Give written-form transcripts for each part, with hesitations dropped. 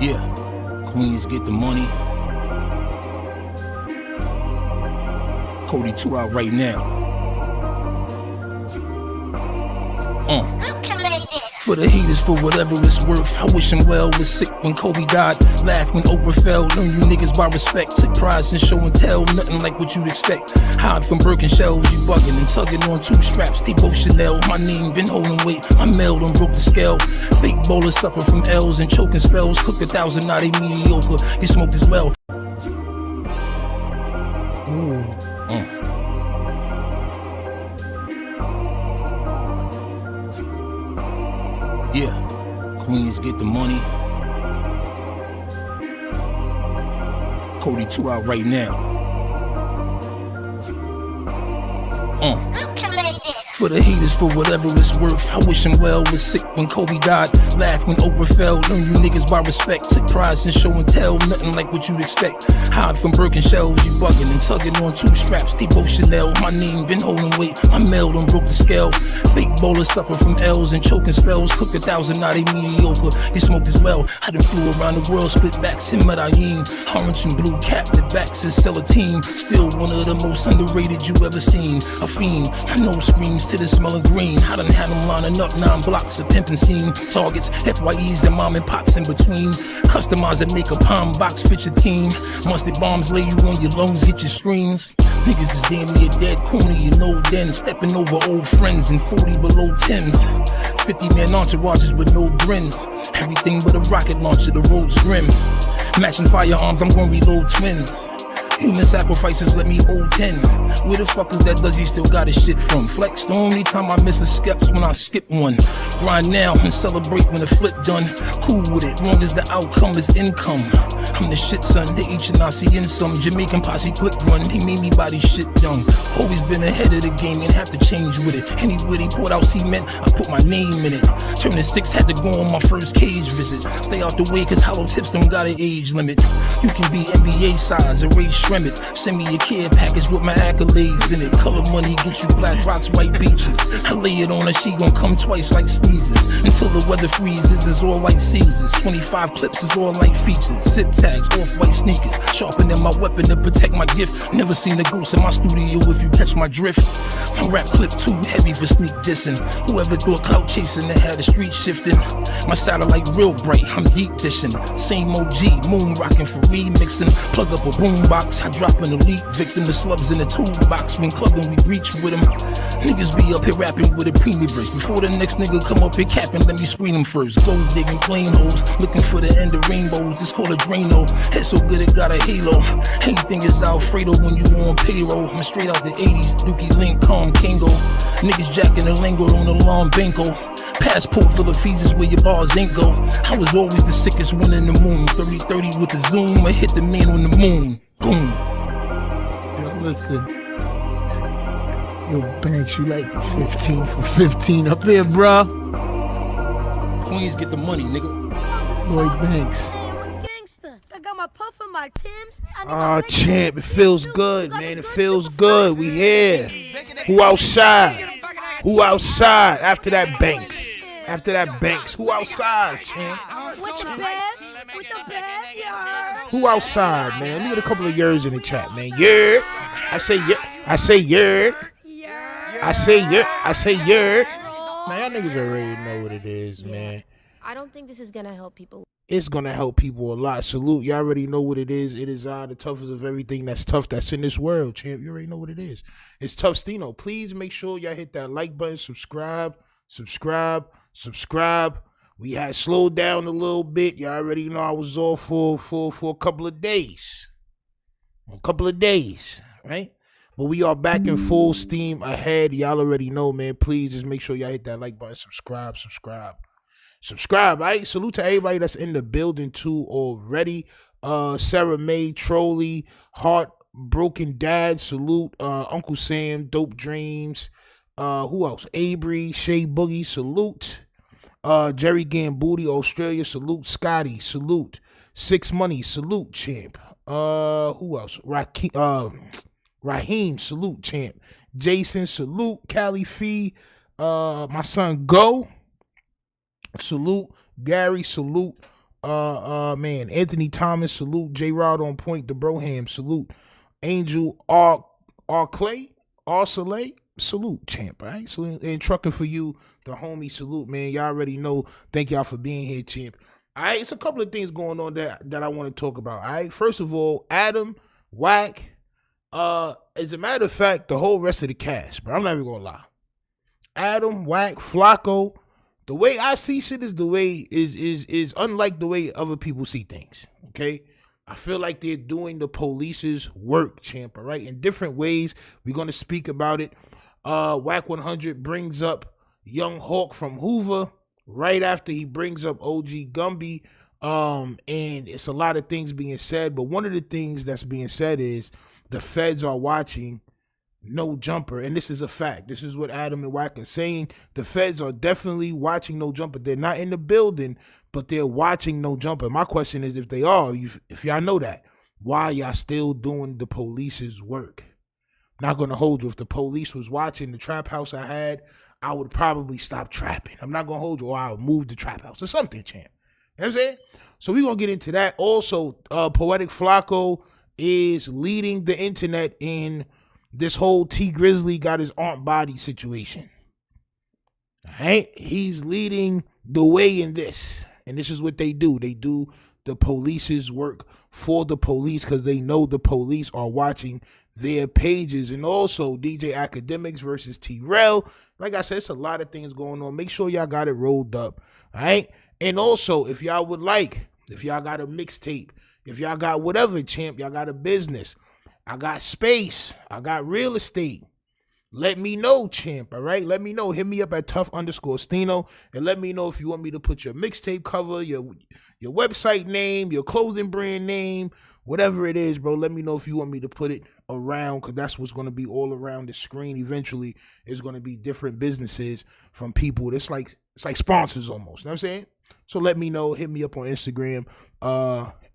Yeah, Queens get the money. Cody 2 out right now. For the haters, for whatever it's worth, I wish him well. Was sick when Kobe died, laughed when Oprah fell. Learn you niggas by respect, took prize in show and tell. Nothing like what you'd expect. Hide from Birkin shells, you bugging and tugging on 2 straps. They both Chanel, my name been holding weight. I mailed and broke the scale. Fake bowlers suffer from L's and choking spells. Cook 1,000, now they mediocre. He smoked as well. Yeah, Queens get the money. Cody 2 out right now. For the haters, for whatever it's worth, I wish him well. Was sick when Kobe died, laughed when Oprah fell. Learn you niggas by respect, took prize in show and tell. Nothing like what you'd expect. Hide from Birkin shells, you bugging and tugging on 2 straps. They both Chanel, my name been holding weight. I mailed and broke the scale. Fake bowlers suffer from L's and choking spells. Cook 1,000, now they mediocre. He smoked as well. I done flew around the world, split backs, him at Ayin. Orange and blue cap, the backs is sell a team. Still one of the most underrated you ever seen. A fiend, I know screams to the smell of green. I done had them lining up 9 blocks of pimpin' scene. Targets, FYEs and mom and pops in between. Customize and make a palm box fit your team. Mustard bombs lay you on your lungs, get your streams. Niggas is damn near dead, corny, you know then. Stepping over old friends and 40 below 10s. 50-man entourages with no grins. Everything but a rocket launcher, the road's grim. Matching firearms, I'm gonna reload twins. Human sacrifices let me hold 10. Where the fuck is that Duzzy still got his shit from? Flex, the only time I miss a skep's when I skip one. Grind now and celebrate when the flip done. Cool with it, long as the outcome is income. I'm the shit son, the H&I-C in some Jamaican posse click run. He made me buy this shit young. Always been ahead of the game and have to change with it. Anywhere they poured out cement, I put my name in it. Turning 6, had to go on my first cage visit. Stay out the way cause hollow tips don't got an age limit. You can be NBA size, erase shrim it. Send me a care package with my accolades in it. Color money get you black rocks, white beaches. I lay it on her, she gon' come twice like sneezes. Until the weather freezes, it's all like Caesars. 25 clips is all like features. Zip tags, off-white sneakers. Sharpening my weapon to protect my gift. Never seen a ghost in my studio if you catch my drift. My rap clip too heavy for sneak dissing. Whoever thought clout chasing that had the street shifting. My satellite real bright, I'm deep dishing. Same OG, moon rocking for remixing. Plug up a boombox, I drop an elite victim. The slubs in the toolbox, when clubbing we reach with them. Niggas be up here rapping with a preemie verse. Before the next nigga come up here capping, let me screen him first. Gold digging plain holes, looking for the end of rainbows. It's called a Drano, head so good it got a halo. Anything is Alfredo when you on payroll. I'm straight out the 80s, Dookie Link, Calm Kango. Niggas jacking the lingo on the lawn banco. Passport full of fees is where your bars ain't go. I was always the sickest one in the moon. 30-30 with the zoom, I hit the man on the moon. Boom. Yo, listen. Yo, Banks, you like 15 for 15 up there, bruh? Queens get the money, nigga. Lloyd Banks. I got my puff and my Timbs. Champ, it feels good, man. It feels good. We here. Who outside? Who outside after that Banks? After that Banks, who outside, champ? With the bed, yeah. Who outside, man? Let me get a couple of years in the chat, man. Yeah. I say yeah. I say yeah. I say yeah. I say yeah. Man, y'all niggas already know what it is, man. I don't think this is gonna help people. It's gonna help people a lot. Salute. Y'all already know what it is. It is the toughest of everything that's tough that's in this world, champ. You already know what it is. It's Tough Stino. Please make sure y'all hit that like button, subscribe. We had slowed down a little bit. Y'all already know I was off for a couple of days. Right? But we are back in full steam ahead. Y'all already know, man. Please just make sure y'all hit that like button, subscribe. All right? Salute to everybody that's in the building too already. Sarah May, Trolley, Heartbroken Dad, salute. Uncle Sam, Dope Dreams. Who else? Abry, Shay Boogie, salute. Jerry Gambooty, Australia, salute. Scotty, salute. Six Money, salute, champ. Who else? Raheem, salute, champ. Jason, salute. Cali Fee, my son Go, salute. Gary, salute. Man, Anthony Thomas, salute. J Rod on point. The Broham, salute. Angel R Clay, R Soleil, salute, champ. All right, salute. And trucking for you, the homie, salute, man. Y'all already know. Thank y'all for being here, champ. All right, it's a couple of things going on that I want to talk about. All right, first of all, Adam, Wack. As a matter of fact, the whole rest of the cast, but I'm not even gonna lie. Adam, Wack, Flacco. The way I see shit is the way is unlike the way other people see things. Okay, I feel like they're doing the police's work, champ. All right, in different ways. We're gonna speak about it. Wack 100 brings up Young Hawk from Hoover right after he brings up OG Gumby. And it's a lot of things being said, but one of the things that's being said is the feds are watching No Jumper, and this is a fact. This is what Adam and Wack are saying. The feds are definitely watching No Jumper. They're not in the building, but they're watching No Jumper. My question is, if they are, if y'all know that, why y'all still doing the police's work? Not gonna hold you. If the police was watching the trap house I had, I would probably stop trapping. I'm not gonna hold you, or I'll move the trap house or something, champ. You know what I'm saying? So we're gonna get into that. Also, Poetic Flacco is leading the internet in this whole T Grizzly got his aunt body situation. All right? He's leading the way in this. And this is what they do. They do the police's work for the police because they know the police are watching their pages. And also DJ Akademiks versus Trell. Like I said, it's a lot of things going on. Make sure y'all got it rolled up. All right? And also, if y'all would like, if y'all got a mixtape, if y'all got whatever, champ, y'all got a business, I got space, I got real estate, let me know, champ, all right? Let me know. Hit me up at tough_Stino and let me know if you want me to put your mixtape cover, your website name, your clothing brand name, whatever it is, bro. Let me know if you want me to put it around, because that's what's going to be all around the screen. Eventually, it's going to be different businesses from people. It's like sponsors almost, you know what I'm saying? So let me know. Hit me up on Instagram.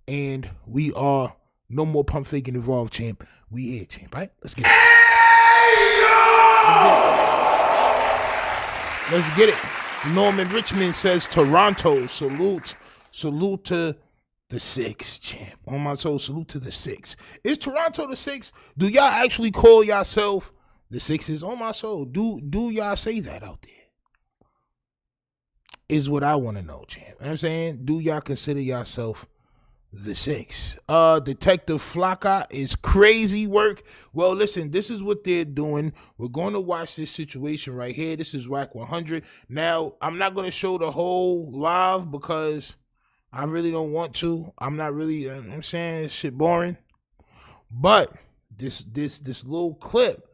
And we are no more pump faking involved, champ. We here, champ, right? Let's get it. Let's get it. Norman Richmond says Toronto. Salute to the 6, champ. On my soul, salute to the 6. Is Toronto the 6? Do y'all actually call yourself the 6s? On my soul, do y'all say that out there? Is what I want to know, champ. You know what I'm saying? Do y'all consider yourself the 6? Detective Flacco is crazy work. Well, listen, this is what they're doing. We're going to watch this situation right here. This is Wack 100. Now, I'm not going to show the whole live because I really don't want to. I'm not really, I'm saying this shit boring. But this little clip,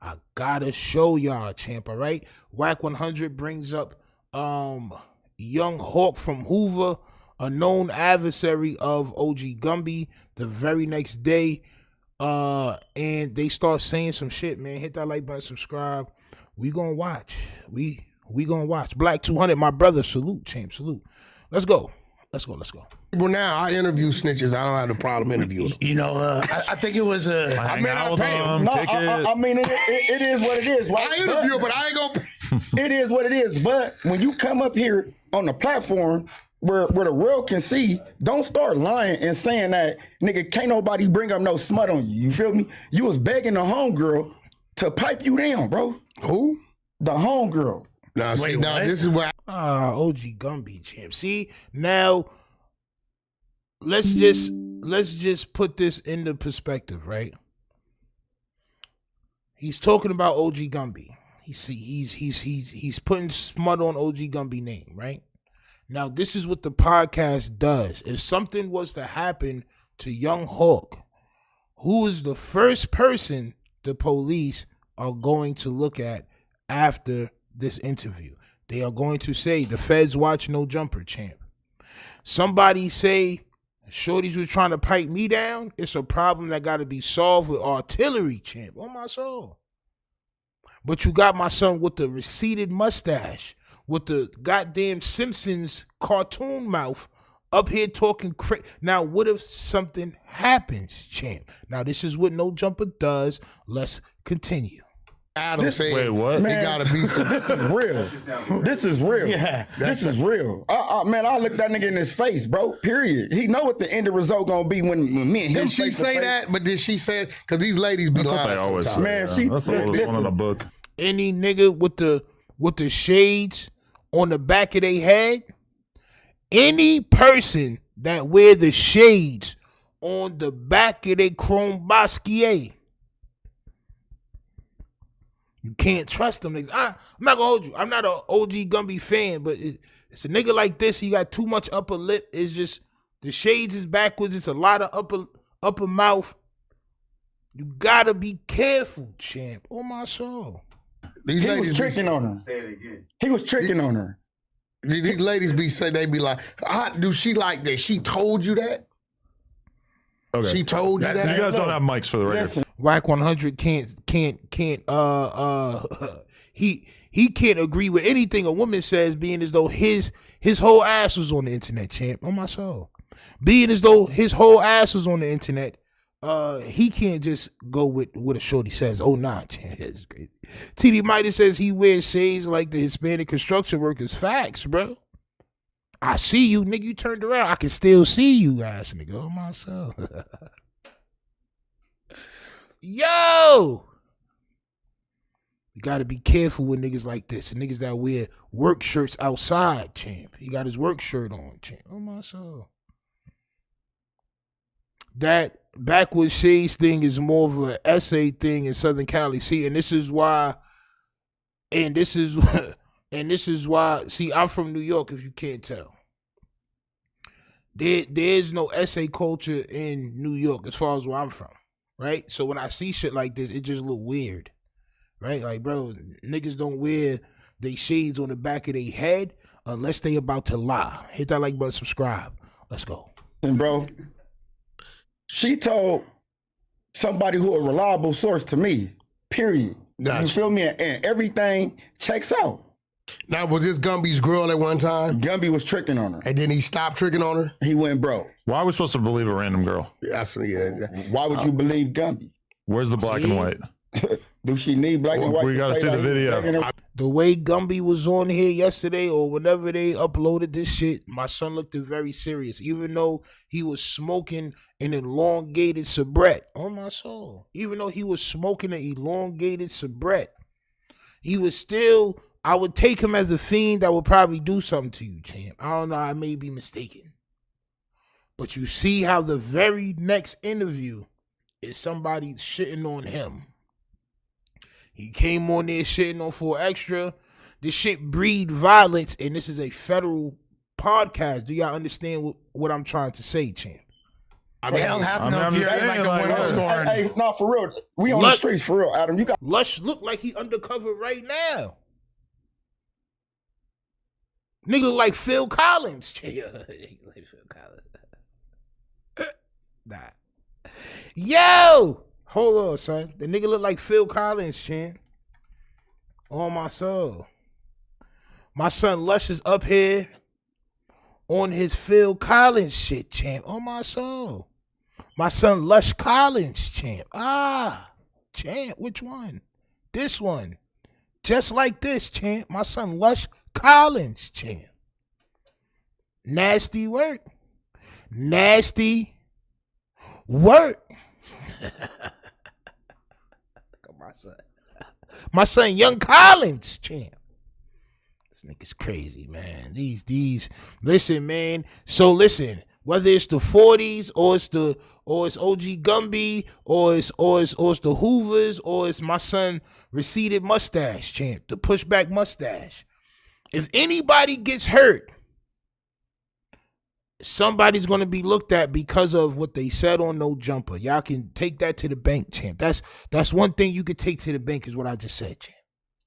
I gotta show y'all, champ, all right? Wack 100 brings up Young Hawk from Hoover, a known adversary of OG Gumby, the very next day. And they start saying some shit, man. Hit that like button, subscribe. We gonna watch. We gonna watch. Black 200, my brother, salute, champ, salute. Let's go. Well, now I interview snitches. I don't have a problem interviewing them. You know, I think it was a. I mean, I pay them. No, I mean, it is what it is. Right? I interview, but I ain't gonna pay. It is what it is. But when you come up here on the platform where the world can see, don't start lying and saying that, nigga, can't nobody bring up no smut on you. You feel me? You was begging the homegirl to pipe you down, bro. Who? The homegirl. Now, see, now this is what. OG Gumby, champ. See, now let's just put this into perspective, right? He's talking about OG Gumby. He's putting smut on OG Gumby name, right? Now, this is what the podcast does. If something was to happen to Young Hawk, who is the first person the police are going to look at after this interview? They are going to say, the feds watch No Jumper, champ. Somebody say, shorties was trying to pipe me down. It's a problem that got to be solved with artillery, champ. On my soul. But you got my son with the receded mustache, with the goddamn Simpsons cartoon mouth, up here talking crazy. Now, what if something happens, champ? Now, this is what No Jumper does. Let's continue. Adam said, wait, what? It gotta be some. This is real. This is real. Yeah, this is real. Man, I look that nigga in his face, bro. Period. He know what the end result gonna be when me and him. Did she say that? But did she say it? Because these ladies be That's what lying they always sometimes. say. Man, That's the oldest one in the book. Any nigga with the shades on the back of their head, any person that wear the shades on the back of their chrome basquiat, you can't trust them niggas. I'm not gonna hold you. I'm not an OG Gumby fan, but it's a nigga like this. He got too much upper lip. It's just the shades is backwards. It's a lot of upper mouth. You gotta be careful, champ. Oh my soul. These He ladies was tricking on her. Say it again. He was tricking on her. These ladies be saying, they be like, do she like that? She told you that? Okay. She told you that? You guys don't have mics for the record. Listen, Wack 100 can't he can't agree with anything a woman says, being as though his whole ass was on the internet, champ. On my soul. Being as though his whole ass was on the internet, he can't just go with what a shorty says. Oh nah, champ. It's crazy. TD Midas says he wears shades like the Hispanic construction workers. Facts, bro. I see you, nigga. You turned around. I can still see you, ass nigga. Oh my soul. Yo! You gotta be careful with niggas like this and niggas that wear work shirts outside, champ. He got his work shirt on, champ. Oh my soul. That backwards shades thing is more of an essay thing in Southern Cali. See, and this is why, see, I'm from New York, if you can't tell. There's no essay culture in New York as far as where I'm from, right? So when I see shit like this, it just look weird, right? Like, bro, niggas don't wear they shades on the back of their head unless they about to lie. Hit that like button, subscribe. Let's go. and bro, she told somebody who a reliable source to me. Period. Gotcha. You feel me? And everything checks out. Now, was this Gumby's girl at one time? Gumby was tricking on her. And then he stopped tricking on her? He went broke. Why are we supposed to believe a random girl? Yeah. Why would you believe Gumby? Where's the black and white? Do she need black and white? We gotta say see the like video. The way Gumby was on here yesterday or whenever they uploaded this shit, my son looked very serious. Even though he was smoking an elongated cigarette. On my soul. Even though he was smoking an elongated cigarette, he was still, I would take him as a fiend that would probably do something to you, champ. I don't know, I may be mistaken. But you see how the very next interview is somebody shitting on him. He came on there shitting on 4Extra. This shit breed violence, and this is a federal podcast. Do y'all understand what I'm trying to say, champ? I mean, don't have to know if you're like a like, window scoring. Hey, no, for real. We on the streets for real, Adam. You got Lush look like he undercover right now. Nigga look like Phil Collins. Like Phil Collins. Nah. Yo! Hold on, son. The nigga look like Phil Collins, champ. On my soul. My son Lush is up here on his Phil Collins shit, champ. On my soul. My son Lush Collins, champ. Champ, which one? This one. Just like this, champ. My son Lush Collins, champ. Nasty work. Nasty work. My son Young Collins, champ. This nigga's crazy, man. These listen, man. So listen, whether it's the 40s or it's OG Gumby or it's the Hoovers or it's my son receded mustache, champ, the pushback mustache. If anybody gets hurt, somebody's gonna be looked at because of what they said on No Jumper. Y'all can take that to the bank, champ. That's one thing you could take to the bank is what I just said, champ.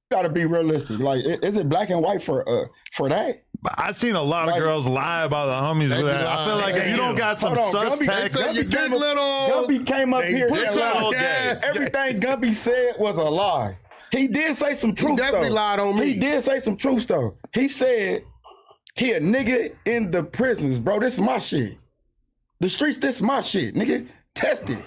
You gotta be realistic. Like, is it black and white for that? I've seen a lot of girls lie about the homies with that. I feel like if you don't got some suspects, Gumby came up here and lied. Everything Gumby said was a lie. He did say some truth, though. He definitely lied on me. He did say some truth, though. He said he a nigga in the prisons, bro. This is my shit. The streets, this is my shit, nigga. Test it.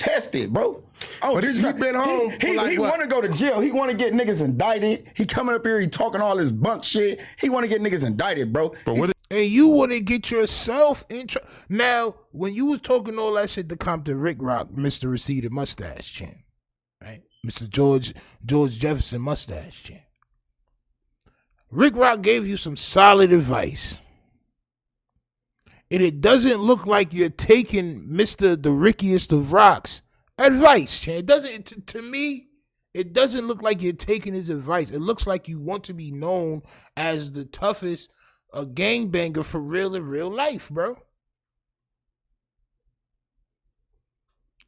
Test it, bro. Oh, But he been home for like he what? want to go to jail. He want to get niggas indicted. He coming up here, he talking all this bunk shit. He want to get niggas indicted, bro. But what? And you want to get yourself in trouble. Now, when you was talking all that shit to Compton Rick Rock, Mr. Receded Mustache Champ, right? Mr. George Jefferson Mustache Champ. Rick Rock gave you some solid advice. And it doesn't look like you're taking Mr. the Rickiest of Rocks advice, Champ. It doesn't, to me, it doesn't look like you're taking his advice. It looks like you want to be known as the toughest gangbanger for real in real life, bro.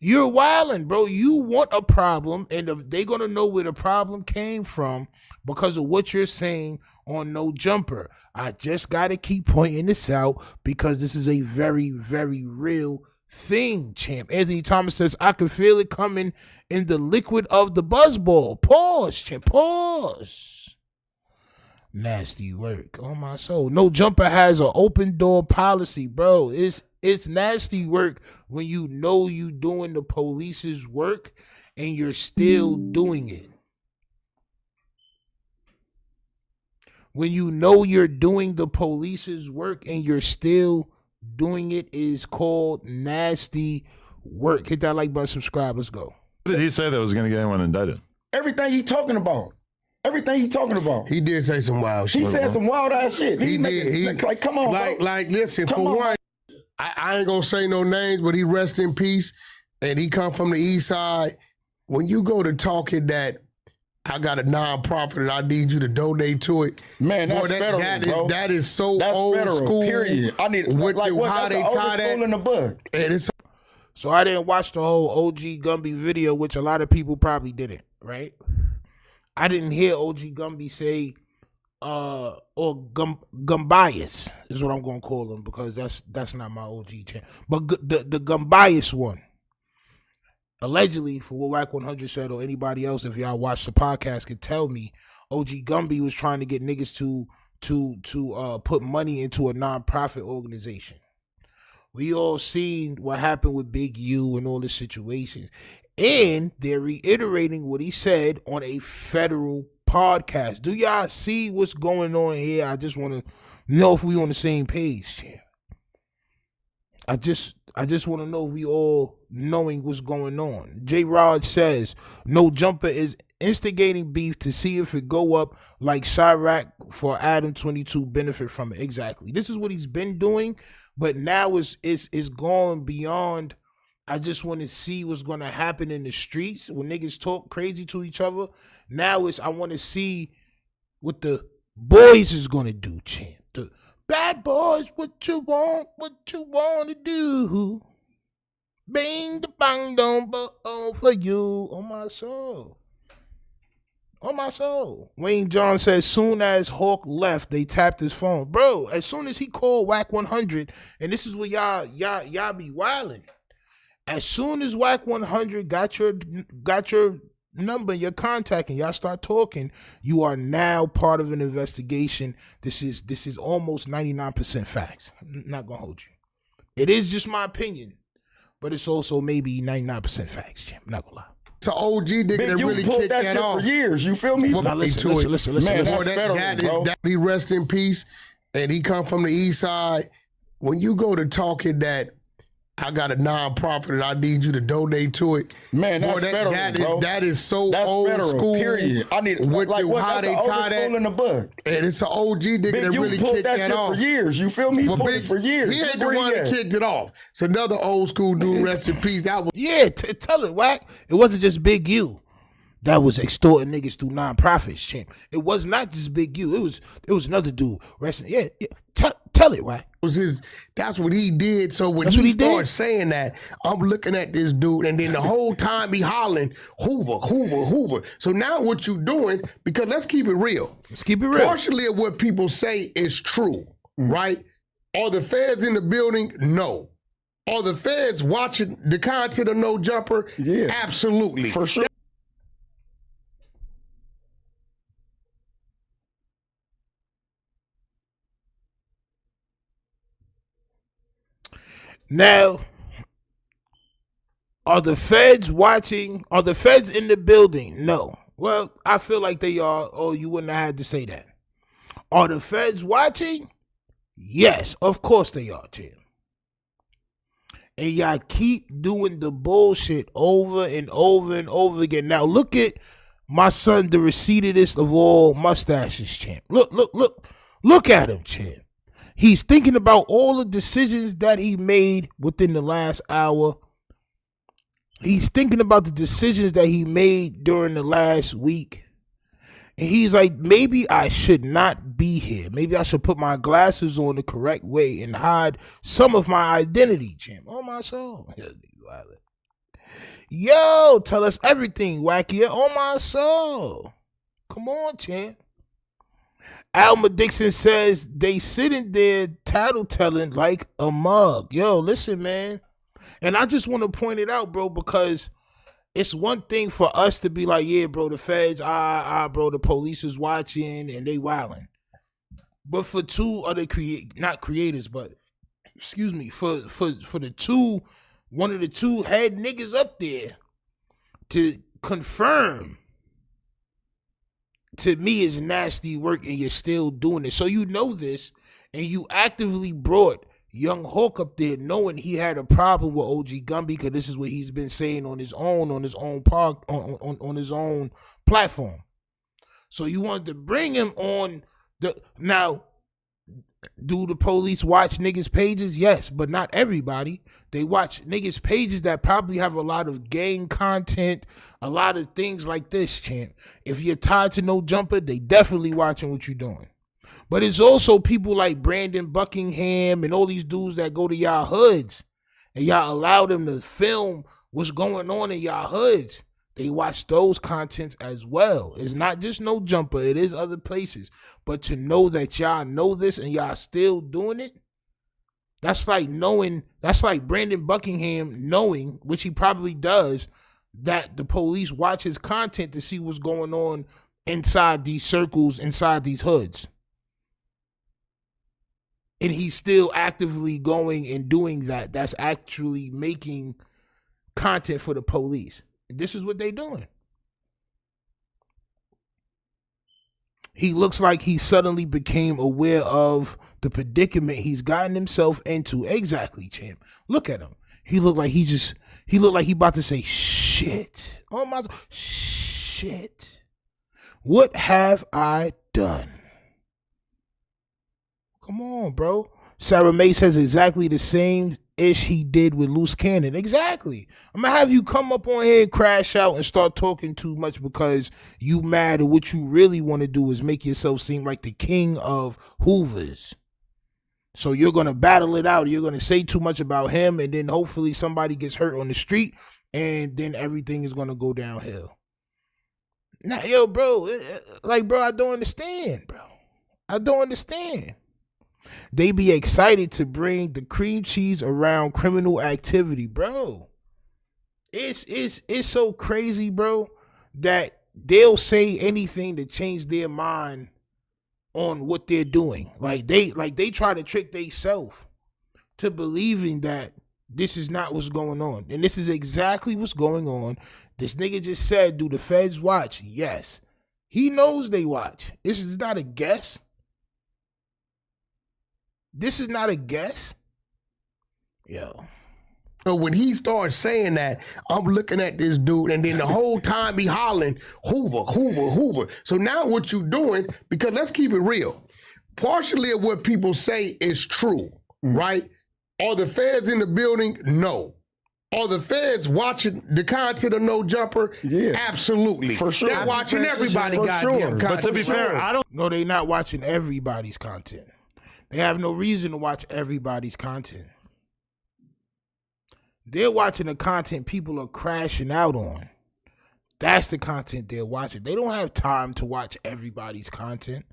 You're wildin', bro. You want a problem, and they're going to know where the problem came from because of what you're saying on No Jumper. I just got to keep pointing this out because this is a very, very real thing, champ. Anthony Thomas says, I can feel it coming in the liquid of the buzzball. Pause, champ. Pause. Nasty work on my soul. No Jumper has an open door policy, bro. It's nasty work when you know you doing the police's work and you're still doing it. When you know you're doing the police's work and you're still doing it is called nasty work. Hit that like button, subscribe. Let's go. What did he say that was going to get anyone indicted? Everything he talking about. Everything he talking about. He did say some wild shit. He said some wild ass shit. He did. Like, come on, bro. Listen, Come for on, one, I ain't gonna say no names, but he rest in peace, and he come from the east side. When you go to talking that I got a nonprofit and I need you to donate to it, man, that's federal, bro. That is so that's old federal, school. Period. I need with like what? how That's they the tie oldest that school in the book. And it's so I didn't watch the whole OG Gumby video, which a lot of people probably didn't, right? I didn't hear OG Gumby say, or Gumbias is what I'm gonna call him because that's not my OG channel. But the Gumbias one, allegedly, for what Wack 100 said or anybody else, if y'all watch the podcast, could tell me, OG Gumby was trying to get niggas to put money into a nonprofit organization. We all seen what happened with Big U and all the situations. And they're reiterating what he said on a federal podcast. Do y'all see what's going on here? I just want to know if we on the same page here. I just want to know if we all knowing what's going on. J. Rod says, No Jumper is instigating beef to see if it go up like Chirac for Adam 22 benefit from it. Exactly. This is what he's been doing, but now it's gone beyond. I just want to see what's going to happen in the streets when niggas talk crazy to each other. Now I want to see what the boys is going to do, champ. The bad boys, what you want to do. Bang the bang don't for you on my soul. On my soul. Wayne John says, soon as Hawk left, they tapped his phone. Bro, as soon as he called Wack 100, and this is where y'all be wilding. As soon as Wack 100 got your number, your contact, and y'all start talking, you are now part of an investigation. This is almost 99% facts. I'm not gonna hold you. It is just my opinion, but it's also maybe 99% facts, Jim. I'm not gonna lie. It's an OG nigga that really kicked that off for years. You feel me? Now listen. Man, that's federal, bro. He rest in peace, and he come from the east side. When you go to talking that I got a nonprofit and I need you to donate to it, man, that's federal, bro. That is so that's old federal, school. Period. I need with like what? how That's they the tie oldest that school in the book. And it's an OG nigga that really kicked that shit off for years. You feel me? He pulled it for years. He ain't the one that kicked it off. It's another old school dude. Rest in peace. That was tell it, Wack. It wasn't just Big U that was extorting niggas through nonprofits, champ. It was not just Big U. It was another dude. Yeah. Tell it, Wack. That's what he did. So when he started saying that, I'm looking at this dude, and then the whole time he hollering, Hoover. So now what you doing, because let's keep it real. Partially of what people say is true, right? Are the feds in the building? No. Are the feds watching the content of No Jumper? Yeah. Absolutely. For sure. Now, Are the feds watching? Are the feds in the building? No. Well, I feel like they are. Oh, you wouldn't have had to say that. Are the feds watching? Yes, of course they are, champ. And y'all keep doing the bullshit over and over and over again. Now look at my son, the recededest of all mustaches, champ. Look at him, champ. He's thinking about all the decisions that he made within the last hour. He's thinking about the decisions that he made during the last week. And he's like, maybe I should not be here. Maybe I should put my glasses on the correct way and hide some of my identity, champ. On my soul. Yo, tell us everything, Wacky. On my soul. Come on, champ. Alma Dixon says they sitting there tattletelling like a mug. Yo, listen, man. And I just want to point it out, bro, because it's one thing for us to be like, yeah, bro, the feds, bro, the police is watching and they wilding. But for two other not creators, but excuse me, for the two, one of the two head niggas up there to confirm, to me, is nasty work, and you're still doing it. So you know this, and you actively brought Young Hawk up there knowing he had a problem with OG Gumby, because this is what he's been saying on his own platform. So you wanted to bring him on the now. Do the police watch niggas' pages? Yes, but not everybody. They watch niggas' pages that probably have a lot of gang content, a lot of things like this, champ. If you're tied to No Jumper, they definitely watching what you're doing. But it's also people like Brandon Buckingham and all these dudes that go to y'all hoods and y'all allow them to film what's going on in y'all hoods. They watch those contents as well. It's not just No Jumper. It is other places. But to know that y'all know this and y'all still doing it, that's like Brandon Buckingham knowing, which he probably does, that the police watch his content to see what's going on inside these circles, inside these hoods. And he's still actively going and doing that. That's actually making content for the police. This is what they doing. He looks like he suddenly became aware of the predicament he's gotten himself into. Exactly, champ. Look at him. He looked like he about to say shit. Oh my shit. What have I done? Come on, bro. Sarah May says exactly the same ish he did with Loose Cannon. Exactly. I'm gonna have you come up on here and crash out and start talking too much because you mad, and what you really want to do is make yourself seem like the king of Hoovers. So you're gonna battle it out. You're gonna say too much about him, and then hopefully somebody gets hurt on the street, and then everything is gonna go downhill. Now, yo, bro, I don't understand, bro. I don't understand. They be excited to bring the cream cheese around criminal activity, bro. It's so crazy, bro, that they'll say anything to change their mind on what they're doing. Like they try to trick themselves to believing that this is not what's going on. And this is exactly what's going on. This nigga just said, do the feds watch? Yes. He knows they watch. This is not a guess. This is not a guess. Yo. So when he starts saying that, I'm looking at this dude, and then the whole time he hollering, Hoover, Hoover, Hoover. So now what you doing, because let's keep it real. Partially of what people say is true, right? Are the feds in the building? No. Are the feds watching the content of No Jumper? Yeah. Absolutely. For sure. They're watching everybody goddamn content. But to be fair, I don't... No, they're not watching everybody's content. They have no reason to watch everybody's content. They're watching the content people are crashing out on. That's the content they're watching. They don't have time to watch everybody's content.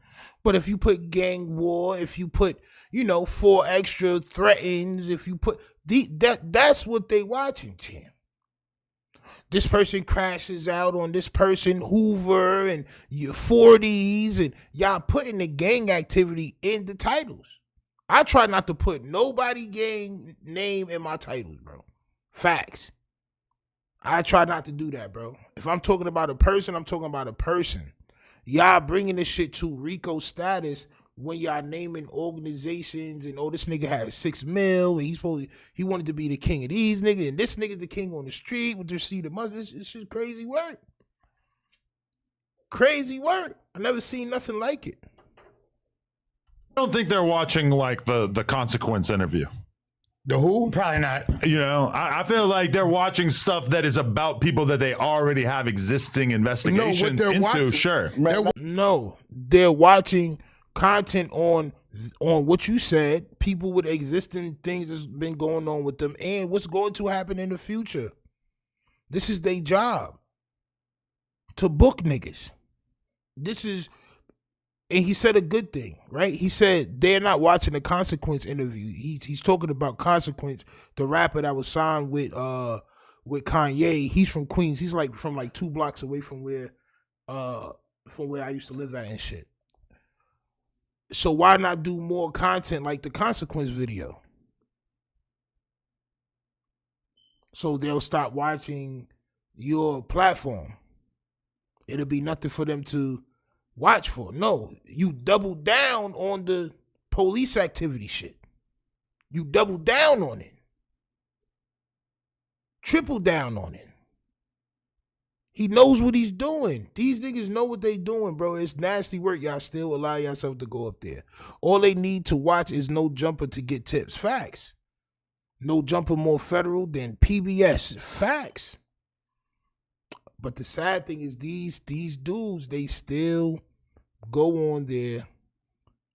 But if you put gang war, if you put, 4 extra threatens, if you put that's what they watching, champ. This person crashes out on this person, Hoover, and your 40s, and y'all putting the gang activity in the titles. I try not to put nobody gang name in my titles, bro. Facts. I try not to do that, bro. If I'm talking about a person, I'm talking about a person. Y'all bringing this shit to Rico status when y'all naming organizations and this nigga had 6 mil and he wanted to be the king of these niggas and this nigga's the king on the street with their seat of money. This shit crazy work. Crazy work. I never seen nothing like it. I don't think they're watching like the Consequence interview. The who? Probably not. You know, I feel like they're watching stuff that is about people that they already have existing investigations into. Sure. No, they're watching content on what you said, people with existing things that's been going on with them and what's going to happen in the future. This is their job. To book niggas. And he said a good thing, right? He said they're not watching the Consequence interview. He's talking about Consequence, the rapper that was signed with Kanye. He's from Queens. He's like from like 2 blocks away from where I used to live at and shit. So why not do more content like the Consequence video? So they'll stop watching your platform. It'll be nothing for them to watch for. No, you double down on the police activity shit. You double down on it. Triple down on it. He knows what he's doing. These niggas know what they doing, bro. It's nasty work. Y'all still allow yourself to go up there. All they need to watch is No Jumper to get tips. Facts. No Jumper more federal than PBS. Facts. But the sad thing is these dudes, they still go on there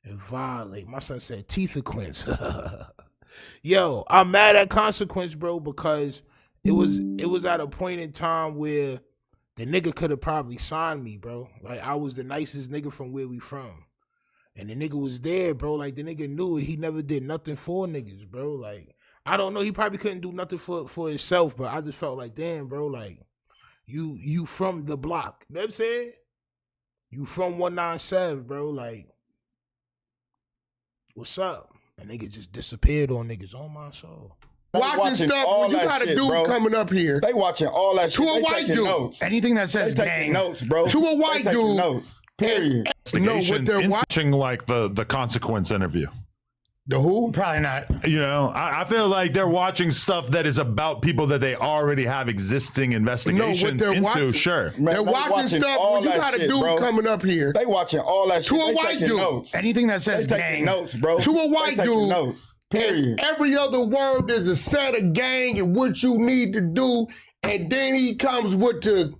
and violate. My son said Teethaquence. Yo, I'm mad at Consequence, bro, because it was at a point in time where the nigga could have probably signed me, bro. Like, I was the nicest nigga from where we from. And the nigga was there, bro. Like, the nigga knew it. He never did nothing for niggas, bro. Like, I don't know. He probably couldn't do nothing for himself, but I just felt like, damn, bro, like, you from the block. You know what I'm saying? You from 197, bro. Like, what's up? And nigga just disappeared on niggas on my soul. Watching stuff when you got a dude coming up here. They watching all that shit. To a white dude. Notes. Anything that says they gang. notes, bro. To a white dude. Notes. Period. No, what they're watching like the Consequence interview. The who? Probably not. You know, I feel like they're watching stuff that is about people that they already have existing investigations into. Sure. They're watching stuff when you got a dude coming up here. They watching all that shit. To a white dude. Notes. Anything that says they gang. Notes, bro. To a white dude. Notes. Period. Every other word is a set of gang and what you need to do. And then he comes with the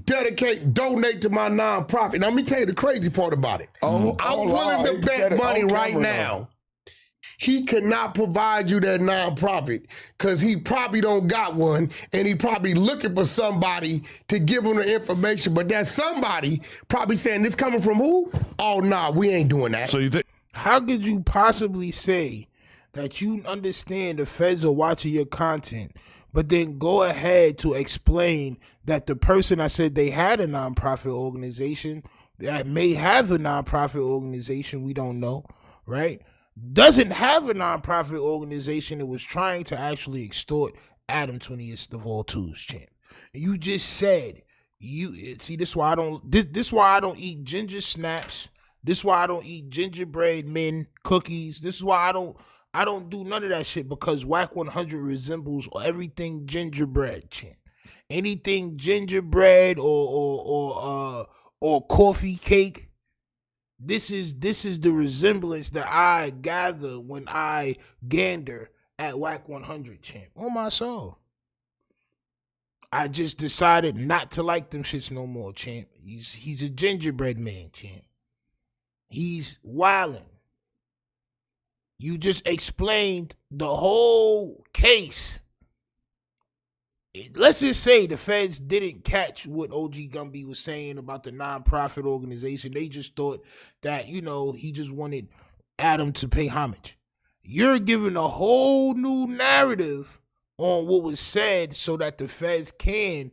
donate to my nonprofit. Now, let me tell you the crazy part about it. I'm willing to bet money right now. He could not provide you that nonprofit because he probably don't got one and he probably looking for somebody to give him the information. But that somebody probably saying, this coming from who? Oh, nah, we ain't doing that. So you think? How could you possibly say that you understand the feds are watching your content, but then go ahead to explain that the person that said they had a nonprofit organization, that may have a nonprofit organization, we don't know, right? Doesn't have a nonprofit organization and was trying to actually extort Adam 20th of all twos, champ. You just said this is why I don't eat ginger snaps. This is why I don't eat gingerbread men cookies. This is why I don't do none of that shit, because Wack 100 resembles everything gingerbread, champ. Anything gingerbread or coffee cake. This is the resemblance that I gather when I gander at Wack 100, champ. On my soul. I just decided not to like them shits no more, champ. He's a gingerbread man, champ. He's wildin'. You just explained the whole case. Let's just say the feds didn't catch what OG Gumby was saying about the nonprofit organization. They just thought that, he just wanted Adam to pay homage. You're giving a whole new narrative on what was said so that the feds can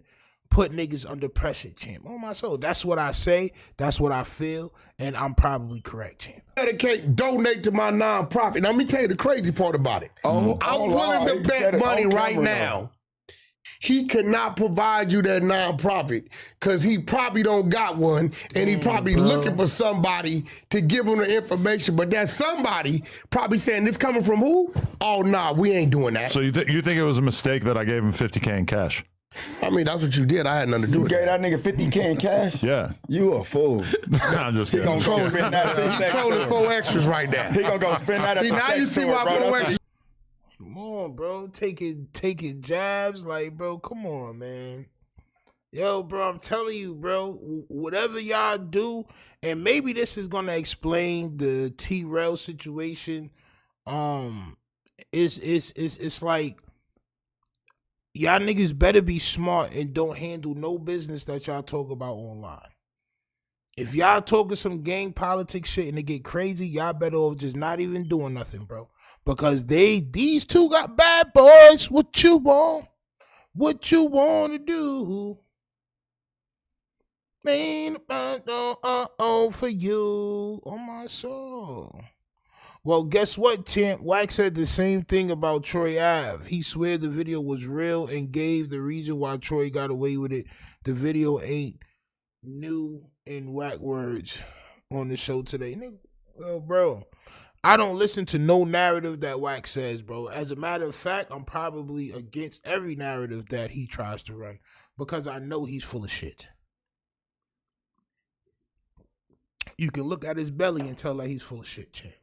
put niggas under pressure, champ. On my soul. That's what I say. That's what I feel. And I'm probably correct, champ. Donate to my nonprofit. Now, let me tell you the crazy part about it. I'm willing to bet money right now. he cannot provide you that nonprofit because he probably don't got one, and he probably looking for somebody to give him the information. But that somebody probably saying, this coming from who? Oh, nah, we ain't doing that. So you think it was a mistake that I gave him $50K in cash? I mean, that's what you did. I had nothing to do with it. Gave that nigga $50K in cash? Yeah. You a fool. I'm just kidding. He gonna go spend that. He trolling 4 extras right now. He gonna go spend that. See, now you see why 4 extras. Come on, bro. Taking jabs. Like, bro, come on, man. Yo, bro, I'm telling you, bro, whatever y'all do, and maybe this is gonna explain the T-Rail situation. It's like y'all niggas better be smart and don't handle no business that y'all talk about online. If y'all talking some gang politics shit and it get crazy, y'all better off just not even doing nothing, bro. Because these two got bad boys. What you want? What you want to do? Man, for you, on my soul. Well, guess what, champ? Wack said the same thing about Troy Ave. He swear the video was real and gave the reason why Troy got away with it. The video ain't new in Wack words on the show today. Nigga, well, bro, I don't listen to no narrative that Wack says, bro. As a matter of fact, I'm probably against every narrative that he tries to run because I know he's full of shit. You can look at his belly and tell that he's full of shit, champ.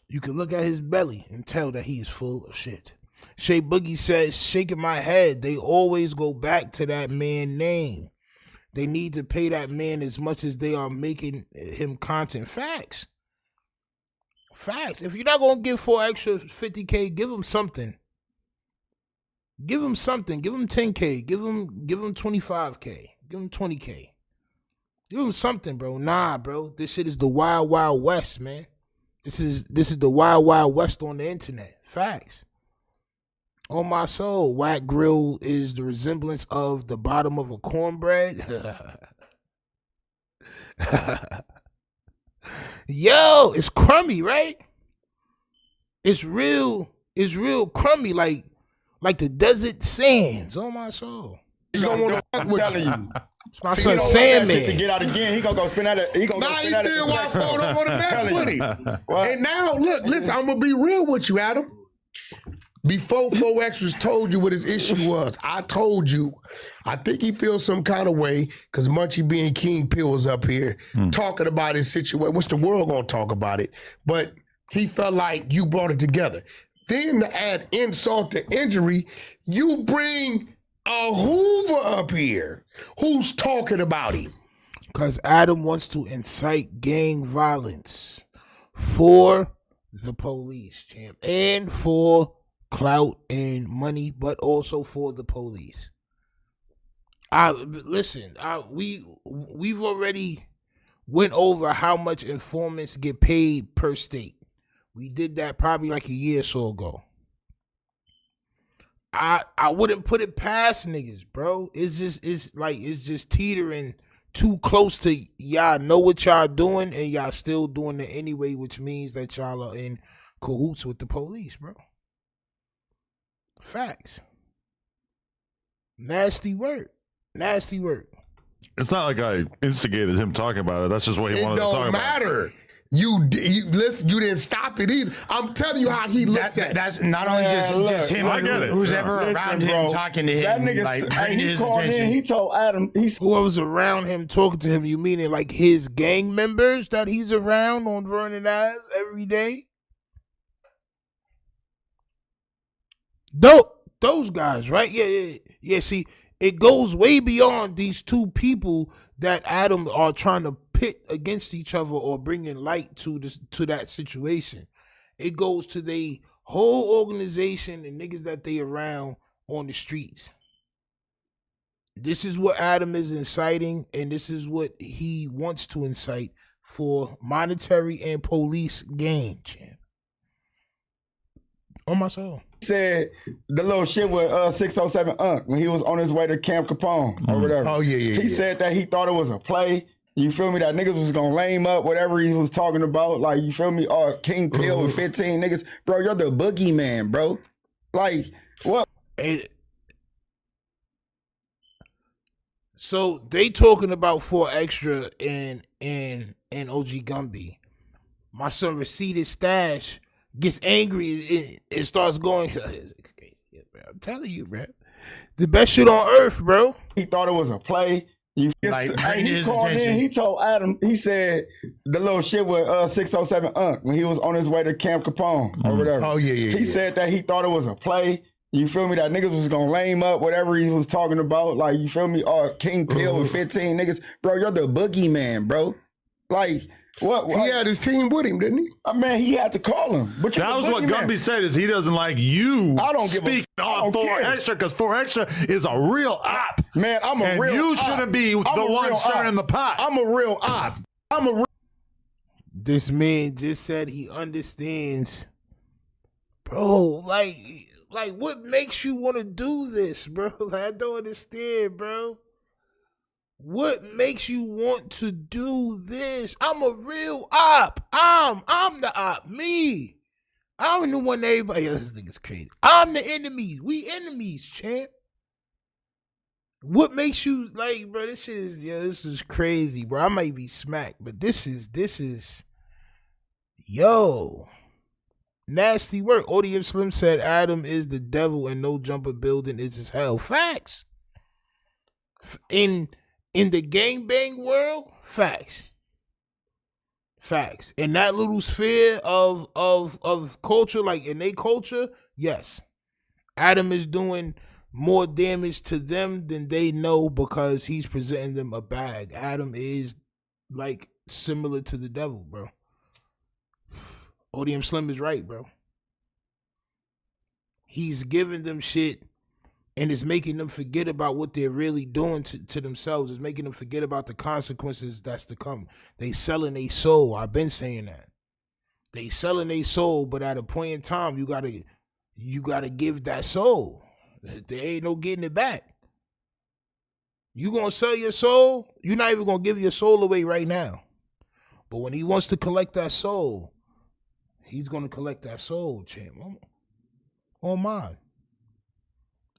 You can look at his belly and tell that he is full of shit. Shay Boogie says, shaking my head, they always go back to that man's name. They need to pay that man as much as they are making him content. Facts. Facts. If you're not going to give 4 extra $50K, give him something. Give him something. Give him 10K. Give him 25K. Give him 20K. Give him something, bro. Nah, bro. This shit is the wild, wild west, man. This is the wild, wild west on the internet. Facts. On my soul, Wack Grill is the resemblance of the bottom of a cornbread. Yo, it's crummy, right? It's real crummy, like the desert sands. On my soul. You don't want to fuck with you. It's my son Sandman. To get out again, he gonna go spend that. He gonna go spend that. Nah, you still want to don't want to mess with him. And now, look, listen, I'm gonna be real with you, Adam. Before 4 Extras told you what his issue was, I told you, I think he feels some kind of way because Munchie being King Pill was up here talking about his situation, which the world gonna talk about it, but he felt like you brought it together. Then to add insult to injury, you bring a Hoover up here who's talking about him. Because Adam wants to incite gang violence for the police, champ, and for clout and money, but also for the police. We've already went over how much informants get paid per state. We did that probably like a year or so ago. I wouldn't put it past niggas, bro. It's just teetering too close to y'all know what y'all doing and y'all still doing it anyway, which means that y'all are in cahoots with the police, bro. Facts. Nasty work. Nasty work. It's not like I instigated him talking about it. That's just what he wanted to talk about. It don't matter. You listen. You didn't stop it either. I'm telling you how he looks at it. That's not only just him, who's ever around him, talking to him, that nigga, like bringing his attention. He told Adam, whoever's around him talking to him. You meaning like his gang members that he's around on Vernon Ave every day? Those guys, right? Yeah. See, it goes way beyond these two people that Adam are trying to pit against each other or bringing light to that situation. It goes to the whole organization and niggas that they around on the streets. This is what Adam is inciting, and this is what he wants to incite for monetary and police gain, champ. On my soul. He said the little shit with 607 Unc when he was on his way to Camp Capone or whatever. Oh, yeah. He said that he thought it was a play. You feel me? That niggas was gonna lame up whatever he was talking about. Like, you feel me? King Pill with 15 niggas. Bro, you're the boogeyman, bro. Like, what? So they talking about 4 Extra and OG Gumby. My son receded stash gets angry and starts going. It's crazy, bro. I'm telling you, bro. The best shit on earth, bro. He thought it was a play. He called in. He told Adam. He said the little shit with 607 when he was on his way to Camp Capone or whatever. Oh yeah. He said that he thought it was a play. You feel me? That niggas was gonna lame up whatever he was talking about. Like, you feel me? King Pill with 15 niggas. Bro, you're the boogeyman, bro. Like, what? He had his team with him, didn't he? I mean, he had to call him. But that was what Gumby said, is he doesn't like you speaking on 4 Extra, because 4 Extra is a real op. Man, I'm a real op. You shouldn't be the one stirring the pot. I'm a real op. This man just said he understands. Bro, like, what makes you want to do this, bro? Like, I don't understand, bro. What makes you want to do this? I'm a real op. I'm the op. Me. I'm the one everybody else thinks is crazy. I'm the enemy. We enemies, champ. What makes you like, bro? This is crazy, bro. I might be smacked, but this is, yo. Nasty work. ODM Slim said Adam is the devil and no jumper building is his hell. Facts. In the gangbang world, facts. In that little sphere of culture, like in their culture, yes. Adam is doing more damage to them than they know because he's presenting them a bag. Adam is like similar to the devil, bro. ODM Slim is right, bro. He's giving them shit and it's making them forget about what they're really doing to themselves. It's making them forget about the consequences that's to come. They selling their soul. I've been saying that. They selling their soul, but at a point in time, you gotta give that soul. There ain't no getting it back. You gonna sell your soul? You're not even gonna give your soul away right now. But when he wants to collect that soul, he's going to collect that soul, champ. On mine.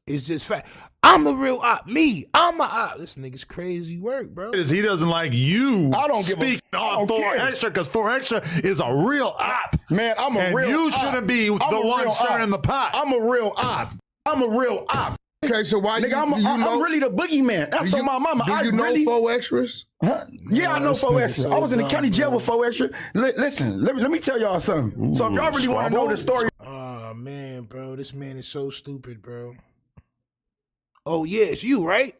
It's just fact. I'm a real op. Me. I'm a op. This nigga's crazy work, bro. He doesn't like you speaking on 4 Extra, because 4 Extra is a real op. Man, I'm a real op. You shouldn't be the one stirring the pot. I'm a real op. Okay, so why nigga, I'm really the boogeyman. That's on my mama. Do you know 4 Extras? Huh? Yeah, I know 4 Extra. I was in the county jail with 4 Extra. Listen, let me tell y'all something. So if y'all really want to know the story. Oh, man, bro. This man is so stupid, bro. Oh, yeah, it's you, right?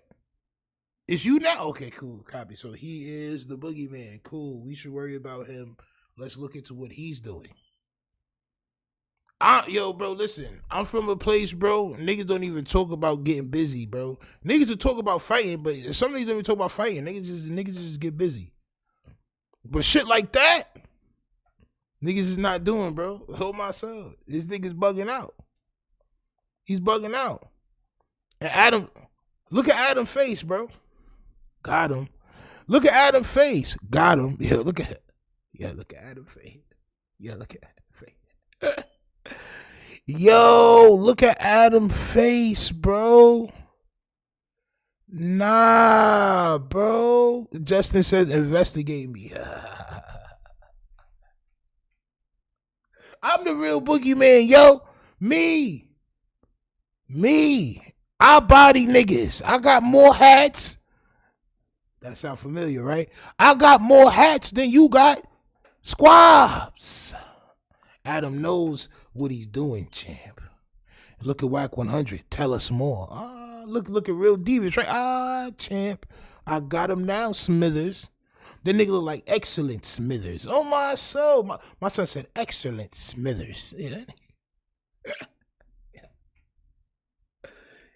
It's you now? Okay, cool. Copy. So he is the boogeyman. Cool. We should worry about him. Let's look into what he's doing. Yo, bro, listen. I'm from a place, bro. Niggas don't even talk about getting busy, bro. Niggas will talk about fighting, but some niggas don't even talk about fighting. Niggas just get busy. But shit like that, niggas is not doing, bro. Hold myself. This nigga's bugging out. He's bugging out. And Adam, look at Adam's face, bro. Got him. Look at Adam's face. Got him. Look at Adam's face. Look at Adam's face. Yo, look at Adam's face, bro. Nah, bro. Justin says, investigate me. I'm the real boogeyman, yo. Me. I body niggas. I got more hats. That sound familiar, right? I got more hats than you got squabs. Adam knows what he's doing, champ. Look at Wack 100. Tell us more. Look at Real Divas, right? Champ. I got him now, Smithers. The nigga look like Excellent Smithers. Oh, my soul. My son said Excellent Smithers. Yeah.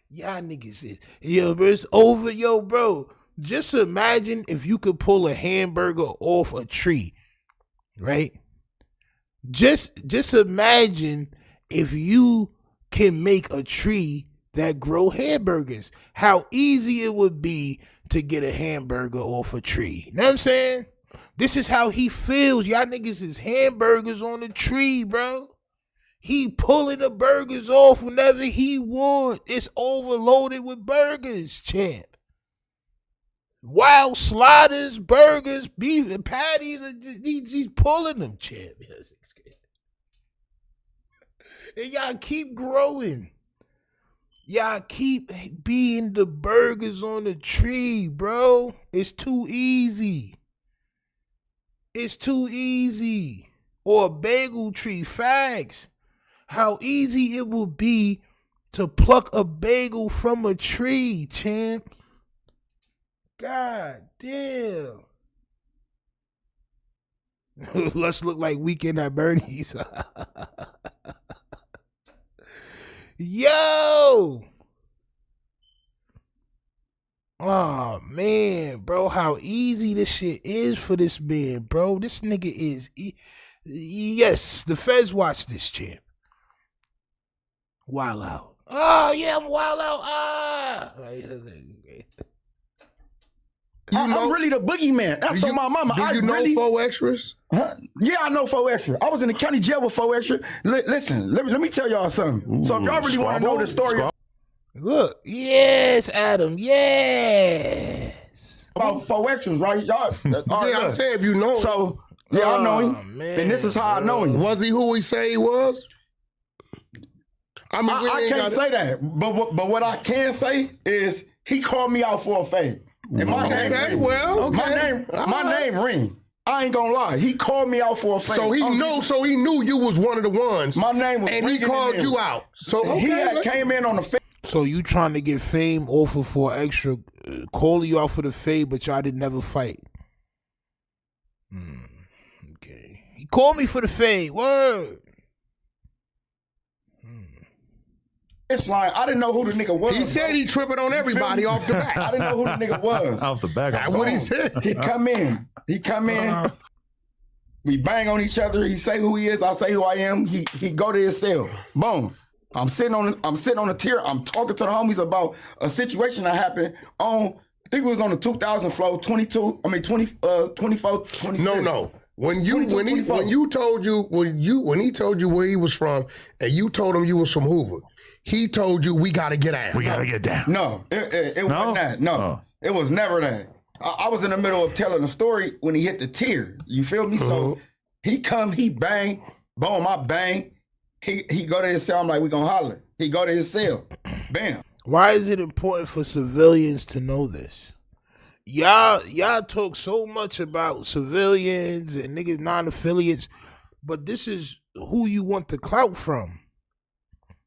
Y'all niggas is. Yo, bro, it's over. Yo, bro. Just imagine if you could pull a hamburger off a tree, right? Just imagine if you can make a tree that grow hamburgers. How easy it would be to get a hamburger off a tree. You know what I'm saying? This is how he feels. Y'all niggas is hamburgers on the tree, bro. He pulling the burgers off whenever he want. It's overloaded with burgers, champ. Wild sliders, burgers, beef and patties. He's pulling them, champ. And y'all keep growing. Y'all keep being the burgers on the tree, bro. It's too easy. It's too easy. Or a bagel tree, facts. How easy it will be to pluck a bagel from a tree, champ. God damn. Let's look like Weekend at Bernie's. Yo. Oh, man, bro. How easy this shit is for this man, bro. This nigga is... Yes, the feds watch this, champ. Wild out. Oh, yeah, I'm wild out. I'm really the boogeyman. That's on my mama. Do you know 4 extras? Huh? Yeah, I know 4 extra. I was in the county jail with 4 extra. Listen, let me tell y'all something. So if y'all really want to know the story. Look, yes, Adam, yes. About 4 extras, right? Y'all. Yeah, I'm saying if you know. So, yeah, I know him. Man, and this is how I know him. Was he who he say he was? I mean, I can't say that. But what I can say is he called me out for a fade. And my name, my name ring. I ain't gonna lie. He called me out for a fade. So he knew you was one of the ones. My name was and he called you out. So he had came in on the fade. So you trying to get fame off of 4 extra, calling you out for the fade, but y'all didn't never fight. Okay. He called me for the fade. Word. It's like I didn't know who the nigga was. He said he tripping on everybody off the back. I didn't know who the nigga was. Off the back. That's what he said. He come in. We bang on each other. He say who he is. I say who I am. He go to his cell. Boom. I'm sitting on the tier. I'm talking to the homies about a situation that happened on. I think it was on the 2000 floor. 24, 26. No. When he told you where he was from, and you told him you was from Hoover, he told you we gotta get out. We gotta get down. No, it wasn't that. No, It was never that. I was in the middle of telling a story when he hit the tier. You feel me? So he come, he bang, boom, I bang. He go to his cell. I'm like, we gonna holler. He go to his cell. Bam. Why is it important for civilians to know this? Y'all talk so much about civilians and niggas non-affiliates, but this is who you want the clout from.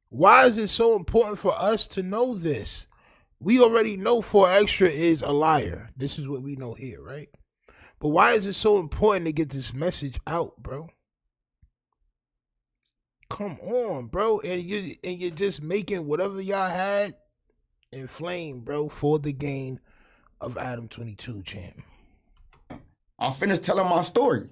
Why is it so important for us to know this? We already know 4 extra is a liar. This is what we know here, right? But why is it so important to get this message out, bro? Come on, bro. And you're just making whatever y'all had inflame, bro, for the gain of Adam 22, champ. I finished telling my story.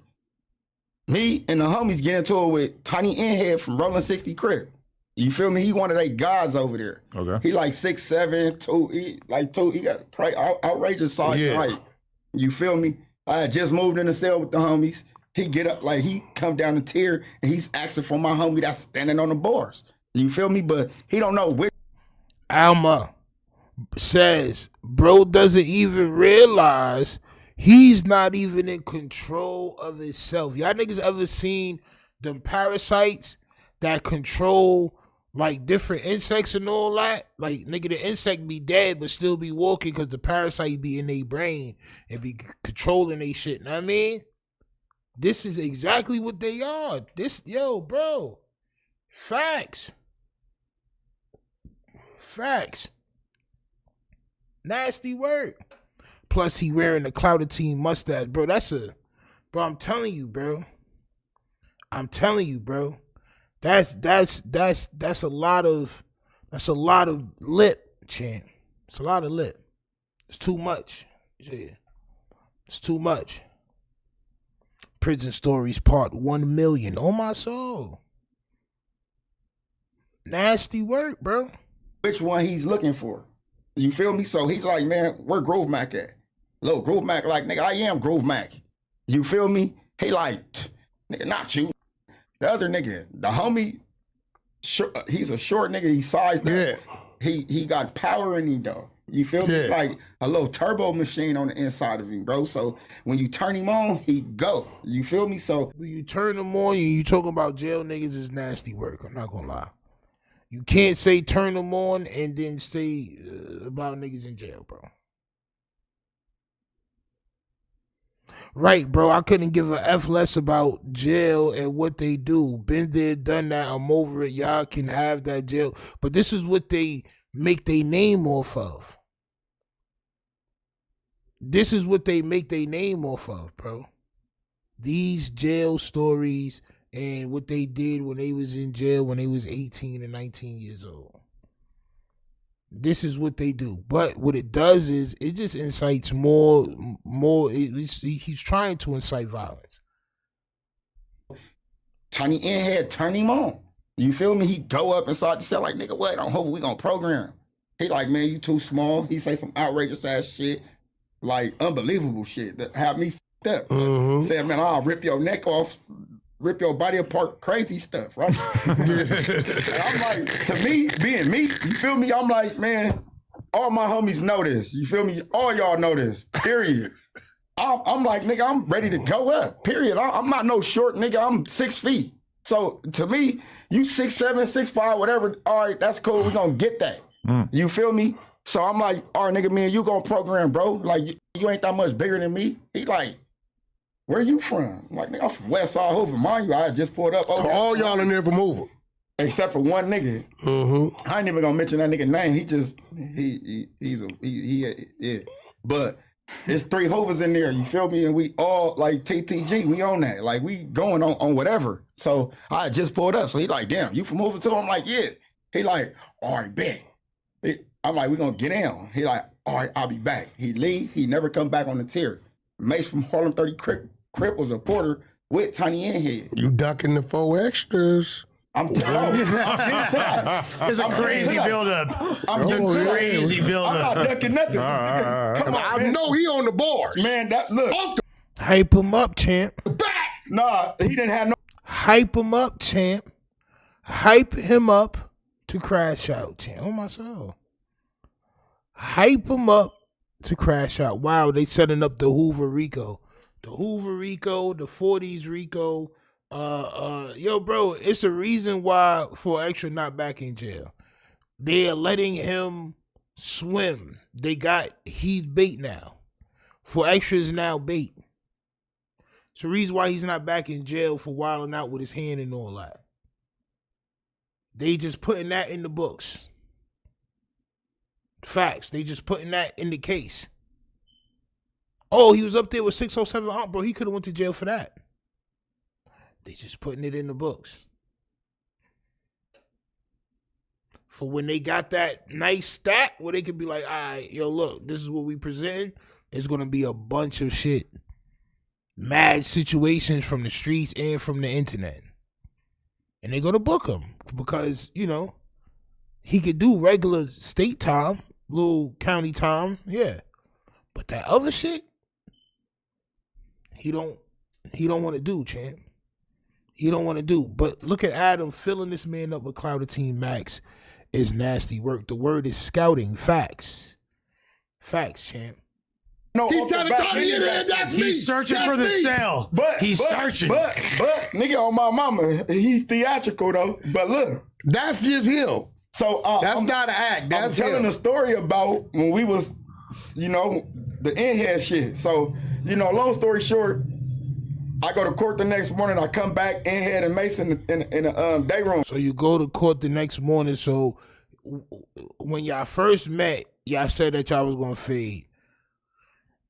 Me and the homies get into it with Tiny Inhead from Rolling 60 Crib. You feel me? He one of they guys over there. Okay. He like 6'7", 2. He got outrageous size and height. You feel me? I had just moved in the cell with the homies. He get up, like he come down the tier and he's asking for my homie that's standing on the bars. You feel me? But he don't know which. Alma says, bro doesn't even realize he's not even in control of himself. Y'all niggas ever seen them parasites that control like different insects and all that? Like, nigga, the insect be dead but still be walking because the parasite be in their brain and be controlling they shit. Know what I mean? This is exactly what they are. Bro. Facts. Nasty work. Plus, he wearing the Clouted Team mustache, bro. I'm telling you, bro. That's a lot of lip, champ. It's a lot of lip. It's too much. Yeah. It's too much. Prison Stories Part 1 million. Oh my soul. Nasty work, bro. Which one he's looking for. You feel me? So he's like, man, where Groove Mac at? Little Groove Mac like, nigga, I am Groove Mac. You feel me? He like, nigga, not you. The other nigga, the homie, he's a short nigga. He sized up. He got power in him though. You feel me? Like a little turbo machine on the inside of him, bro. So when you turn him on, he go. You feel me? So when you turn him on, you talking about jail niggas is nasty work. I'm not gonna lie. You can't say turn them on and then say about niggas in jail, bro. Right, bro. I couldn't give a F less about jail and what they do. Been there, done that. I'm over it. Y'all can have that jail. But this is what they make their name off of. This is what they make their name off of, bro. These jail stories and what they did when they was in jail when they was 18 and 19 years old. This is what they do. But what it does is it just incites more. He's trying to incite violence. Tiny Inhead turn him on. You feel me? He go up and start to say like, nigga, what? I hope we gonna program. He like, man, you too small. He say some outrageous ass shit, like unbelievable shit that had me f***ed up. Said, man, I'll rip your neck off, rip your body apart, crazy stuff, right? And I'm like, to me, being me, you feel me? I'm like, man, all my homies know this. You feel me? All y'all know this, period. I'm like, nigga, I'm ready to go up, period. I'm not no short nigga, I'm 6 feet. So to me, you 6'7", 6'5", whatever, all right, that's cool, we gonna get that. You feel me? So I'm like, all right, nigga, man, you gonna program, bro. Like, you ain't that much bigger than me. He like, where you from? I'm like, nigga, I'm from West Side Hoover. Mind you, I just pulled up. So all y'all in there from Hoover? Except for one nigga. I ain't even gonna mention that nigga name. He just, yeah. But it's 3 Hoovers in there, you feel me? And we all, like, TTG, we on that. Like, we going on whatever. So I just pulled up. So he like, damn, you from Hoover too? I'm like, yeah. He like, all right, bet. I'm like, we gonna get down. He like, all right, I'll be back. He leave, he never come back on the tier. Mace from Harlem 30 Crip was a porter with Tiny Inhead. You ducking the 4 extras. I'm telling you. It's a crazy buildup. Crazy buildup. I'm not ducking nothing. Come on, I know he on the boards. Man, that look. Hype him up, champ. Back. Nah, he didn't have no. Hype him up, champ. Hype him up to crash out, champ. Oh, my soul. Hype him up to crash out. Wow, they setting up the Hoover Rico. The Hoover Rico, the 40s Rico. Yo, bro, it's a reason why For Extra not back in jail. They are letting him swim. He's bait now. For Extra is now bait. It's the reason why he's not back in jail for wilding out with his hand and all that. They just putting that in the books. Facts. They just putting that in the case. Oh, he was up there with 607 bro. He could have went to jail for that. They just putting it in the books. For when they got that nice stat where they could be like, all right, yo, look, this is what we present. It's going to be a bunch of shit. Mad situations from the streets and from the internet. And they're going to book him because, you know, he could do regular state time, little county time, yeah. But that other shit, he don't want to do, champ. He don't want to do. But look at Adam filling this man up with Clout Team Max is nasty work. The word is scouting. Facts. Facts, champ. No, he telling Tony that's me. He's searching for the cell. He's searching. But, nigga, on my mama, he theatrical though. But look. That's just him. So that's not an act. That's I'm telling a story about when we was, you know, the Inhead shit. So, you know, long story short, I go to court the next morning. I come back, Inhead and Mason in the day room. So you go to court the next morning. So when y'all first met, y'all said that y'all was gonna fade.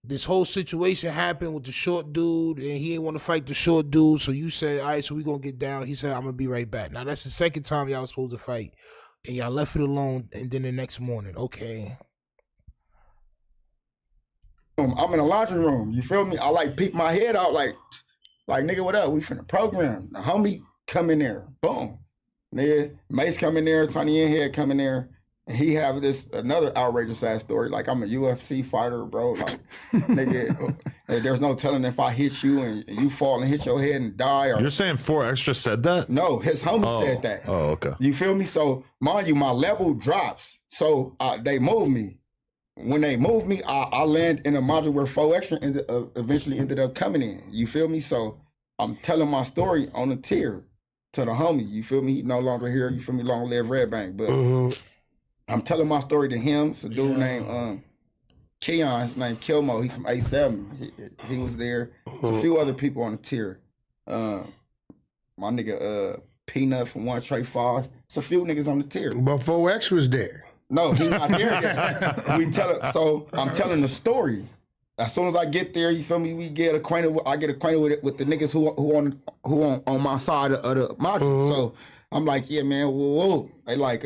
This whole situation happened with the short dude, and he didn't want to fight the short dude. So you said, all right, so we gonna get down. He said, I'm gonna be right back. Now that's the second time y'all was supposed to fight, and y'all left it alone. And then the next morning, okay. I'm in the laundry room. You feel me? I like peep my head out like nigga, what up? We finna program. The homie come in there. Boom. Nigga, Mace come in there. Tony Inhead come in there. And he have this another outrageous ass story. Like, I'm a UFC fighter, bro. Like, nigga, there's no telling if I hit you and you fall and hit your head and die. Or... You're saying 4 Extra said that? No, his homie said that. Oh, okay. You feel me? So, mind you, my level drops. So, they move me. When they moved me, I land in a module where 4 Extra eventually ended up coming in. You feel me? So, I'm telling my story on a tier to the homie. You feel me? He no longer here. You feel me? Long live Red Bank. But I'm telling my story to him. It's a dude named Keon. His name Kilmo. He's from A7. He was there. There's a few other people on the tier. My nigga Peanut from One Trey Falls. It's a few niggas on the tier. But 4X was there. No, he's not there yet. So I'm telling the story. As soon as I get there, you feel me? We get acquainted. I get acquainted with the niggas who on my side of the module. So I'm like, yeah, man, whoa. They like,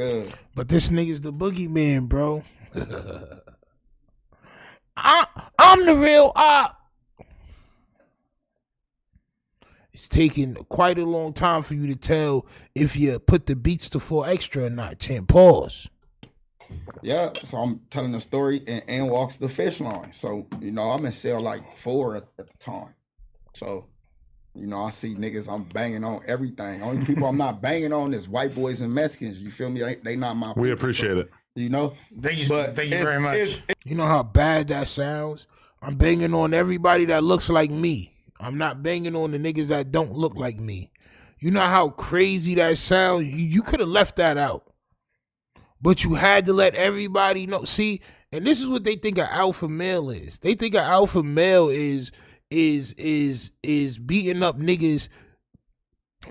But this nigga's the boogeyman, bro. I'm the real op. It's taking quite a long time for you to tell if you put the beats to 4 Extra or not, champ. Pause. Yeah, so I'm telling the story and walks the fish line. So, you know, I'm in cell like 4 at the time. So, you know, I see niggas I'm banging on everything. Only people I'm not banging on is white boys and Mexicans. You feel me? They not my people. We appreciate it. You know? Thank you very much. You know how bad that sounds? I'm banging on everybody that looks like me. I'm not banging on the niggas that don't look like me. You know how crazy that sounds? You could have left that out. But you had to let everybody know. See, and this is what they think an alpha male is. They think an alpha male is beating up niggas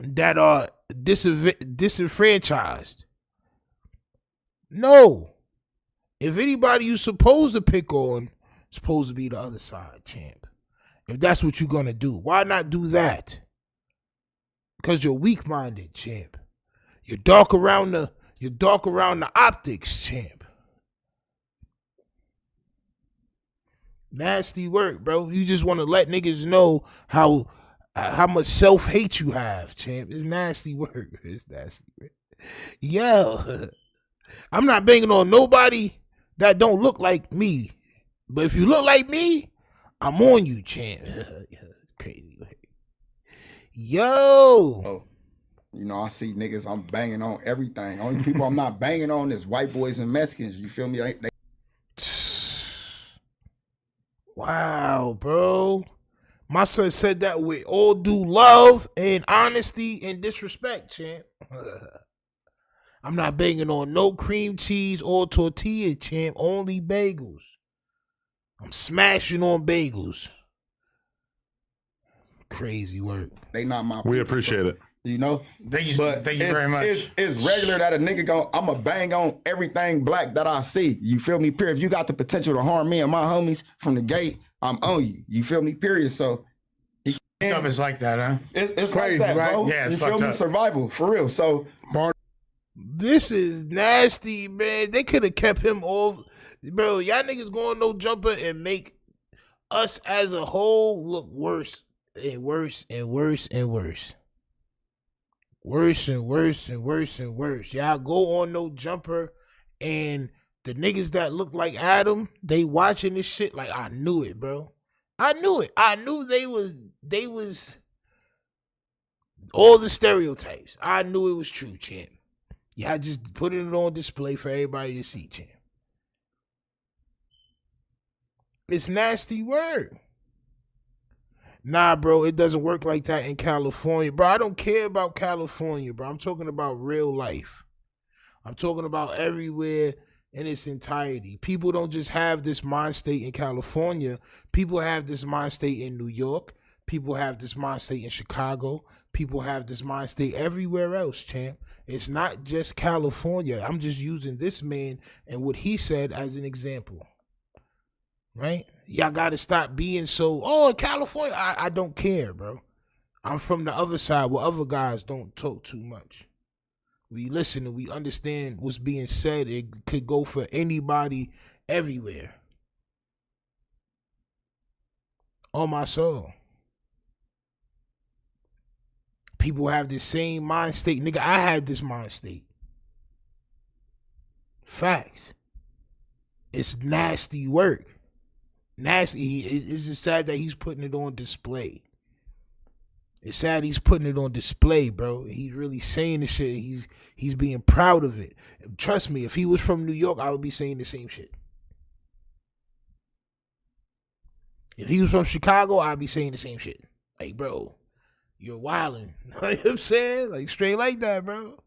that are disenfranchised. No. If anybody you supposed to pick on, supposed to be the other side, champ. If that's what you're gonna do, why not do that? Because you're weak-minded, champ. You're dark around the optics, champ. Nasty work, bro. You just want to let niggas know how much self-hate you have, champ. It's nasty work. It's nasty work. Yo, I'm not banging on nobody that don't look like me. But if you look like me, I'm on you, champ. Crazy work. Yo. Oh. You know, I see niggas I'm banging on everything. Only people I'm not banging on is white boys and Mexicans. You feel me? Wow, bro. My son said that with all due love and honesty and disrespect, champ. I'm not banging on no cream cheese or tortilla, champ. Only bagels. I'm smashing on bagels. Crazy work. They not my We appreciate it. You know? Thank you very much. It's regular that a nigga I'ma bang on everything black that I see. You feel me? Period. If you got the potential to harm me and my homies from the gate, I'm on you. You feel me? Period. So Stuff is like that, huh? It's crazy, like that, right? Bro. Yeah, it's you feel me? up. Survival, for real. So this is nasty, man. They could have kept him off. Bro, y'all niggas going no jumper and make us as a whole look worse and worse and worse and worse. Worse and worse and worse and worse. Y'all go on no jumper and the niggas that look like Adam, they watching this shit like, I knew it, bro. I knew it. I knew they was all the stereotypes. I knew it was true, champ. Y'all just putting it on display for everybody to see, champ. It's nasty word. Nah, bro, it doesn't work like that in California. Bro, I don't care about California, bro. I'm talking about real life. I'm talking about everywhere in its entirety. People don't just have this mind state in California. People have this mind state in New York. People have this mind state in Chicago. People have this mind state everywhere else, champ. It's not just California. I'm just using this man and what he said as an example. Right? Y'all got to stop being so, in California, I don't care, bro. I'm from the other side where other guys don't talk too much. We listen and we understand what's being said. It could go for anybody everywhere. On my soul. People have the same mind state. Nigga, I had this mind state. Facts. It's nasty work. Nasty. It's just sad that he's putting it on display. It's sad he's putting it on display, bro. He's really saying the shit. He's being proud of it. Trust me, if he was from New York, I would be saying the same shit. If he was from Chicago, I'd be saying the same shit. Like, bro, you're wildin'. You know what I'm saying? Like, straight like that, bro.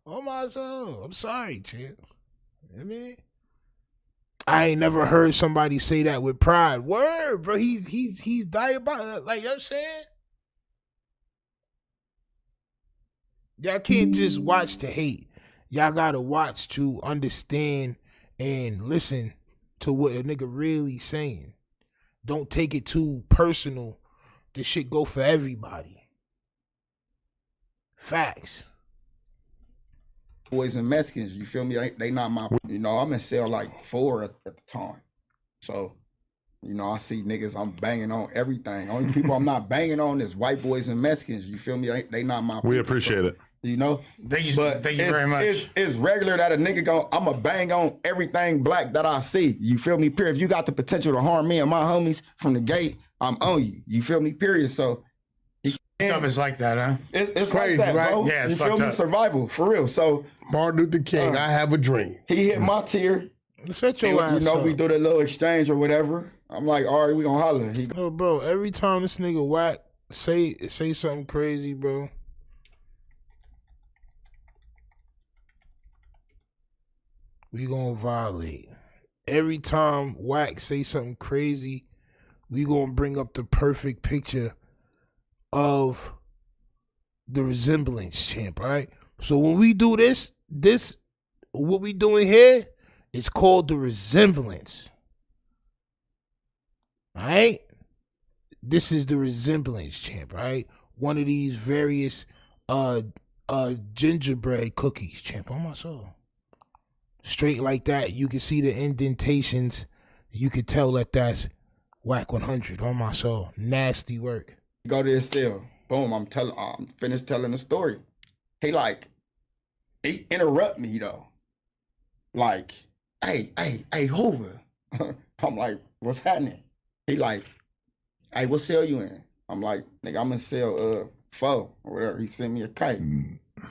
Oh, my soul. I'm sorry, champ. You know what I mean? I ain't never heard somebody say that with pride. Word, bro. He's diabolical. Like, you know what I'm saying? Y'all can't just watch to hate. Y'all gotta watch to understand and listen to what a nigga really saying. Don't take it too personal. This shit go for everybody. Facts. Boys and Mexicans, you feel me? They not my, I'm in cell like 4 at the time. So, I see niggas, I'm banging on everything. Only people I'm not banging on is white boys and Mexicans. You feel me? They not my people. We appreciate it. Thank you very much. It's regular that a nigga I'ma bang on everything black that I see. You feel me? Period. If you got the potential to harm me and my homies from the gate, I'm on you. You feel me? Period. So stuff is like that, huh? It's crazy, like that, right? Bro. Yeah, it's you feel me? up. Survival, for real. So Martin Luther King, I have a dream. He hit my tier. Shut your ass up. We do the little exchange or whatever. I'm like, all right, we gonna holler. Bro, every time this nigga Wack say something crazy, bro. We gonna violate. Every time Wack say something crazy, we gonna bring up the perfect picture of the resemblance, champ, all right? So when we do this, what we doing here, it's called the resemblance. All right? This is the resemblance, champ, right? One of these various gingerbread cookies, champ, on my soul. Straight like that, you can see the indentations. You can tell that that's Wack 100 on my soul. Nasty work. Go to his cell. Boom, I'm finished telling the story. He interrupt me though. Like, hey, Hoover. I'm like, what's happening? He like, hey, what cell you in? I'm like, nigga, I'm in cell 4 or whatever. He sent me a kite.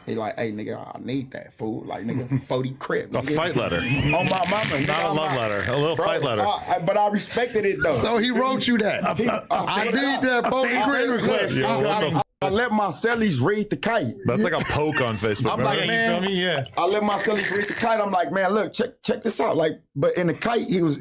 He like, hey, nigga, I need that fool. Like, nigga, 40 crib. A fight letter. On my mama. Not a love letter. A little fight letter. But I respected it, though. So he wrote you that. I need that 40 crib. I let my cellies read the kite. That's like a poke on Facebook. I'm like, man, I let my cellies read the kite. I'm like, man, look, check this out. Like, but in the kite, he was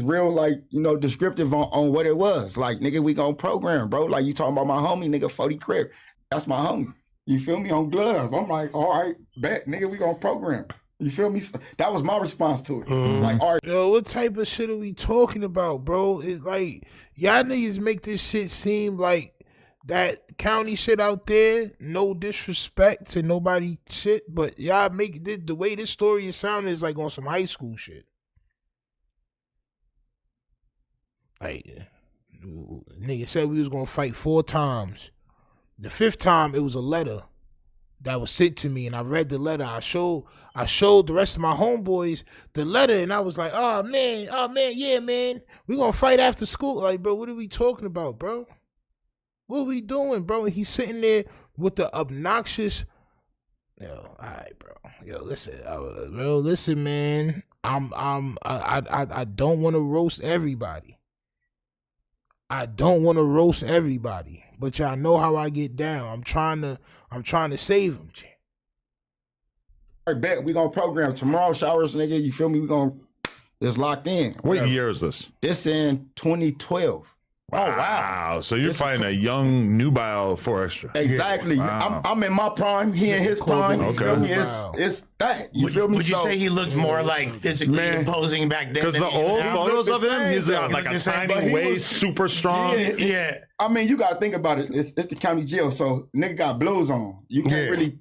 real, like, descriptive on what it was. Like, nigga, we gonna program, bro. Like, you talking about my homie, nigga, 40 crib. That's my homie. You feel me? On glove. I'm like, all right, bet, nigga, we gonna program. You feel me? That was my response to it. Like, all right. Yo, what type of shit are we talking about, bro? It's like, y'all niggas make this shit seem like that county shit out there. No disrespect to nobody shit, but y'all make the way this story is sounding is like on some high school shit. Like, nigga said we was gonna fight 4 times. The 5th time, it was a letter that was sent to me, and I read the letter. I showed the rest of my homeboys the letter, and I was like, oh man, yeah, man, we gonna fight after school. Like, bro, what are we talking about, bro? What are we doing, bro? And he's sitting there with the obnoxious. Yo, all right, bro. Yo, listen, man. I don't want to roast everybody. But y'all know how I get down. I'm trying to save him, champ. All right, bet we gonna program tomorrow. Showers, nigga. You feel me? It's locked in. What year is this? This in 2012. Wow. So you're fighting a young nubile Forrester. Exactly. Wow. I'm in my prime. He in his prime. Okay. It's that. You feel me? Would you say he looked more like physically imposing back then? Because the old photos of him, he's got like a tiny waist, super strong. Yeah. I mean, you gotta think about it. It's the county jail, so nigga got blows on. You can't really,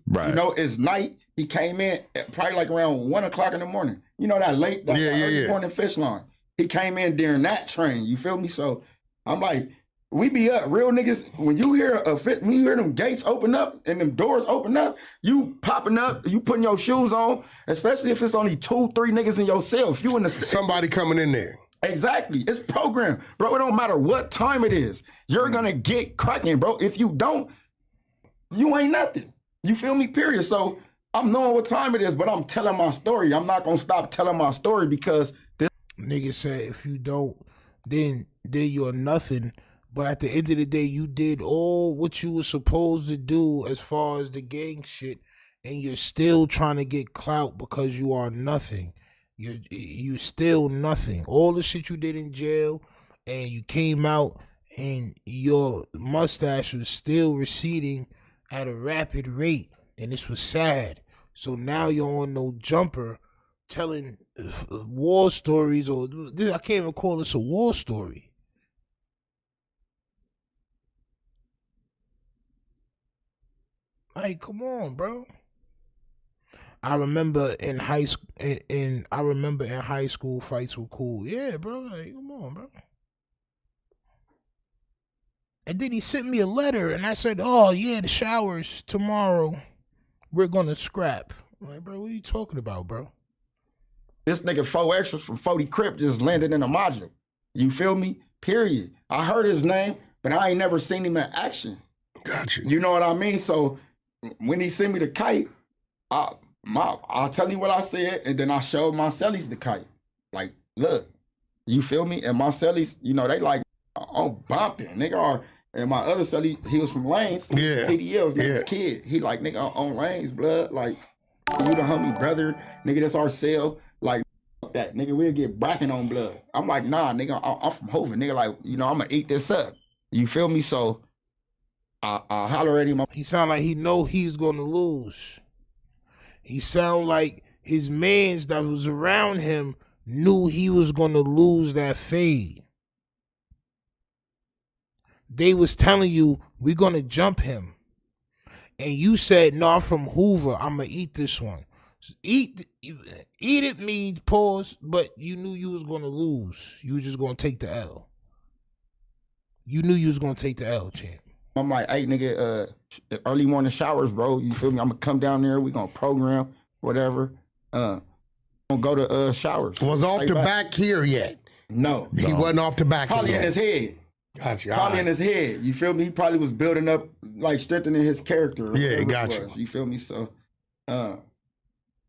it's night. He came in at probably like around 1 o'clock in the morning. You know that late, early morning fish line. He came in during that train. You feel me? So I'm like, we be up. Real niggas, when you hear them gates open up and them doors open up, you popping up, you putting your shoes on, especially if it's only 2-3 niggas in your cell. If you in the somebody coming in there. Exactly. It's programmed. Bro, it don't matter what time it is. You're gonna get cracking, bro. If you don't, you ain't nothing. You feel me? Period. So I'm knowing what time it is, but I'm telling my story. I'm not gonna stop telling my story because this nigga said if you don't, then you're nothing. But at the end of the day, you did all what you were supposed to do as far as the gang shit, and you're still trying to get clout because you are nothing. You still nothing. All the shit you did in jail, and you came out, and your mustache was still receding at a rapid rate, and this was sad. So now you're on no jumper telling war stories, or I can't even call this a war story. Like, come on, bro. I remember in high school, fights were cool. Yeah, bro. Like, come on, bro. And then he sent me a letter, and I said, "Oh yeah, the showers tomorrow. We're gonna scrap." I'm like, bro, what are you talking about, bro? This nigga 4 extras from 40 Crip just landed in a module. You feel me? Period. I heard his name, but I ain't never seen him in action. Got you. You know what I mean? So when he sent me the kite, I'll tell you what I said, and then I showed my cellies the kite. Like, look, you feel me? And my cellies, you know, they like, I'm bumping, nigga. And my other celly, he was from Lanes. Yeah. TDL's nigga's kid. He like, nigga, on Lanes, blood. Like, you the homie brother. Nigga, that's our cell. Like, that. Nigga, we'll get bracking on blood. I'm like, nah, nigga, I'm from Hovind. Nigga, like, you know, I'm gonna eat this up. You feel me? So, I holler at him. He sound like he know he's gonna lose. He sound like his mans that was around him knew he was gonna lose that fade. They was telling you, we're gonna jump him. And you said, no, I'm from Hoover, I'm gonna eat this one. So eat it means pause, but you knew you was gonna lose. You were just gonna take the L. You knew you was gonna take the L, champ. I'm like, hey, nigga, early morning showers, bro. You feel me? I'm gonna come down there. We gonna program, whatever. Gonna go to showers. Was off the back here yet? No. He wasn't off the back Probably yet. in his head. Got you. Probably in his head. You feel me? He probably was building up, like strengthening his character. Yeah, got you. You feel me? So, the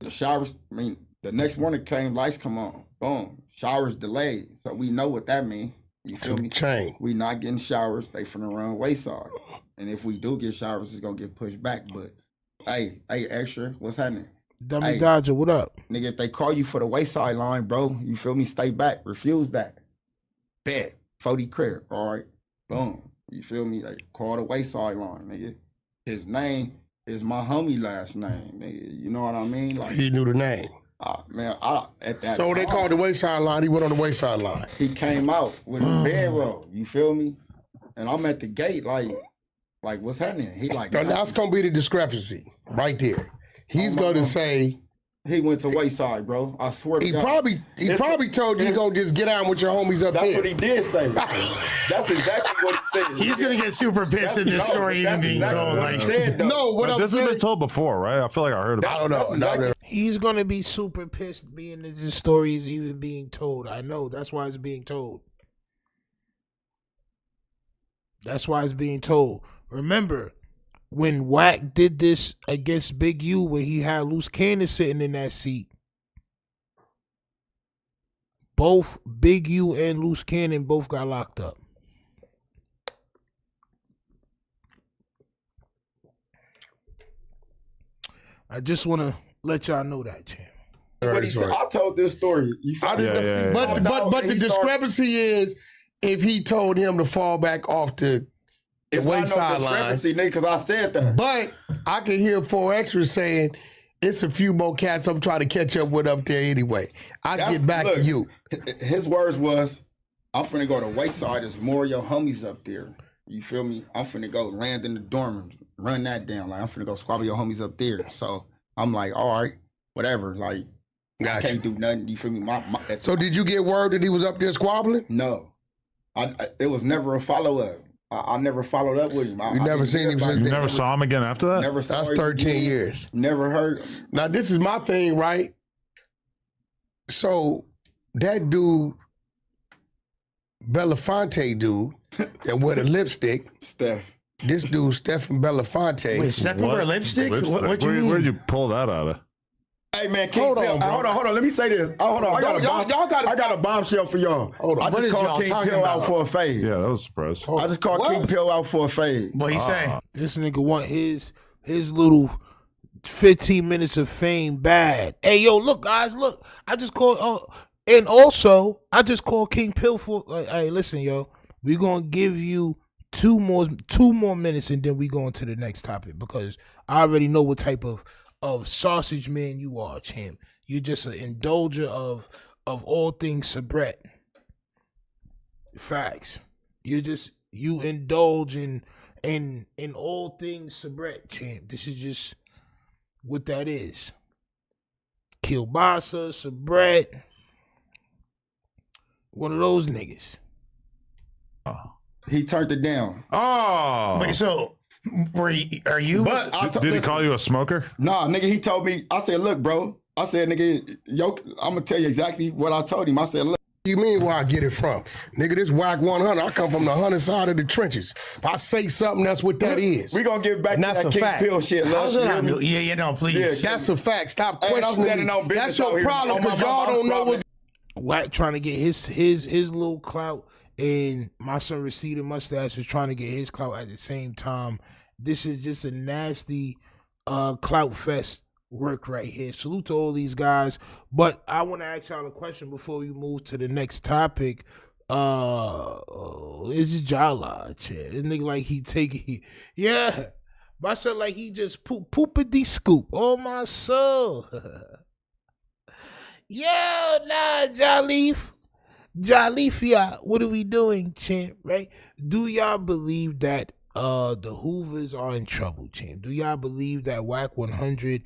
showers, I mean, the next morning came, lights come on. Boom. Showers delayed. So we know what that means. You feel me? Chain. We not getting showers. They finna run wayside. And if we do get showers, it's gonna get pushed back. But hey, extra, what's happening? Dummy Dodger, what up? Nigga, if they call you for the wayside line, bro, you feel me? Stay back. Refuse that. Bet. 40 Crip, all right? Boom. You feel me? Like, call the wayside line, nigga. His name is my homie last name, nigga. You know what I mean? Like, he knew the name. Man, at that So time, they called the wayside line. He went on the wayside line. He came out with a bedroll. You feel me? And I'm at the gate, like what's happening? He like, now that's gonna be the discrepancy right there. He's gonna say he went to wayside, bro. I swear to God. He probably told you gonna just get out with your homies up that's there. That's what he did say. That's exactly what he said. He's gonna get super pissed in this story even being told. Like, this has been told before, right? I feel like I heard about it. I don't know. He's gonna be super pissed being that this story is even being told. I know. That's why it's being told. That's why it's being told. Remember, when Wack did this against Big U, when he had Loose Cannon sitting in that seat, both Big U and Loose Cannon both got locked up. I just want to let y'all know that, champ. What he said, I told this story. But the discrepancy is if he told him to fall back off the wayside line. Nigga, because I said that. But I can hear 4 extras saying it's a few more cats I'm trying to catch up with up there anyway. Get back to you. His words was, I'm finna go to wayside. There's more of your homies up there. You feel me? I'm finna go land in the dorm, run that down. Like, I'm finna go squabble your homies up there. So I'm like, all right, whatever. Like, I can't do nothing. You feel me? So did you get word that he was up there squabbling? No. It was never a follow-up. I never followed up with him. You never seen him since You never saw him again after that? Never saw That's him 13 again. years. Never heard. Now, this is my thing, right? So, that dude, Belafonte dude, that wear the lipstick. Steph. This dude, Stephen Belafonte. Wait, Steph wear lipstick? What you mean? Where you pull that out of? Hey man, Hold on, bro. hold on. Let me say this. Hold on, I got a bombshell for y'all. Hold on. I What just is called y'all King talking Pill out about? for a fade. Yeah, that was a surprise. I just called King Pill out for a fade. What he say? This nigga want his little 15 minutes of fame bad. Hey, yo, look, guys, look. I just called, and also, I just called King Pill for, hey, listen, yo. We gonna give you two more minutes and then we go into the next topic because I already know what type of sausage man you are, champ. You're just an indulger of all things soubrette. Facts. You indulge in all things soubrette, champ. This is just what that is. Kielbasa, soubrette. One of those niggas. He turned it down. Oh. Wait, so are you? But Did he call you a smoker? Nah, nigga, he told me, I said, look, bro. I said, nigga, yo, I'm gonna tell you exactly what I told him. I said, look. You mean where I get it from? Nigga, this Wack 100, I come from the 100 side of the trenches. If I say something, that's what that is. We gonna get back And to that's that a King fact. Pill shit, love. How's that? Yeah, no, please. Yeah, That's a fact. Stop Hey, I'm questioning standing me. on business That's your out here. problem On my because y'all mama, don't know I'm what's Wack trying to get his little clout, and my son receding mustache was trying to get his clout at the same time. This is just a nasty clout fest work right here. Salute to all these guys. But I want to ask y'all a question before we move to the next topic. Is it Jala? This nigga like he taking yeah. But I said like he just poopity scoop. Oh my soul. Yo, nah, Jalifia, what are we doing, champ? Right? Do y'all believe that the Hoovers are in trouble, champ? Do y'all believe that Wack 100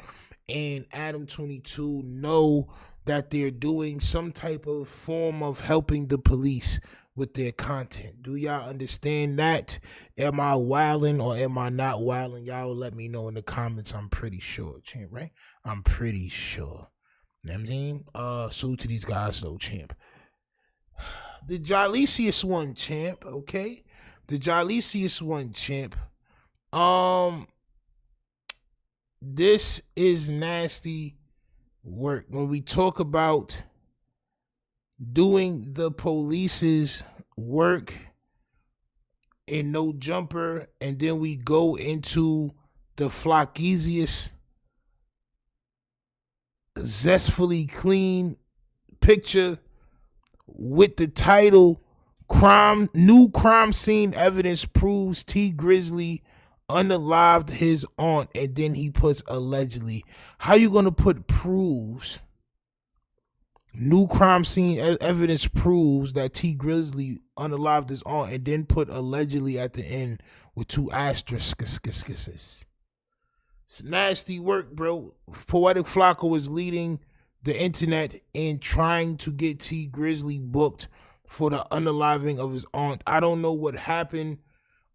and Adam 22 know that they're doing some type of form of helping the police with their content? Do y'all understand that? Am I wilding or am I not wilding? Y'all let me know in the comments. I'm pretty sure, champ, right? I'm pretty sure. You know what I'm saying? Salute to these guys though, champ. The Jalicious one, champ, okay? The Jalicious one, champ. This is nasty work. When we talk about doing the police's work in No Jumper, and then we go into the Flockeasiest zestfully clean picture with the title New Crime Scene Evidence Proves T Grizzly unalived his aunt, and then he puts allegedly. How you gonna put proves? New crime scene evidence proves that T Grizzly unalived his aunt, and then put allegedly at the end with two asterisks. It's nasty work, bro. Poetic Flocko is leading the internet in trying to get T Grizzly booked for the unaliving of his aunt. I don't know what happened.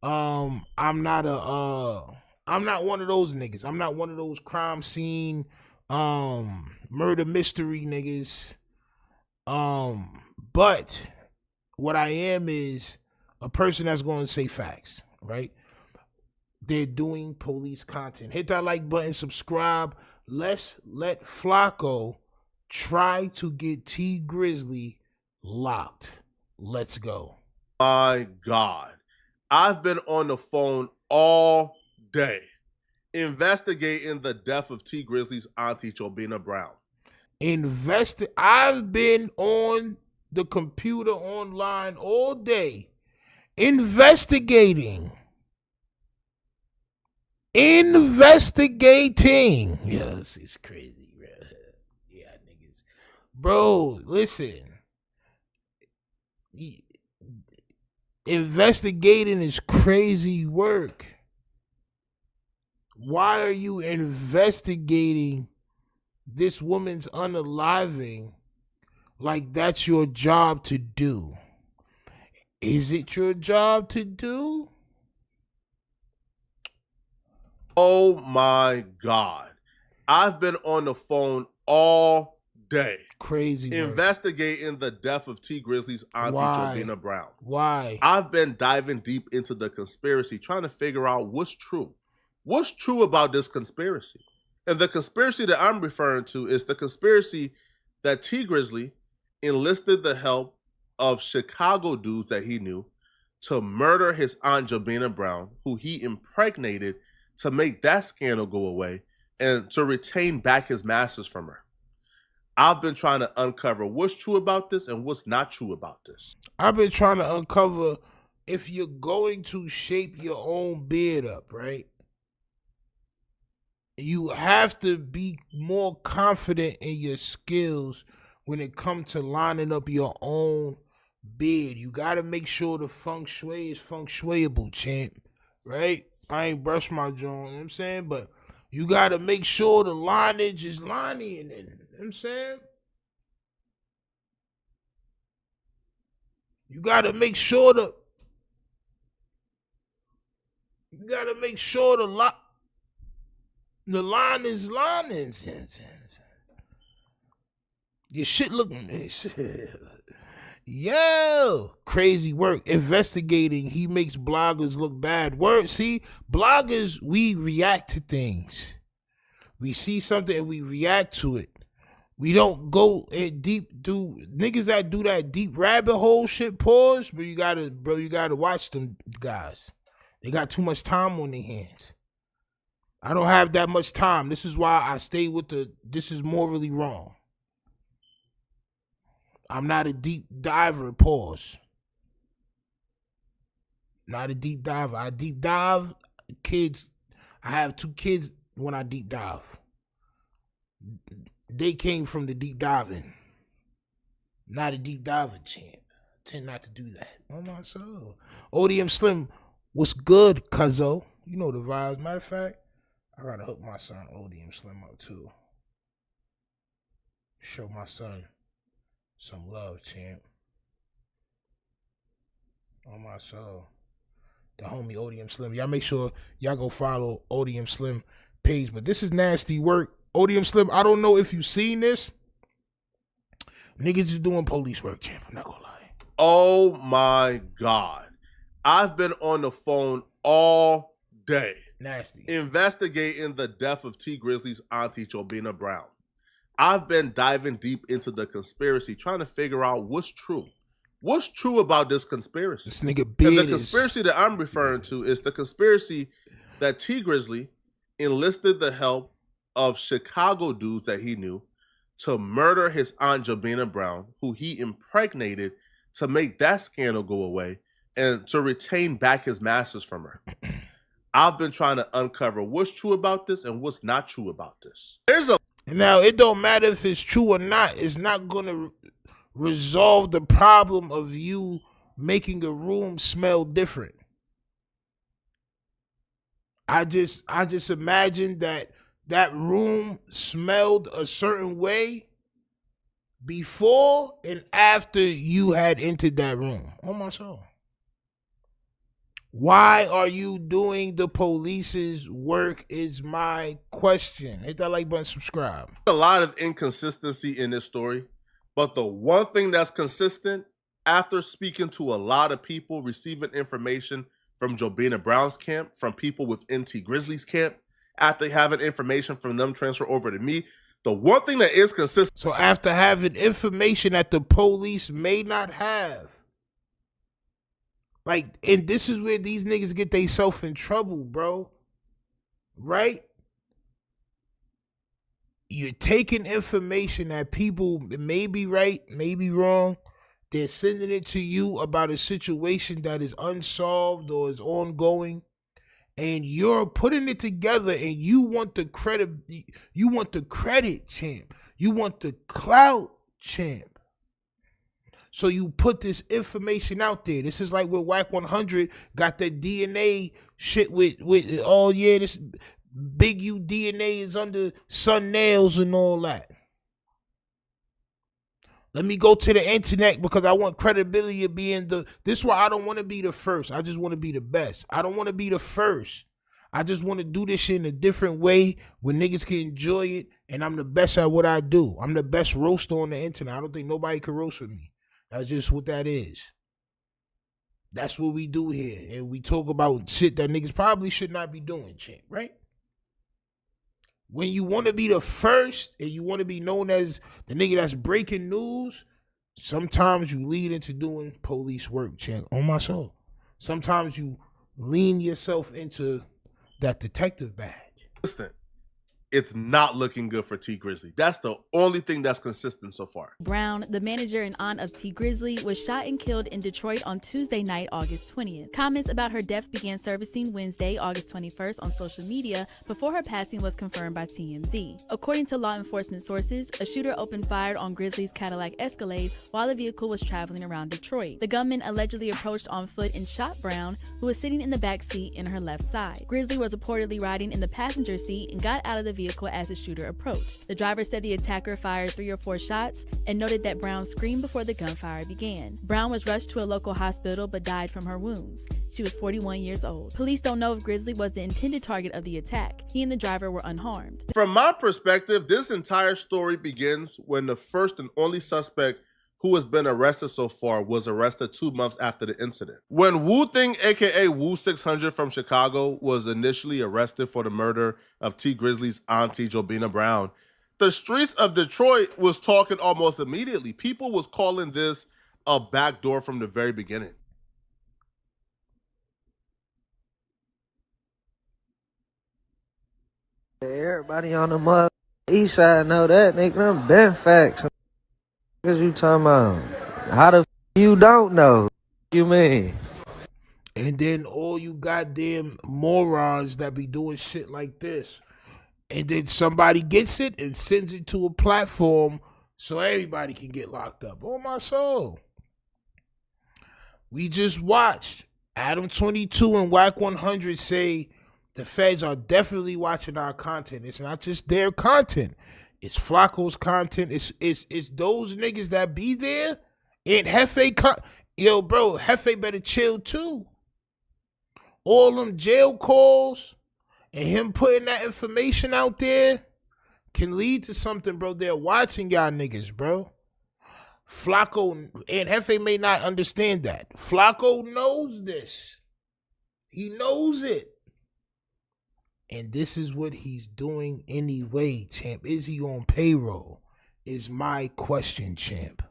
I'm not one of those niggas. I'm not one of those crime scene murder mystery niggas. But what I am is a person that's going to say facts, right? They're doing police content. Hit that like button, subscribe. Let's let Flocko try to get T Grizzly locked. Let's go. My God. I've been on the phone all day investigating the death of T Grizzly's auntie, Jobina Brown. I've been on the computer online all day investigating. Yes, it's crazy, bro. Yeah, niggas. Bro, listen. Investigating is crazy work. Why are you investigating this woman's unaliving like that's your job to do? Is it your job to do? Oh my God. I've been on the phone all day. Crazy. Investigating the death of T Grizzly's auntie, Jobina Brown. Why? I've been diving deep into the conspiracy, trying to figure out what's true. What's true about this conspiracy? And the conspiracy that I'm referring to is the conspiracy that T Grizzly enlisted the help of Chicago dudes that he knew to murder his aunt Jobina Brown, who he impregnated to make that scandal go away and to retain back his masters from her. I've been trying to uncover what's true about this and what's not true about this. I've been trying to uncover if you're going to shape your own beard up, right? You have to be more confident in your skills when it comes to lining up your own beard. You got to make sure the feng shui is feng shuiable, champ, right? I ain't brushed my jaw, you know what I'm saying? But you got to make sure the lineage is lining, you know what I'm saying? You got to make sure the line is lining. Your shit looking. Yo, crazy work. Investigating. He makes bloggers look bad. Word. See, bloggers, we react to things. We see something and we react to it. We don't go in deep. Do niggas that do that deep rabbit hole shit? Pause. But you gotta watch them guys. They got too much time on their hands. I don't have that much time. This is why I stay with this is morally wrong. I'm not a deep diver, pause. Not a deep diver. I deep dive kids. I have 2 kids when I deep dive. They came from the deep diving. Not a deep diver, champ. I tend not to do that. Oh my soul. ODM Slim, what's good, cuzzo? You know the vibes. Matter of fact, I gotta hook my son ODM Slim up too. Show my son some love, champ. On my soul. The homie ODM Slim. Y'all make sure y'all go follow ODM Slim page. But this is nasty work. ODM Slim, I don't know if you seen this. Niggas is doing police work, champ. I'm not gonna lie. Oh my God. I've been on the phone all day. Nasty. Investigating the death of T Grizzly's auntie, Jobina Brown. I've been diving deep into the conspiracy, trying to figure out what's true. What's true about this conspiracy? This nigga beard. And the conspiracy that I'm referring to is the conspiracy that T Grizzly enlisted the help of Chicago dudes that he knew to murder his aunt Jobina Brown, who he impregnated to make that scandal go away and to retain back his masters from her. I've been trying to uncover what's true about this and what's not true about this. Now, it don't matter if it's true or not. It's not going to resolve the problem of you making a room smell different. I just imagine that room smelled a certain way before and after you had entered that room. Oh my soul. Why are you doing the police's work is my question. Hit that like button, subscribe. A lot of inconsistency in this story, but the one thing that's consistent, after speaking to a lot of people, receiving information from Jobina Brown's camp, from people within T Grizzly's camp, after having information from them transfer over to me, the one thing that is consistent. So after having information that the police may not have, like, and this is where these niggas get themselves in trouble, bro. Right? You're taking information that people may be right, may be wrong. They're sending it to you about a situation that is unsolved or is ongoing. And you're putting it together and you want the credit, champ. You want the clout, champ. So you put this information out there. This is like with Wack 100 got that DNA shit with oh yeah, this Big U DNA is under Sun Nails and all that. Let me go to the internet because I want credibility of being this is why I don't want to be the first. I just want to be the best. I don't want to be the first. I just want to do this shit in a different way where niggas can enjoy it, and I'm the best at what I do. I'm the best roaster on the internet. I don't think nobody can roast with me. That's just what that is. That's what we do here. And we talk about shit that niggas probably should not be doing, champ, right? When you want to be the first and you want to be known as the nigga that's breaking news, sometimes you lead into doing police work, champ, on my soul. Sometimes you lean yourself into that detective badge. Listen, it's not looking good for T Grizzly. That's the only thing that's consistent so far. Brown, the manager and aunt of T Grizzly, was shot and killed in Detroit on Tuesday night, August 20th. Comments about her death began surfacing Wednesday, August 21st on social media before her passing was confirmed by TMZ. According to law enforcement sources, a shooter opened fire on Grizzly's Cadillac Escalade while the vehicle was traveling around Detroit. The gunman allegedly approached on foot and shot Brown, who was sitting in the back seat in her left side. Grizzly was reportedly riding in the passenger seat and got out of the vehicle as the shooter approached. The driver said the attacker fired 3 or 4 shots and noted that Brown screamed before the gunfire began. Brown was rushed to a local hospital but died from her wounds. She was 41 years old. Police don't know if Grizzly was the intended target of the attack. He and the driver were unharmed. From my perspective, this entire story begins when the first and only suspect who has been arrested so far was arrested 2 months after the incident. When Wu Thing, aka Wu 600 from Chicago, was initially arrested for the murder of T Grizzly's auntie Jobina Brown, the streets of Detroit was talking almost immediately. People was calling this a backdoor from the very beginning. Everybody on the east side know that, nigga. Them been facts. What you talking about? How the you don't know? What you mean? And then all you goddamn morons that be doing shit like this. And then somebody gets it and sends it to a platform so everybody can get locked up. Oh, my soul. We just watched Adam 22 and Wack 100 say the feds are definitely watching our content. It's not just their content. It's Flacco's content. It's those niggas that be there. And Hefe, yo, bro, Hefe better chill too. All them jail calls and him putting that information out there can lead to something, bro. They're watching y'all niggas, bro. Flacco and Hefe may not understand that. Flacco knows this. He knows it. And this is what he's doing anyway, champ. Is he on payroll? Is my question, champ.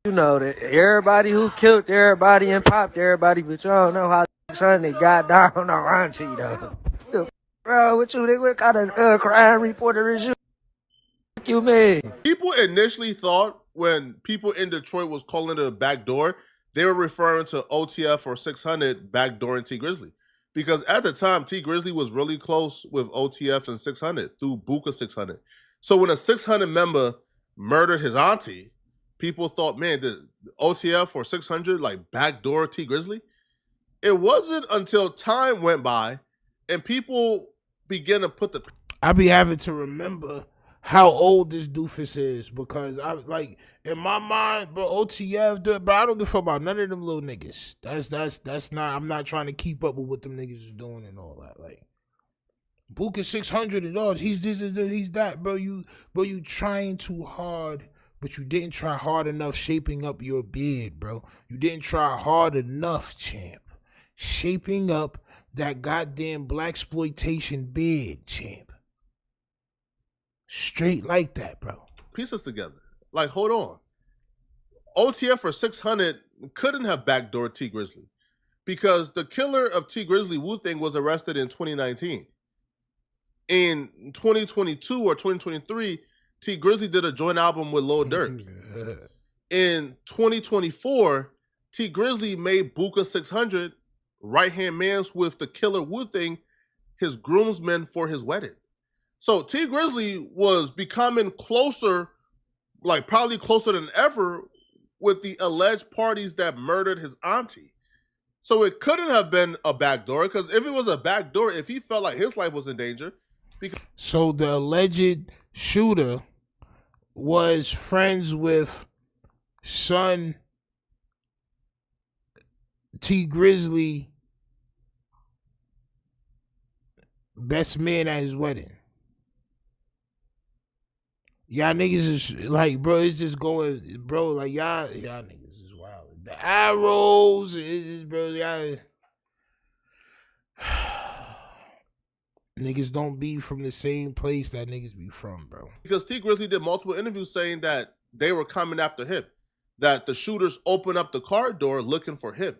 You know that everybody who killed everybody and popped everybody, but you don't know how Sunday got down on Auntie, though. Bro, what kind of crime reporter is you? What you mean? People initially thought when people in Detroit was calling it a backdoor, they were referring to OTF or 600 backdooring T Grizzly. Because at the time, T Grizzly was really close with OTF and 600 through Buka 600. So when a 600 member murdered his auntie, people thought, man, the OTF or 600 like backdoor T Grizzly? It wasn't until time went by and people began to put the... I be having to remember how old this doofus is because I like in my mind, bro, OTF, but I don't give a fuck about none of them little niggas. That's not. I'm not trying to keep up with what them niggas is doing and all that. Like Buka 600 and all, he's this, he's that, bro. You trying too hard, but you didn't try hard enough shaping up your beard, bro. You didn't try hard enough, champ, shaping up that goddamn blaxploitation beard, champ. Straight like that, bro. Pieces together. Like, hold on. OTF for 600 couldn't have backdoored T Grizzly because the killer of T Grizzly, Wu Thing, was arrested in 2019. In 2022 or 2023, T Grizzly did a joint album with Lil Durk. In 2024, T Grizzly made Buka 600 right-hand mans with the killer Wu Thing his groomsmen for his wedding. So T Grizzly was becoming closer, like probably closer than ever, with the alleged parties that murdered his auntie. So it couldn't have been a backdoor, because if it was a backdoor, if he felt like his life was in danger. So the alleged shooter was friends with son T Grizzly best man at his wedding. Y'all niggas is like, bro, it's just going, bro, like y'all niggas is wild. The arrows, bro, y'all. Niggas don't be from the same place that niggas be from, bro. Because T Grizzly did multiple interviews saying that they were coming after him, that the shooters opened up the car door looking for him.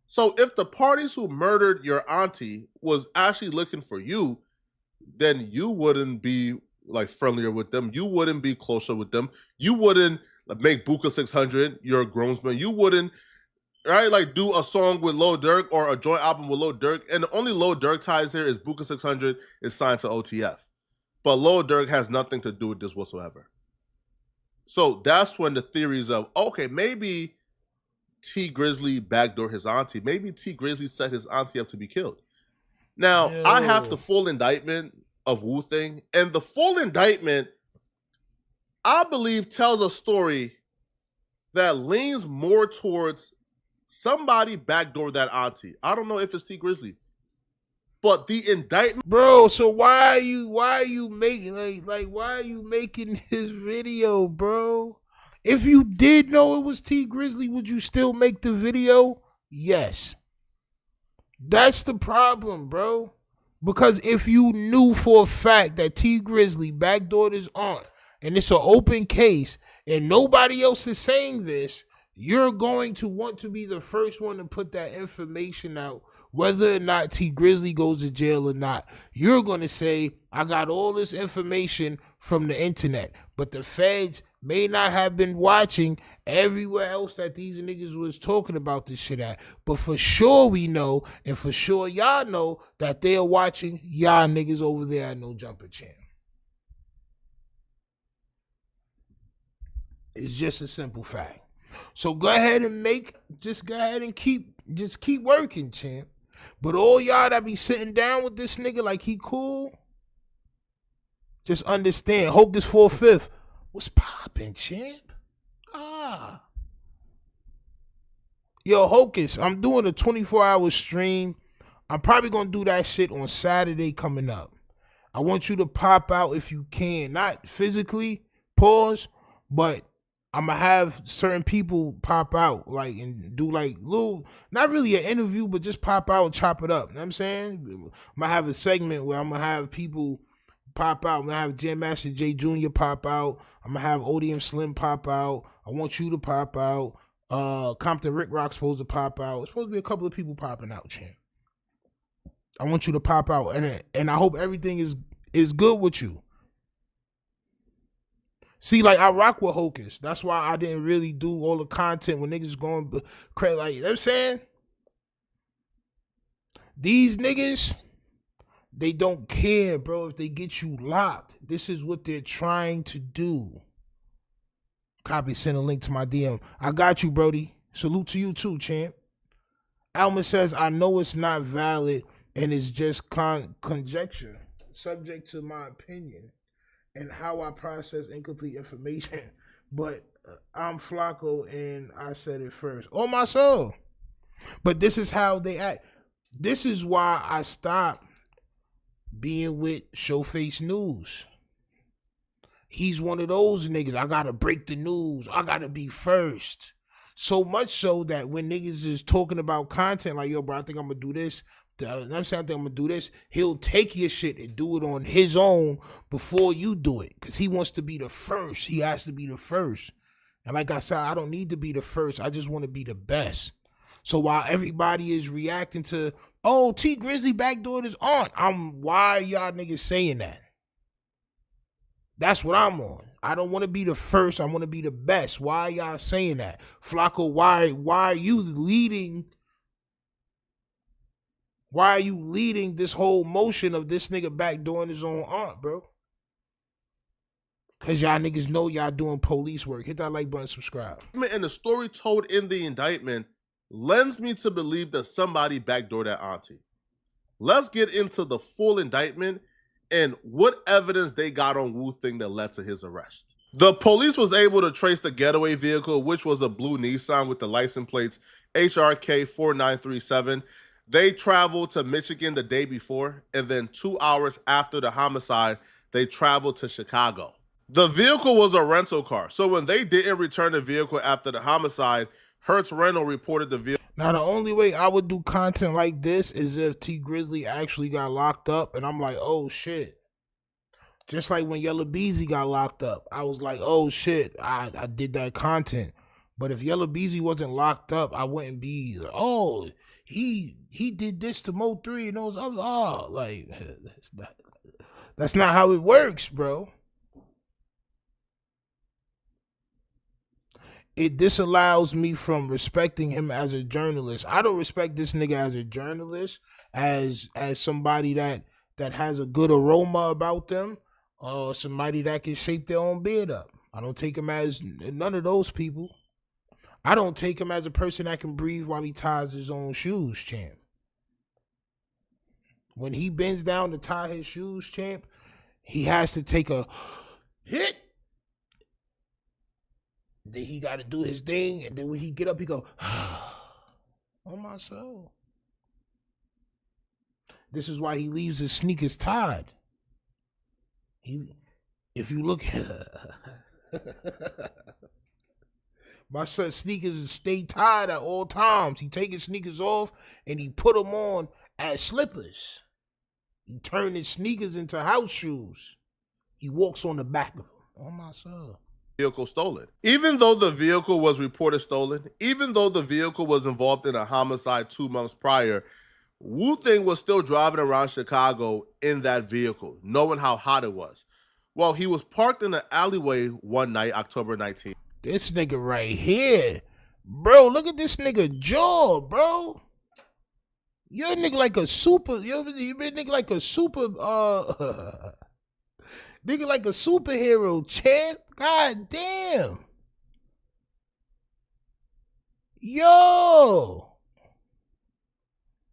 So if the parties who murdered your auntie was actually looking for you, then you wouldn't be like friendlier with them. You wouldn't be closer with them. You wouldn't make Buka 600 your groomsman. You wouldn't, right, like do a song with Lil Durk or a joint album with Lil Durk. And the only Lil Durk ties here is Buka 600 is signed to OTF. But Lil Durk has nothing to do with this whatsoever. So that's when the theories of, okay, maybe T Grizzly backdoor his auntie. Maybe T Grizzly set his auntie up to be killed. Now, I have the full indictment of Wu-Thing, and the full indictment, I believe, tells a story that leans more towards somebody backdoor that auntie. I don't know if it's T Grizzly, but the indictment, bro. So why are you making why are you making this video, bro? If you did know it was T Grizzly, would you still make the video? Yes. That's the problem, bro. Because if you knew for a fact that T Grizzly backdoored his aunt, and it's an open case, and nobody else is saying this, you're going to want to be the first one to put that information out, whether or not T Grizzly goes to jail or not. You're going to say, I got all this information from the internet, but the feds may not have been watching everywhere else that these niggas was talking about this shit at. But for sure we know, and for sure y'all know, that they're watching y'all niggas over there at No Jumper Channel. It's just a simple fact. So go ahead and keep working, champ. But all y'all that be sitting down with this nigga like he cool, just understand, Hocus 4/5. What's poppin', champ? Yo, Hocus, I'm doing a 24-hour stream. I'm probably gonna do that shit on Saturday coming up. I want you to pop out if you can. Not physically, pause, but I'm gonna have certain people pop out, like, and do like little, not really an interview, but just pop out and chop it up. You know what I'm saying? I'm gonna have a segment where I'm gonna have people pop out. I'm gonna have Jam Master J Jr. pop out. I'm gonna have ODM Slim pop out. I want you to pop out. Compton Rick Rock's supposed to pop out. It's supposed to be a couple of people popping out, champ. I want you to pop out, and I hope everything is good with you. See, like, I rock with Hocus. That's why I didn't really do all the content when niggas going crazy. Like, you know what I'm saying? These niggas, they don't care, bro, if they get you locked. This is what they're trying to do. Copy, send a link to my DM. I got you, Brody. Salute to you too, champ. Alma says, I know it's not valid and it's just conjecture, subject to my opinion and how I process incomplete information. But I'm Flacco and I said it first. Oh, my soul. But this is how they act. This is why I stopped being with Showface News. He's one of those niggas. I gotta break the news. I gotta be first. So much so that when niggas is talking about content, like, yo, bro, I think I'm gonna do this. I'm saying I think I'm gonna do this. He'll take your shit and do it on his own before you do it. Because he wants to be the first. He has to be the first. And like I said, I don't need to be the first. I just want to be the best. So while everybody is reacting to, oh, T Grizzly backdoored his aunt, why y'all niggas saying that? That's what I'm on. I don't want to be the first. I want to be the best. Why y'all saying that? Flacco, why are you leading? Why are you leading this whole motion of this nigga backdooring his own aunt, bro? Because y'all niggas know y'all doing police work. Hit that like button, subscribe. And the story told in the indictment lends me to believe that somebody backdoored that auntie. Let's get into the full indictment and what evidence they got on Wu-Thing that led to his arrest. The police was able to trace the getaway vehicle, which was a blue Nissan with the license plates HRK 4937. They traveled to Michigan the day before, and then 2 hours after the homicide, they traveled to Chicago. The vehicle was a rental car, so when they didn't return the vehicle after the homicide, Hertz Rental reported the vehicle. Now, the only way I would do content like this is if T Grizzly actually got locked up, and I'm like, oh shit. Just like when Yellow Beezy got locked up, I was like, oh shit, I did that content. But if Yellow Beezy wasn't locked up, I wouldn't be, oh, he did this to Mo 3 and those other, oh, like, that's not how it works, bro. It disallows me from respecting him as a journalist. I don't respect this nigga as a journalist, as somebody that has a good aroma about them, or somebody that can shape their own beard up. I don't take him as none of those people. I don't take him as a person that can breathe while he ties his own shoes, champ. When he bends down to tie his shoes, champ, he has to take a hit. Then he got to do his thing, and then when he get up, he go, on my soul. This is why he leaves his sneakers tied. If you look, my son's sneakers stay tied at all times. He take his sneakers off and he put them on as slippers. He turned his sneakers into house shoes. He walks on the back of them. Oh my soul. Vehicle stolen. Even though the vehicle was reported stolen, even though the vehicle was involved in a homicide 2 months prior, Wu-Tang was still driving around Chicago in that vehicle, knowing how hot it was. Well, he was parked in an alleyway one night, October 19th. This nigga right here. Bro, look at this nigga jaw, bro. You're a nigga like a super, you been nigga like a super, nigga like a superhero, champ. God damn. Yo.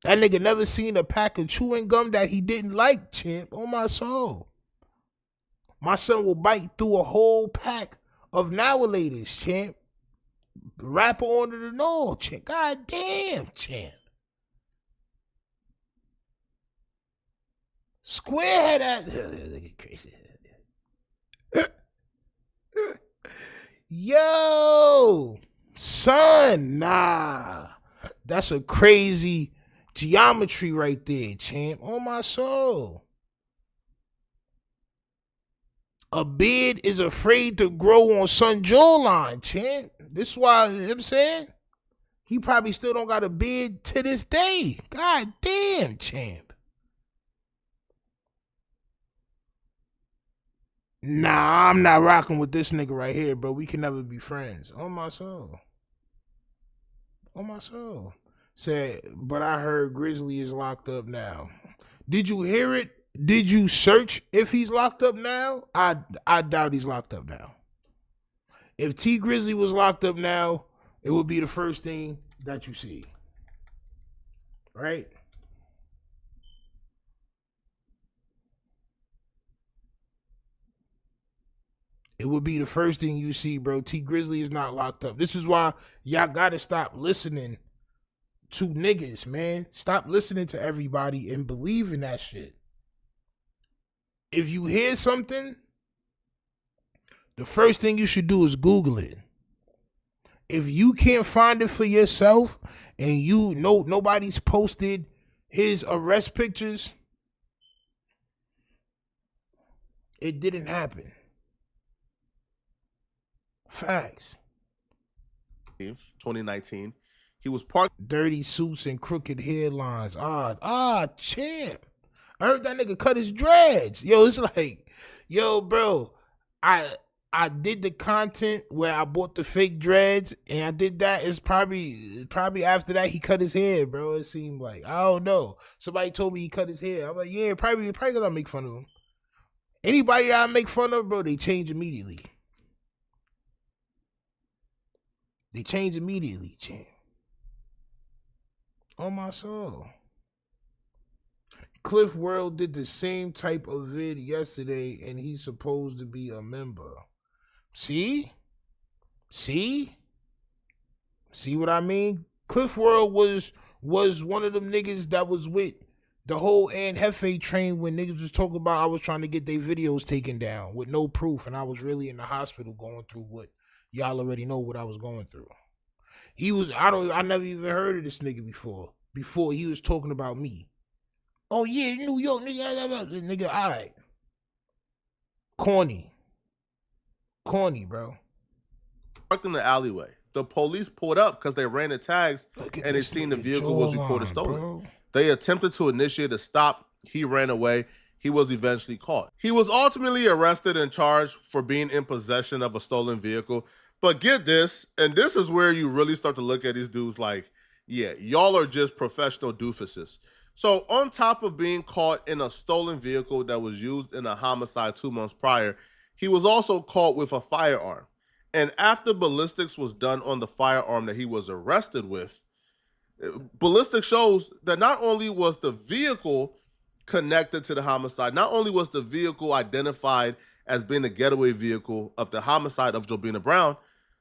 That nigga never seen a pack of chewing gum that he didn't like, champ. On my soul. My son will bite through a whole pack of Now-A-Laters, champ. Rapper on it and all, champ. God damn, champ. Squarehead ass. Crazy. Yo, son, nah. That's a crazy geometry right there, champ. On my soul. A beard is afraid to grow on son jawline, champ. This is why, you know what I'm saying? He probably still don't got a beard to this day. God damn, champ. Nah, I'm not rocking with this nigga right here, bro. We can never be friends. On my soul. On my soul. Said, but I heard Grizzly is locked up now. Did you hear it? Did you search if he's locked up now? I doubt he's locked up now. If T Grizzly was locked up now, it would be the first thing that you see. Right? It would be the first thing you see, bro. T Grizzly is not locked up. This is why y'all gotta stop listening to niggas, man. Stop listening to everybody and believe in that shit. If you hear something, the first thing you should do is Google it. If you can't find it for yourself and you know nobody's posted his arrest pictures, it didn't happen. Facts. 2019. He was parked. Dirty suits and crooked hairlines. Champ. I heard that nigga cut his dreads. Yo, it's like, yo, bro, I did the content where I bought the fake dreads, and I did that. It's probably after that he cut his hair, bro. It seemed like, I don't know. Somebody told me he cut his hair. I'm like, yeah, probably because I make fun of him. Anybody that I make fun of, bro, they change immediately. They change immediately, champ. On my soul. Cliff World did the same type of vid yesterday, and he's supposed to be a member. See? See what I mean? Cliff World was one of them niggas that was with the whole Ann Hefe train when niggas was talking about I was trying to get their videos taken down with no proof, and I was really in the hospital going through what y'all already know what I was going through. I never even heard of this nigga before. Before he was talking about me. Oh yeah, New York nigga, all right. Corny, bro. Parked in the alleyway. The police pulled up because they ran the tags and they seen the vehicle was reported stolen. Bro. They attempted to initiate a stop. He ran away. He was eventually caught. He was ultimately arrested and charged for being in possession of a stolen vehicle. But get this, and this is where you really start to look at these dudes like, yeah, y'all are just professional doofuses. So on top of being caught in a stolen vehicle that was used in a homicide 2 months prior, he was also caught with a firearm. And after ballistics was done on the firearm that he was arrested with, ballistics shows that not only was the vehicle connected to the homicide, not only was the vehicle identified as being the getaway vehicle of the homicide of Jobina Brown,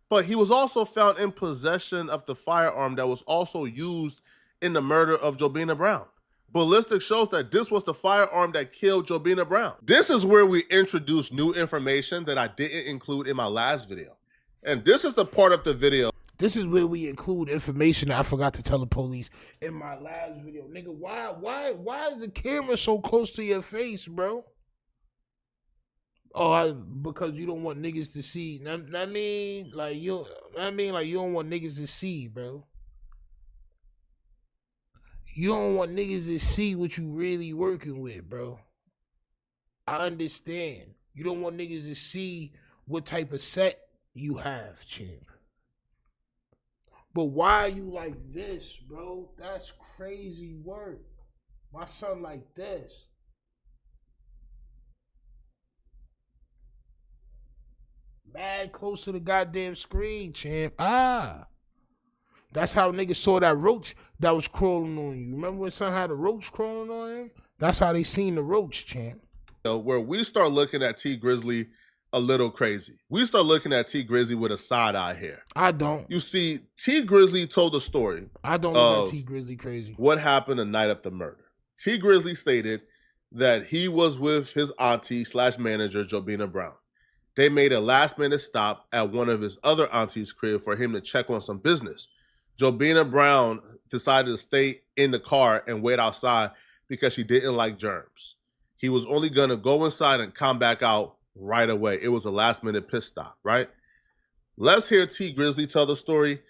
but he was also found in possession of the firearm that was also used in the murder of Jobina Brown. Ballistics shows that this was the firearm that killed Jobina Brown. This is where we introduce new information that I didn't include in my last video. And this is the part of the video. This is where we include information that I forgot to tell the police in my last video. Nigga, why is the camera so close to your face, bro? Oh, because you don't want niggas to see. You don't want niggas to see, bro. You don't want niggas to see what you really working with, bro. I understand. You don't want niggas to see what type of set you have, champ. But why are you like this, bro? That's crazy work. My son like this. Mad close to the goddamn screen, champ. That's how niggas saw that roach that was crawling on you. Remember when son had a roach crawling on him? That's how they seen the roach, champ. Where we start looking at T Grizzly a little crazy. We start looking at T Grizzly with a side eye here. I don't. You see, T Grizzly told a story. I don't look at T Grizzly crazy. What happened the night of the murder? T Grizzly stated that he was with his auntie / manager, Jobina Brown. They made a last-minute stop at one of his other auntie's crib for him to check on some business. Jobina Brown decided to stay in the car and wait outside because she didn't like germs. He was only going to go inside and come back out right away. It was a last-minute pit stop, right? Let's hear T Grizzly tell the story,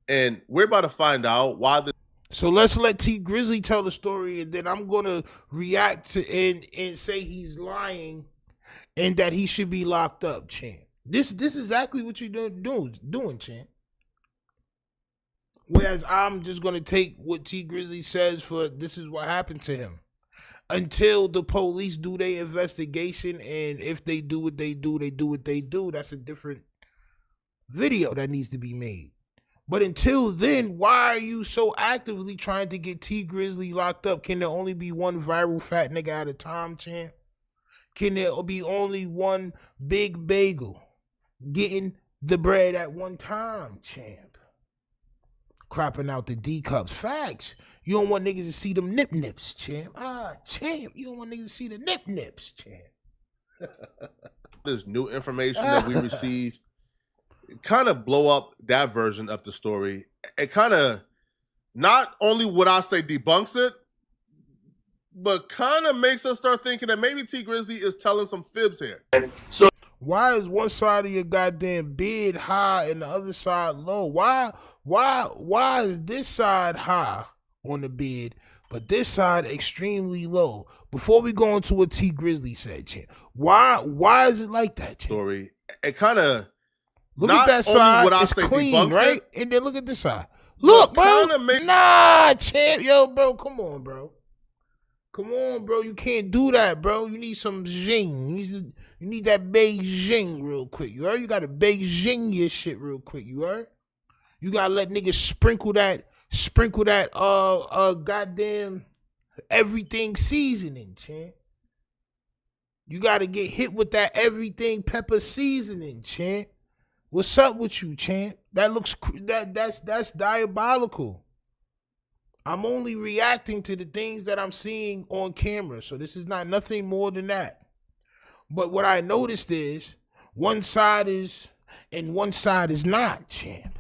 and we're about to find out why. So let's let T Grizzly tell the story, and then I'm going to react to and say he's lying and that he should be locked up, champ. This is exactly what you're doing, champ. Whereas I'm just going to take what T Grizzly says for this is what happened to him. Until the police do their investigation, and if they do what they do, they do what they do. That's a different video that needs to be made. But until then, why are you so actively trying to get T Grizzly locked up? Can there only be one viral fat nigga at a time, champ? Can there be only one big bagel getting the bread at one time, champ? Cropping out the D cups. Facts. You don't want niggas to see them nip nips, champ. Champ. You don't want niggas to see the nip nips, champ. There's new information that we received. Kind of blow up that version of the story. It kind of, not only would I say debunks it, but kind of makes us start thinking that maybe T Grizzly is telling some fibs here. So why is one side of your goddamn beard high and the other side low? Why is this side high on the beard, but this side extremely low? Before we go into what T Grizzly said, champ, why is it like that, champ? Story. It kind of, look at that side. It's clean, right? And then look at this side. Look, bro. Nah, champ. Yo, bro, come on, bro. Come on, bro. You can't do that, bro. You need some zing. You need that Beijing real quick. You heard? You got to Beijing your shit real quick. You heard? You got to let niggas sprinkle that goddamn everything seasoning, champ. You got to get hit with that everything pepper seasoning, champ. What's up with you, champ? That looks that's diabolical. I'm only reacting to the things that I'm seeing on camera. So this is not nothing more than that. But what I noticed is one side is and one side is not, champ.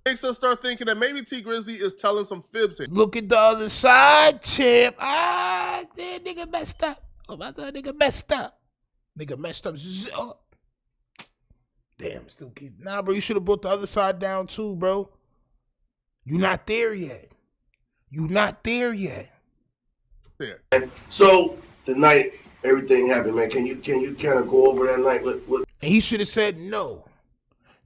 Makes us start thinking that maybe T Grizzly is telling some fibs here. Look at the other side, champ. That nigga messed up. Oh, my God, nigga messed up. Nigga messed up. Damn, still keep. Nah, bro, you should have brought the other side down too, bro. You not there yet. You not there yet. There. So the night everything happened, man. Can you kind of go over that night? What? And he should have said no.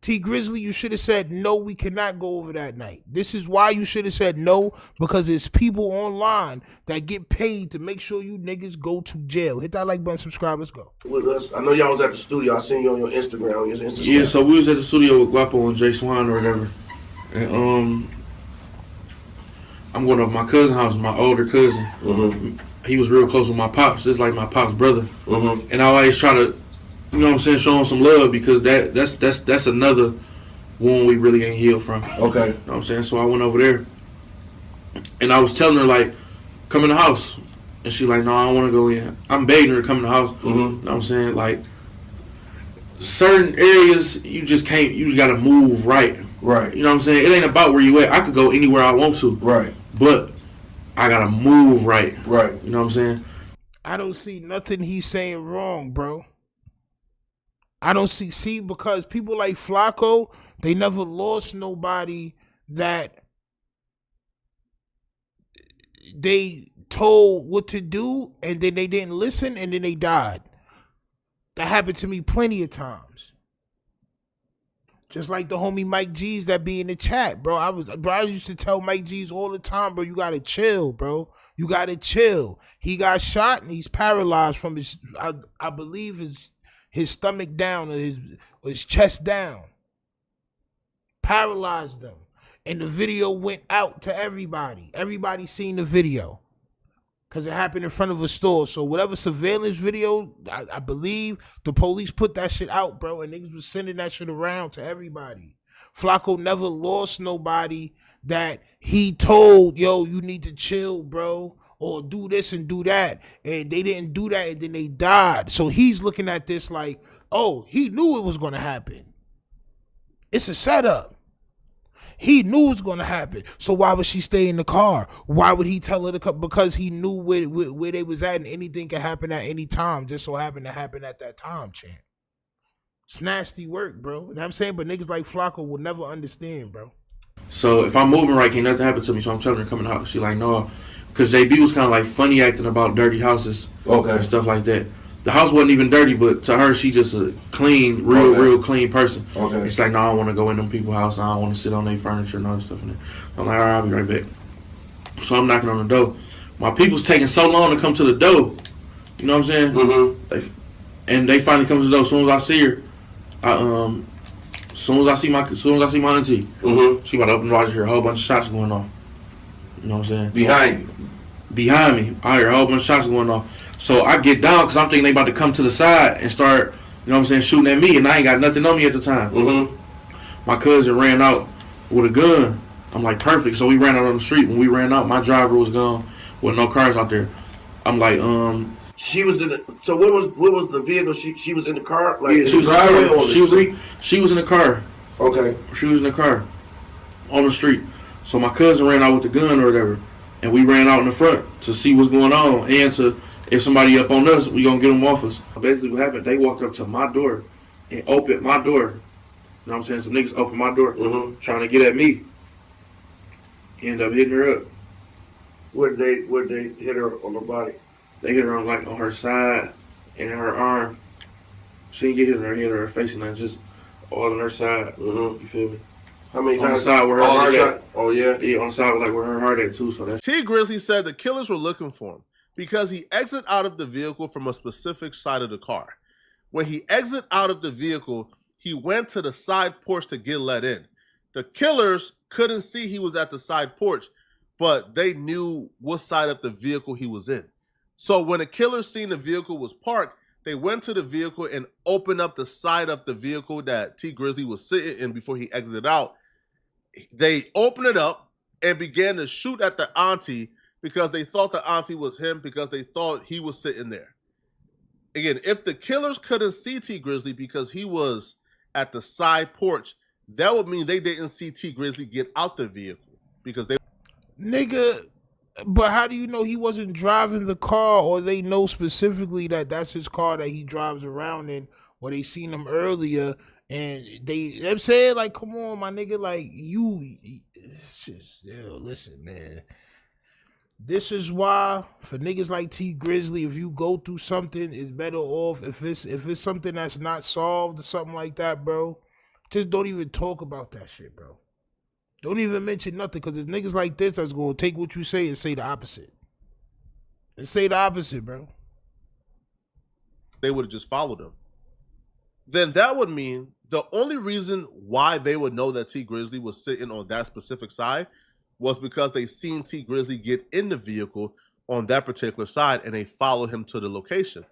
T Grizzly, you should have said no. We cannot go over that night. This is why you should have said no, because there's people online that get paid to make sure you niggas go to jail. Hit that like button, subscribe. Let's go. With us, I know y'all was at the studio. I seen you on your Instagram. On your Instagram. Yeah, so we was at the studio with Guapo and Jay Swan or whatever, and I'm going over my cousin's house, my older cousin. Mm-hmm. He was real close with my pops, just like my pops' brother. Mm-hmm. And I always try to, you know what I'm saying, show him some love, because that's another wound we really ain't healed from. Okay. You know what I'm saying? So I went over there, and I was telling her, like, come in the house. And she like, no, I don't want to go in. I'm begging her to come in the house. Mm-hmm. You know what I'm saying? Like, certain areas, you just got to move right. Right. You know what I'm saying? It ain't about where you at. I could go anywhere I want to. Right. But I got to move right. Right. You know what I'm saying? I don't see nothing he's saying wrong, bro. I don't see, because people like Flacco, they never lost nobody that they told what to do, and then they didn't listen, and then they died. That happened to me plenty of times. Just like the homie Mike G's that be in the chat, bro. I used to tell Mike G's all the time, bro, you gotta chill, bro. You gotta chill. He got shot and he's paralyzed from his, I believe his stomach down or his chest down. Paralyzed him. And the video went out to everybody. Everybody seen the video. Because it happened in front of a store. So whatever surveillance video, I believe the police put that shit out, bro. And niggas was sending that shit around to everybody. Flacco never lost nobody that he told, yo, you need to chill, bro. Or do this and do that. And they didn't do that, and then they died. So he's looking at this like, oh, he knew it was going to happen. It's a setup. He knew it was going to happen. So why would she stay in the car? Why would he tell her to come? Because he knew where they was at, and anything could happen at any time. Just so happened to happen at that time, champ. It's nasty work, bro. You know what I'm saying? But niggas like Flacco will never understand, bro. So if I'm moving right, can't nothing happen to me. So I'm telling her to come in the house. She like, no. Because JB was kind of like funny acting about dirty houses. Okay. And stuff like that. The house wasn't even dirty, but to her, she just a clean, real clean person. Okay. It's like, no, I don't want to go in them people's house. I don't want to sit on their furniture and all that stuff in there. I'm like, all right, I'll be right back. So I'm knocking on the door. My people's taking so long to come to the door. You know what I'm saying? Mm-hmm. And they finally come to the door. As soon as I see her, as soon as I see my auntie, mm-hmm. She about to open the door. I just hear a whole bunch of shots going off. You know what I'm saying? Behind you. Behind me. I hear a whole bunch of shots going off. So I get down because I'm thinking they about to come to the side and start, you know what I'm saying, shooting at me, and I ain't got nothing on me at the time. Mm-hmm. My cousin ran out with a gun. I'm like, perfect. So we ran out on the street. When we ran out, my driver was gone with no cars out there. I'm like, She was in the. So what was the vehicle? She was in the car. Like yeah, she was in the car. She was in the car. Okay. She was in the car on the street. So my cousin ran out with the gun or whatever, and we ran out in the front to see what's going on, and to, if somebody up on us, we gonna get them off us. Basically what happened, they walked up to my door and opened my door. You know what I'm saying? Some niggas opened my door, mm-hmm. trying to get at me. End up hitting her up. Where did they hit her on the body? They hit her on her side and in her arm. She didn't get hit in her head or her face, and nothing, just all on her side. Mm-hmm. You feel me? How many times? On the side where her heart at. Oh yeah. Yeah, on the side like where her heart at too. So that's. T Grizzly said the killers were looking for him because he exited out of the vehicle from a specific side of the car. When he exited out of the vehicle, he went to the side porch to get let in. The killers couldn't see he was at the side porch, but they knew what side of the vehicle he was in. So when the killers seen the vehicle was parked, they went to the vehicle and opened up the side of the vehicle that T Grizzly was sitting in before he exited out. They opened it up and began to shoot at the auntie because they thought the auntie was him because they thought he was sitting there. Again, if the killers couldn't see T Grizzly because he was at the side porch, that would mean they didn't see T Grizzly get out the vehicle because they... Nigga, but how do you know he wasn't driving the car, or they know specifically that that's his car that he drives around in, or they seen him earlier and I'm saying, like, come on, my nigga, like, it's just, yo, listen, man. This is why for niggas like T Grizzly, if you go through something, it's better off if it's something that's not solved or something like that, bro. Just don't even talk about that shit, bro. Don't even mention nothing, because there's niggas like this that's gonna take what you say and say the opposite. And say the opposite, bro. They would have just followed him. Then that would mean the only reason why they would know that T Grizzly was sitting on that specific side was because they seen T Grizzly get in the vehicle on that particular side and they followed him to the location.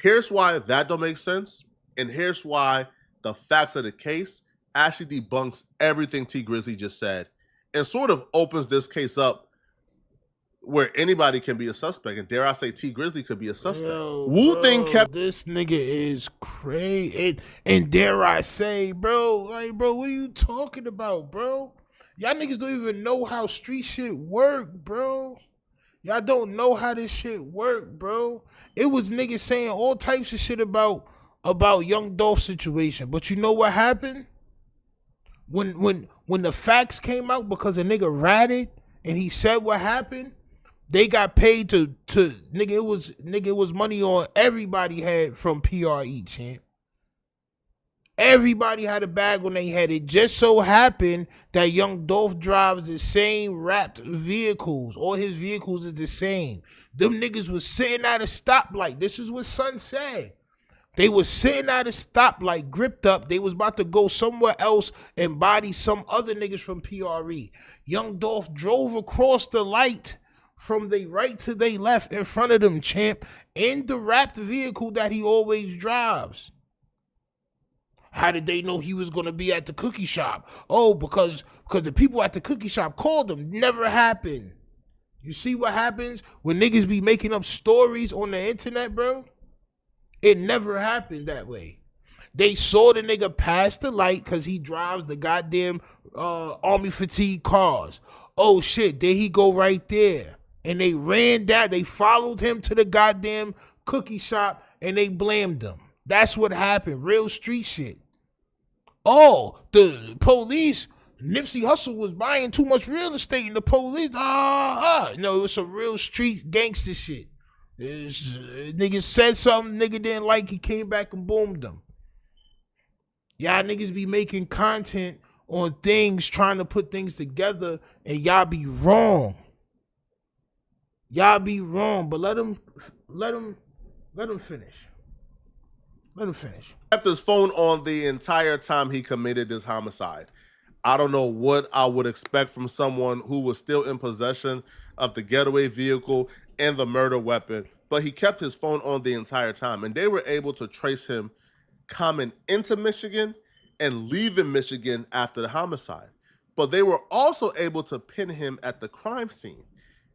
Here's why that don't make sense, and here's why the facts of the case actually debunks everything T Grizzly just said and sort of opens this case up where anybody can be a suspect, and dare I say T Grizzly could be a suspect. Wu-Thing kept... This nigga is crazy. And dare I say, bro, like, bro, what are you talking about, bro? Y'all niggas don't even know how street shit work, bro. Y'all don't know how this shit work, bro. It was niggas saying all types of shit about Young Dolph situation. But you know what happened? When the facts came out, because a nigga ratted and he said what happened, they got paid to it was money on everybody had from PRE, champ. Everybody had a bag on their head. It just so happened that Young Dolph drives the same wrapped vehicles. All his vehicles is the same. Them niggas was sitting at a stoplight. This is what Son said. They was sitting at a stoplight, gripped up. They was about to go somewhere else and body some other niggas from PRE. Young Dolph drove across the light from they right to they left in front of them, champ, in the wrapped vehicle that he always drives. How did they know he was going to be at the cookie shop? Oh, because the people at the cookie shop called him. Never happened. You see what happens when niggas be making up stories on the internet, bro? It never happened that way. They saw the nigga pass the light because he drives the goddamn army fatigue cars. Oh, shit, there he go right there. And they ran down. They followed him to the goddamn cookie shop and they blamed him. That's what happened. Real street shit. Oh, the police, Nipsey Hussle was buying too much real estate and the police, no, it was some real street gangster shit. Niggas said something, nigga didn't like, he came back and boomed them. Y'all niggas be making content on things, trying to put things together, and y'all be wrong. Y'all be wrong, but let him finish. Let him finish. Kept his phone on the entire time he committed this homicide. I don't know what I would expect from someone who was still in possession of the getaway vehicle and the murder weapon, but he kept his phone on the entire time, and they were able to trace him coming into Michigan and leaving Michigan after the homicide. But they were also able to pin him at the crime scene.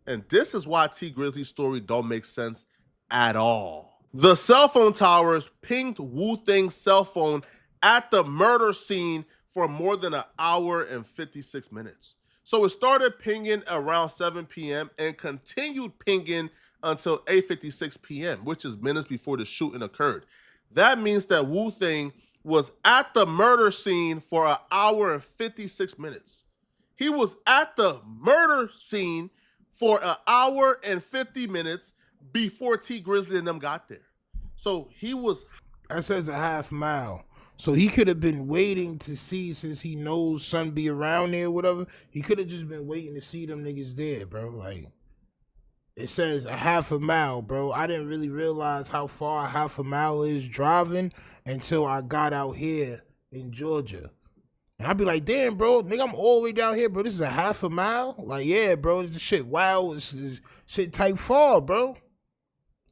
And this is why T Grizzly's story don't make sense at all. The cell phone towers pinged Wu-Thing's cell phone at the murder scene for more than an hour and 56 minutes. So it started pinging around 7 p.m. and continued pinging until 8:56 p.m., which is minutes before the shooting occurred. That means that Wu-Thing was at the murder scene for an hour and 56 minutes. He was at the murder scene for an hour and 50 minutes before T Grizzly and them got there. So he was... That says a half mile. So he could have been waiting to see, since he knows Son be around there or whatever, he could have just been waiting to see them niggas there, bro. Like, it says a half a mile, bro. I didn't really realize how far a half a mile is driving until I got out here in Georgia. And I'd be like, damn, bro, nigga, I'm all the way down here, bro. This is a half a mile? Like, yeah, bro, this shit wild. It's shit type far, bro.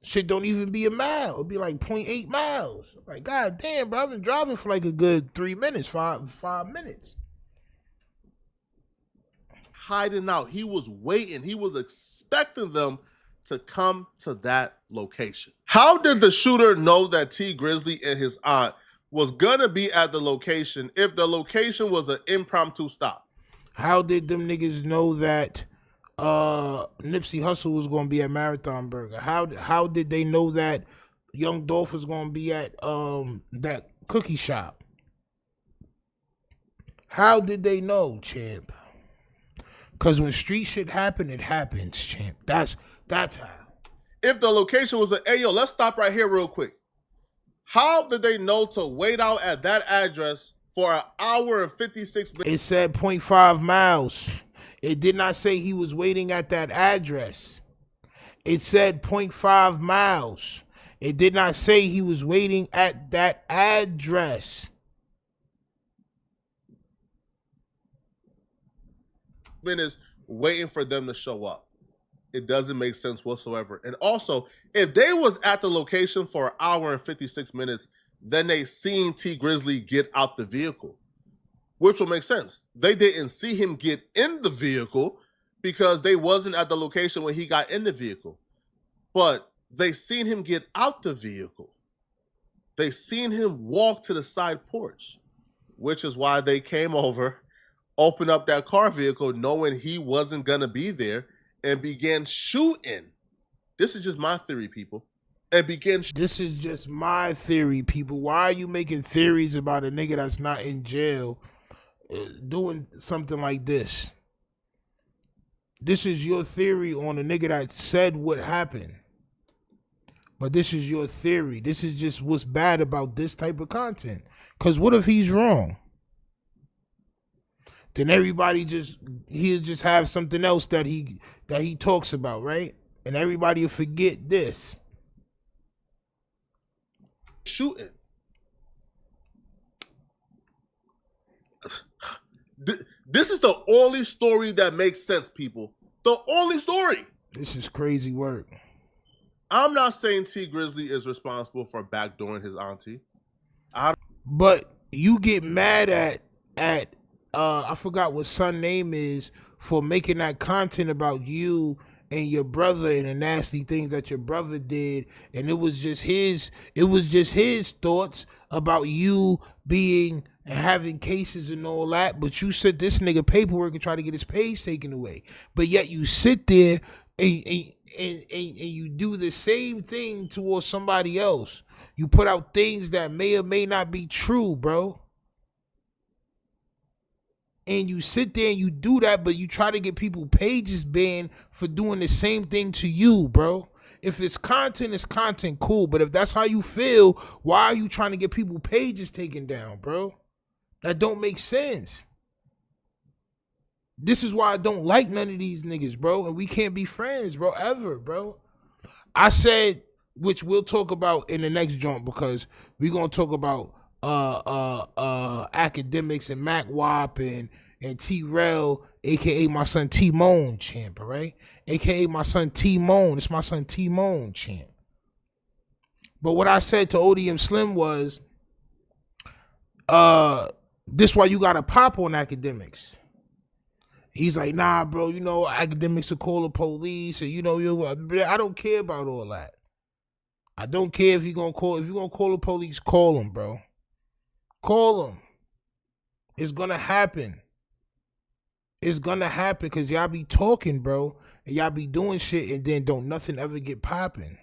Shit don't even be a mile. It'd be like 0.8 miles. Like, god damn, bro, I've been driving for like a good 3 minutes, five minutes. hiding out. He was waiting. He was expecting them to come to that location. How did the shooter know that T Grizzly and his aunt was gonna be at the location if the location was an impromptu stop? How did them niggas know that Nipsey Hussle was gonna be at Marathon Burger? How did they know that Young Dolph was gonna be at that cookie shop? How did they know, champ? Cause when street shit happen, it happens, champ. That's how. If the location was hey yo, let's stop right here real quick. How did they know to wait out at that address for an hour and 56 minutes? It said 0.5 miles. It did not say he was waiting at that address. It said 0.5 miles. It did not say he was waiting at that address. Minutes waiting for them to show up. It doesn't make sense whatsoever. And also, if they was at the location for an hour and 56 minutes, then they seen T Grizzly get out the vehicle, which will make sense. They didn't see him get in the vehicle because they wasn't at the location when he got in the vehicle. But they seen him get out the vehicle. They seen him walk to the side porch, which is why they came over, opened up that car vehicle knowing he wasn't gonna be there, and began shooting. This is just my theory, people. And began. This is just my theory, people. Why are you making theories about a nigga that's not in jail doing something like this? This is your theory on a nigga that said what happened. But this is your theory. This is just what's bad about this type of content. Because what if he's wrong? Then everybody he'll just have something else that he talks about, right? And everybody will forget this. Shooting. This is the only story that makes sense, people. The only story. This is crazy work. I'm not saying T Grizzly is responsible for backdooring his auntie. But you get mad at I forgot what son name is for making that content about you and your brother and the nasty things that your brother did, and it was just his thoughts about you being and having cases and all that. But you sent this nigga paperwork and try to get his page taken away. But yet you sit there and you do the same thing towards somebody else. You put out things that may or may not be true, bro. And you sit there and you do that, but you try to get people pages banned for doing the same thing to you, bro. If it's content, cool. But if that's how you feel, why are you trying to get people pages taken down, bro? That don't make sense. This is why I don't like none of these niggas, bro. And we can't be friends, bro, ever, bro. I said, which we'll talk about in the next joint, because we're going to talk about Akademiks and Mac Wop and Trell, aka my son T-Moan, champ, right? Aka my son T-Moan. It's my son T-Moan, champ. But what I said to ODM Slim was, this why you gotta pop on Akademiks. He's like, nah, bro, you know, Akademiks will call the police, and you know, I don't care about all that. I don't care if you're gonna call the police, call them, bro. Call them. It's gonna happen. It's gonna happen because y'all be talking, bro, and y'all be doing shit, and then don't nothing ever get popping.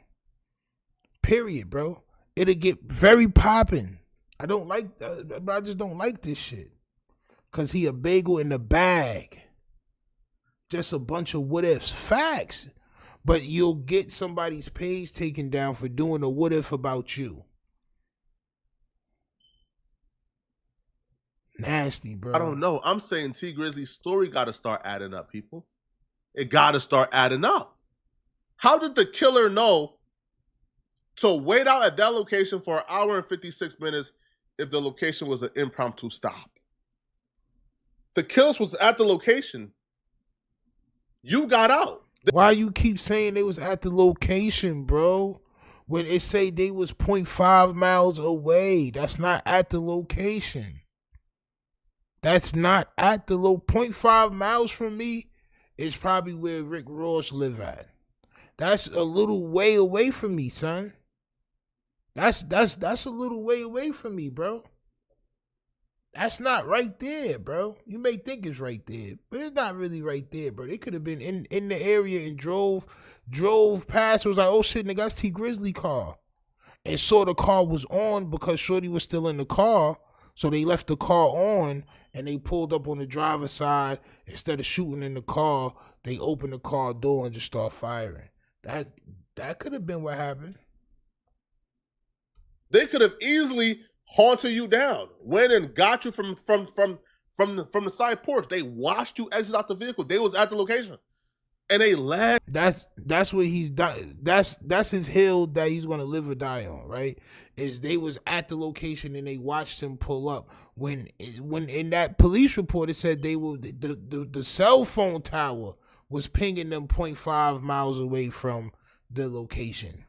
Period, bro. It'll get very popping. I just don't like this shit. Cause he a bagel in the bag. Just a bunch of what ifs. Facts. But you'll get somebody's page taken down for doing a what if about you. Nasty, bro. I don't know. I'm saying T Grizzly's story got to start adding up, people. It got to start adding up. How did the killer know to wait out at that location for an hour and 56 minutes if the location was an impromptu stop? The killers was at the location. You got out. Why you keep saying they was at the location, bro? When it say they was 0.5 miles away. That's not at the location. That's not at the 0.5 miles from me. is probably where Rick Ross live at. That's a little way away from me, son. That's a little way away from me, bro. That's not right there, bro. You may think it's right there, but it's not really right there, bro. They could have been in the area and drove past. It was like, oh shit, nigga, that's T Grizzly car. And saw the car was on because Shorty was still in the car. So they left the car on and they pulled up on the driver's side. Instead of shooting in the car, they opened the car door and just start firing. That could have been what happened. They could have easily haunted you down, went and got you from the side porch. They watched you exit out the vehicle. They was at the location, and they left. That's what he's done. That's his hill that he's gonna live or die on, right? Is they was at the location and they watched him pull up. When in that police report it said they were the cell phone tower was pinging them 0.5 miles away from the location.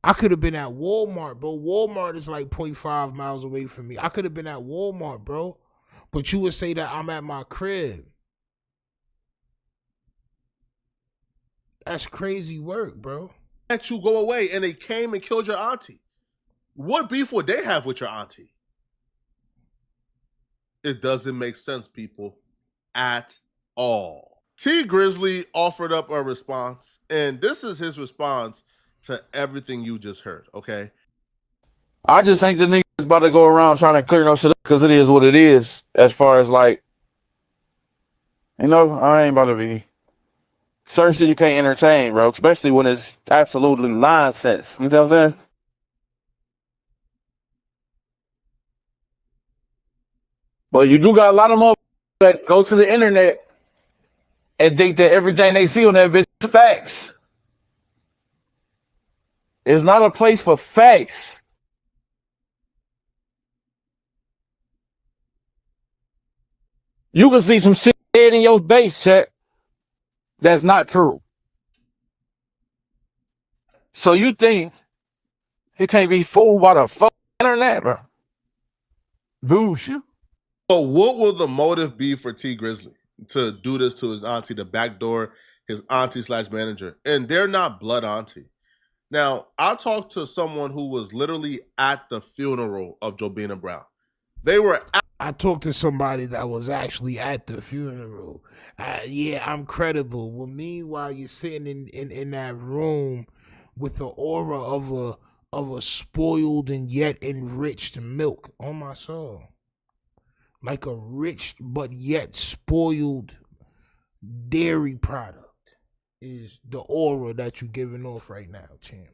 I could have been at Walmart, bro. Walmart is like 0.5 miles away from me. I could have been at Walmart, bro. But you would say that I'm at my crib. That's crazy work, bro. Let you go away, and they came and killed your auntie. What beef would they have with your auntie? It doesn't make sense, people, at all. T Grizzly offered up a response, and this is his response to everything you just heard, okay? I just think the niggas about to go around trying to clear no shit up because it is what it is. As far as like, you know, I ain't about to be certain shit you can't entertain, bro. Especially when it's absolutely nonsense. You know what I'm saying? But you do got a lot of motherfuckers that go to the internet and think that everything they see on that bitch is facts. It's not a place for facts. You can see some shit dead in your base check that's not true. So you think he can't be fooled by the fucking internet, bro? Bullshit. But what will the motive be for T Grizzly to do this to his auntie, to backdoor his auntie / manager? And they're not blood auntie. Now, I talked to someone who was literally at the funeral of Jobina Brown. I talked to somebody that was actually at the funeral. Yeah, I'm credible. Well, meanwhile, you're sitting in that room with the aura of a spoiled and yet enriched milk on my soul. Like a rich but yet spoiled dairy product is the aura that you're giving off right now, champ.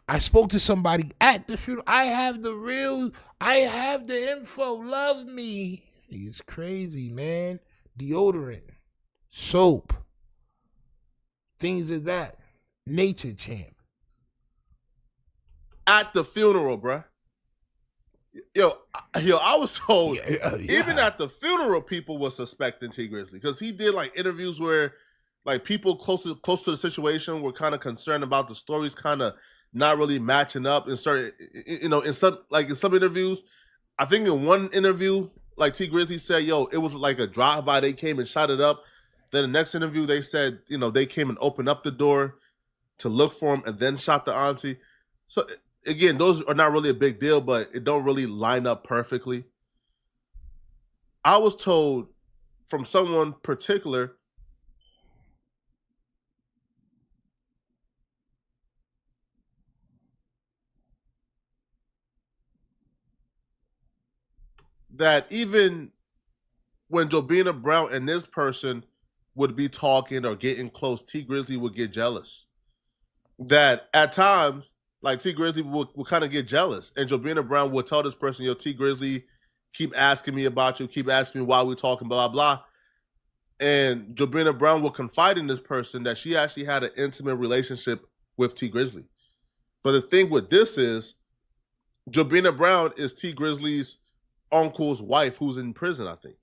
I spoke to somebody at the funeral. I have the info. Love me. It's crazy, man. Deodorant, soap, things of that nature, champ. At the funeral, bruh. Yo, I was told even at the funeral, people were suspecting T Grizzly because he did like interviews where like people close to the situation were kind of concerned about the stories kind of not really matching up in certain, in some interviews. I think in one interview, like T Grizzly said, yo, it was like a drive-by. They came and shot it up. Then the next interview, they said, they came and opened up the door to look for him and then shot the auntie. So again, those are not really a big deal, but it don't really line up perfectly. I was told from someone particular that even when Jobina Brown and this person would be talking or getting close, T Grizzly would get jealous. That at times, like T Grizzly would kind of get jealous. And Jobina Brown would tell this person, yo, T Grizzly, keep asking me about you, keep asking me why we're talking, blah, blah, blah. And Jobina Brown will confide in this person that she actually had an intimate relationship with T Grizzly. But the thing with this is, Jobina Brown is T Grizzly's uncle's wife who's in prison, I think.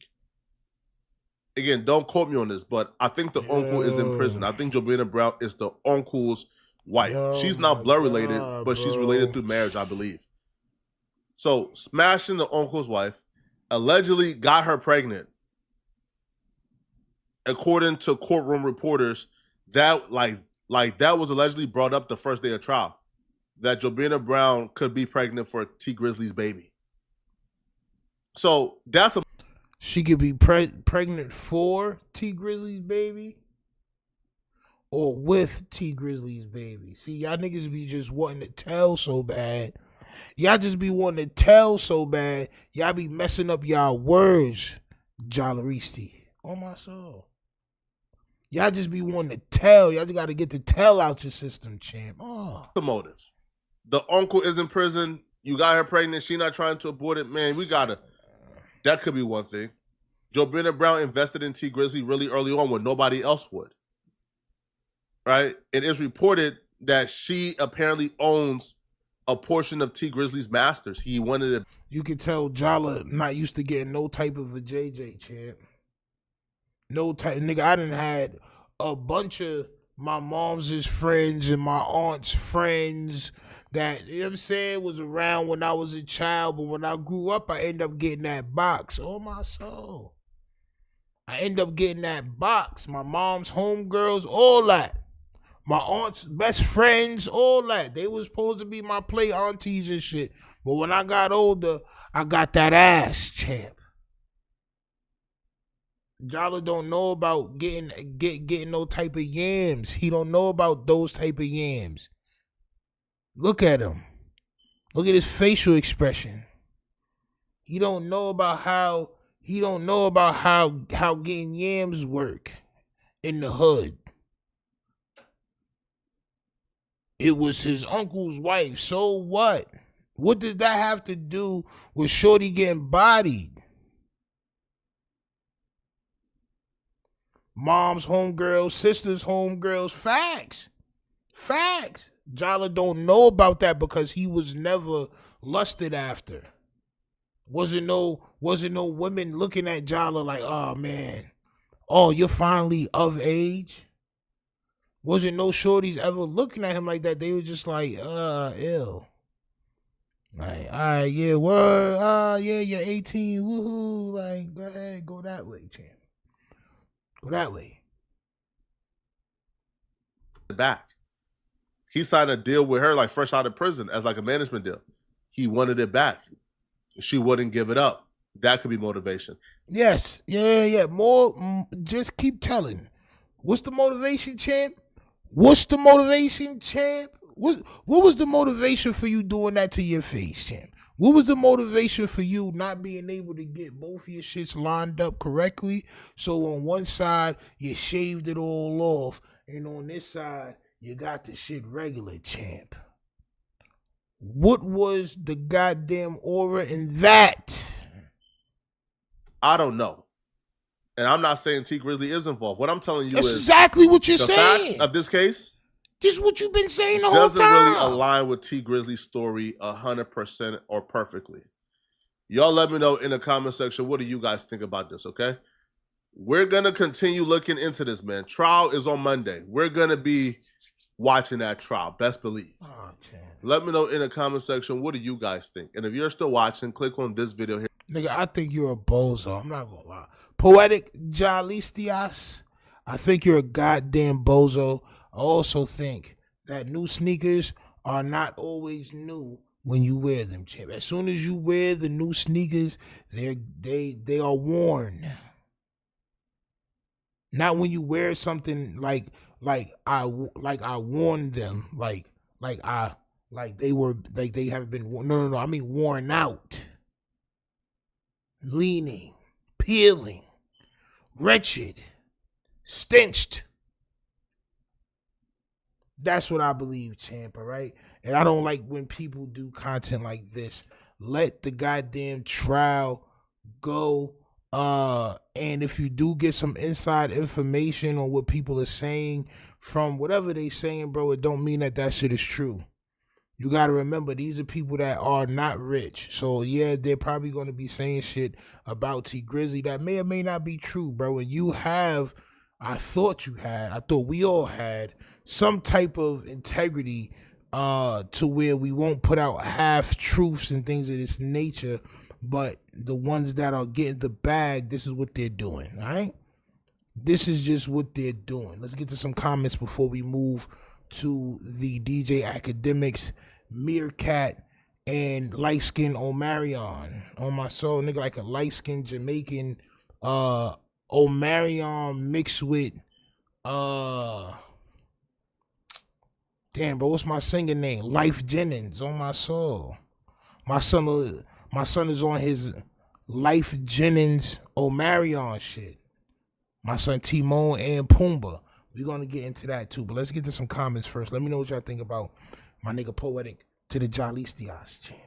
Again, don't quote me on this, but I think the uncle is in prison. I think Jobina Brown is the uncle's wife. She's not blood related, but she's related through marriage, I believe. So smashing the uncle's wife allegedly got her pregnant. According to courtroom reporters, that that was allegedly brought up the first day of trial, that Jobina Brown could be pregnant for T Grizzly's baby. So that's she could be pregnant for T Grizzly's baby or with T Grizzly's baby. See, y'all niggas be just wanting to tell so bad. Y'all just be wanting to tell so bad. Y'all be messing up y'all words, Jalaristi. On my soul. Y'all just be wanting to tell. Y'all just got to get the tell out your system, champ. Oh. The motive. The uncle is in prison. You got her pregnant. She not trying to abort it. Man, we got to. That could be one thing. Jobina Brown invested in T Grizzly really early on when nobody else would. Right? It is reported that she apparently owns a portion of T Grizzly's masters. He wanted it. You can tell Jala not used to getting no type of a JJ, champ. No type, nigga. I done had a bunch of my mom's friends and my aunt's friends that, you know what I'm saying, was around when I was a child, but when I grew up, I ended up getting that box. Oh, my soul. I ended up getting that box. My mom's homegirls, all that. My aunt's best friends, all that. They was supposed to be my play aunties and shit. But when I got older, I got that ass, champ. Jala don't know about getting no type of yams. He don't know about those type of yams. Look at him. Look at his facial expression. He don't know about how getting yams work in the hood. It was his uncle's wife. So what? What does that have to do with Shorty getting bodied? Mom's homegirls, sisters homegirls, facts. Facts. Jala don't know about that because he was never lusted after. Wasn't no women looking at Jala like, oh man, oh, you're finally of age. Wasn't no shorties ever looking at him like that. They were just like, ill. Like, all right, yeah, word, yeah, you're 18, woohoo. Like, go ahead, go that way, champ. Go that way. Back. He signed a deal with her like fresh out of prison as like a management deal. He wanted it back. She wouldn't give it up. That could be motivation. Yes. Yeah. More, just keep telling. What's the motivation, champ? What's the motivation, champ? What was the motivation for you doing that to your face, champ? What was the motivation for you not being able to get both of your shits lined up correctly? So on one side, you shaved it all off, and on this side, you got the shit regular, champ. What was the goddamn aura in that? I don't know. And I'm not saying T Grizzly is involved. What I'm telling you That's is exactly what you're saying. The facts of this case. This is what you've been saying the whole time. Doesn't really align with T Grizzly's story 100% or perfectly. Y'all let me know in the comment section, what do you guys think about this, okay? We're going to continue looking into this, man. Trial is on Monday. We're going to be watching that trial, best believe. Oh, let me know in the comment section, what do you guys think? And if you're still watching, click on this video here. Nigga, I think you're a bozo. I'm not going to lie. Poetic Jalistias, I think you're a goddamn bozo. I also think that new sneakers are not always new when you wear them, champ. As soon as you wear the new sneakers, they are worn. Not when you wear something like I worn them, like they haven't been worn. No, I mean worn out, leaning, peeling, wretched, stenched. That's what I believe, champ, all right? And I don't like when people do content like this. Let the goddamn trial go. And if you do get some inside information on what people are saying from whatever they saying, bro, it don't mean that shit is true. You got to remember, these are people that are not rich. So, yeah, they're probably going to be saying shit about T Grizzly that may or may not be true, bro. And you have, I thought we all had some type of integrity to where we won't put out half truths and things of this nature But the ones that are getting the bag, this is what they're doing, all right? This is just what they're doing. Let's get to some comments before we move to the DJ Akademiks, Meerkat, and light-skinned Omarion. On my soul, nigga, like a light-skinned Jamaican Omarion mixed with damn, bro, what's my singer name? Life Jennings. On my soul. My son is on his Life Jennings Omarion shit. My son Timon and Pumbaa. We're gonna get into that too, but let's get to some comments first. Let me know what y'all think about my nigga Poetic to the Jalistias champ.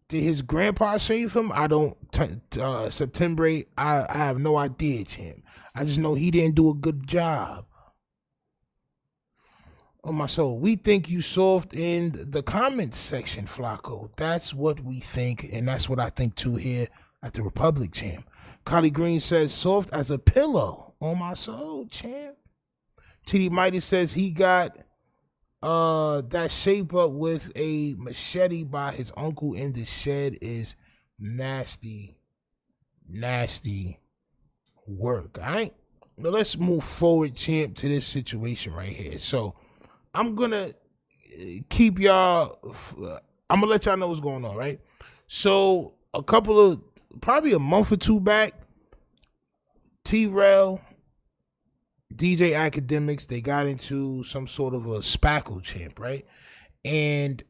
Did his grandpa save him? I don't. September 8, I have no idea, champ. I just know he didn't do a good job. On my soul, we think you soft in the comments section, Flacco. That's what we think, and that's what I think too here at the Republic, champ. Collie Green says soft as a pillow. On my soul, champ. TD Mighty says he got that shape up with a machete by his uncle in the shed is nasty work. All right, now let's move forward, champ, to this situation right here. So I'm gonna keep y'all. I'm gonna let y'all know what's going on, right? So probably a month or two back, Trell, DJ Akademiks, they got into some sort of a spackle, champ, right? And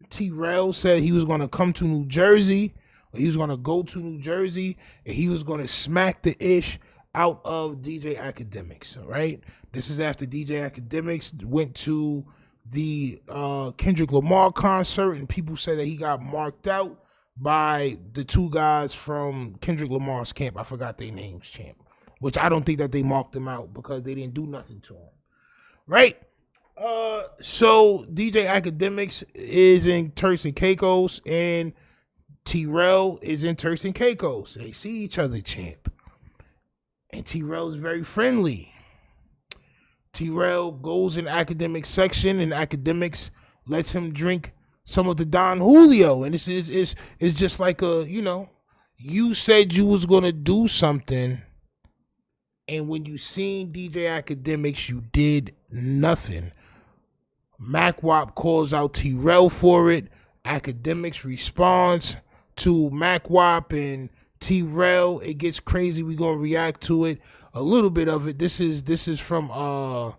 Trell said he was going to come to New Jersey, or he was going to go to New Jersey, and he was going to smack the ish out of DJ Akademiks, all right? This is after DJ Akademiks went to the Kendrick Lamar concert, and people said that he got marked out by the two guys from Kendrick Lamar's camp. I forgot their names, champ. Which I don't think that they marked him out because they didn't do nothing to him. Right? So DJ Akademiks is in Turks and Caicos and Trell is in Turks and Caicos. They see each other, champ. And Trell is very friendly. Trell goes in Akademiks section and Akademiks lets him drink some of the Don Julio. And this is just like you said you was gonna do something. And when you seen DJ Akademiks, you did nothing. MacWop calls out Trell for it. Akademiks responds to MacWop and Trell. It gets crazy. We gonna react to it. A little bit of it. This is from the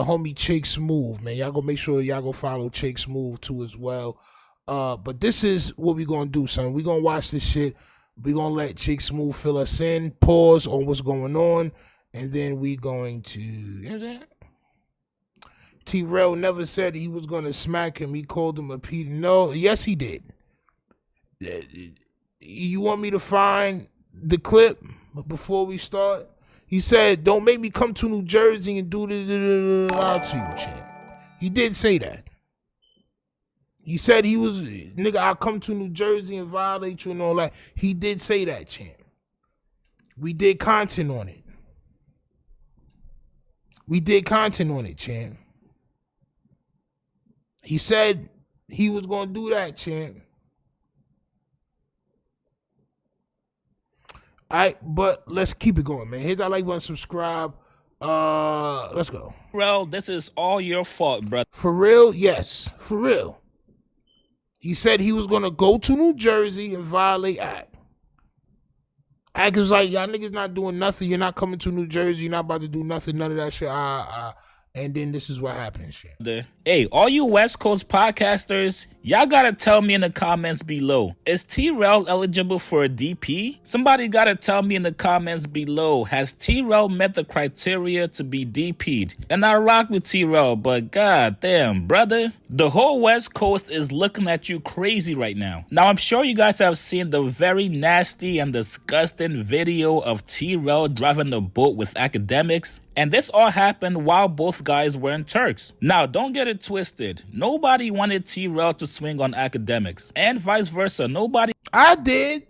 homie Chake Smooth, man. Y'all go make sure y'all go follow Chake Smooth too as well. But this is what we gonna do, son. We gonna watch this shit. We're going to let Chick Smooth fill us in, pause on what's going on, and then we going to... You know that? Trell never said he was going to smack him. He called him a Peter. No, yes, he did. You want me to find the clip before we start? He said, don't make me come to New Jersey and do the to you, champ. He did say that. He said he was, nigga, I'll come to New Jersey and violate you and all that. He did say that, champ. We did content on it. Champ. He said he was going to do that, champ. All right, but let's keep it going, man. Hit that like button, subscribe. Let's go. Trell, this is all your fault, bro. For real? Yes, for real. He said he was going to go to New Jersey and violate Act. Act was like, y'all niggas not doing nothing. You're not coming to New Jersey. You're not about to do nothing. None of that shit. And then this is what happened, shit. Hey, all you West Coast podcasters, y'all gotta tell me in the comments below. Is Trell eligible for a DP? Somebody gotta tell me in the comments below. Has Trell met the criteria to be DP'd? And I rock with Trell, but goddamn, brother. The whole West Coast is looking at you crazy right now. Now, I'm sure you guys have seen the very nasty and disgusting video of Trell driving the boat with Akademiks. And this all happened while both guys were in Turks. Now, don't get it twisted. Nobody wanted Trell to swing on Akademiks. And vice versa. Nobody... I did,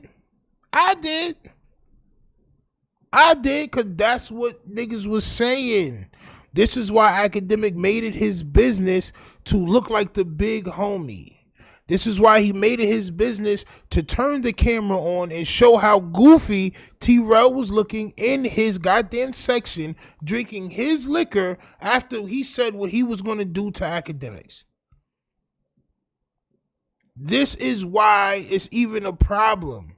because that's what niggas was saying. This is why Akademiks made it his business to look like the big homie. This is why he made it his business to turn the camera on and show how goofy T-Rell was looking in his goddamn section, drinking his liquor after he said what he was going to do to Akademiks. This is why it's even a problem.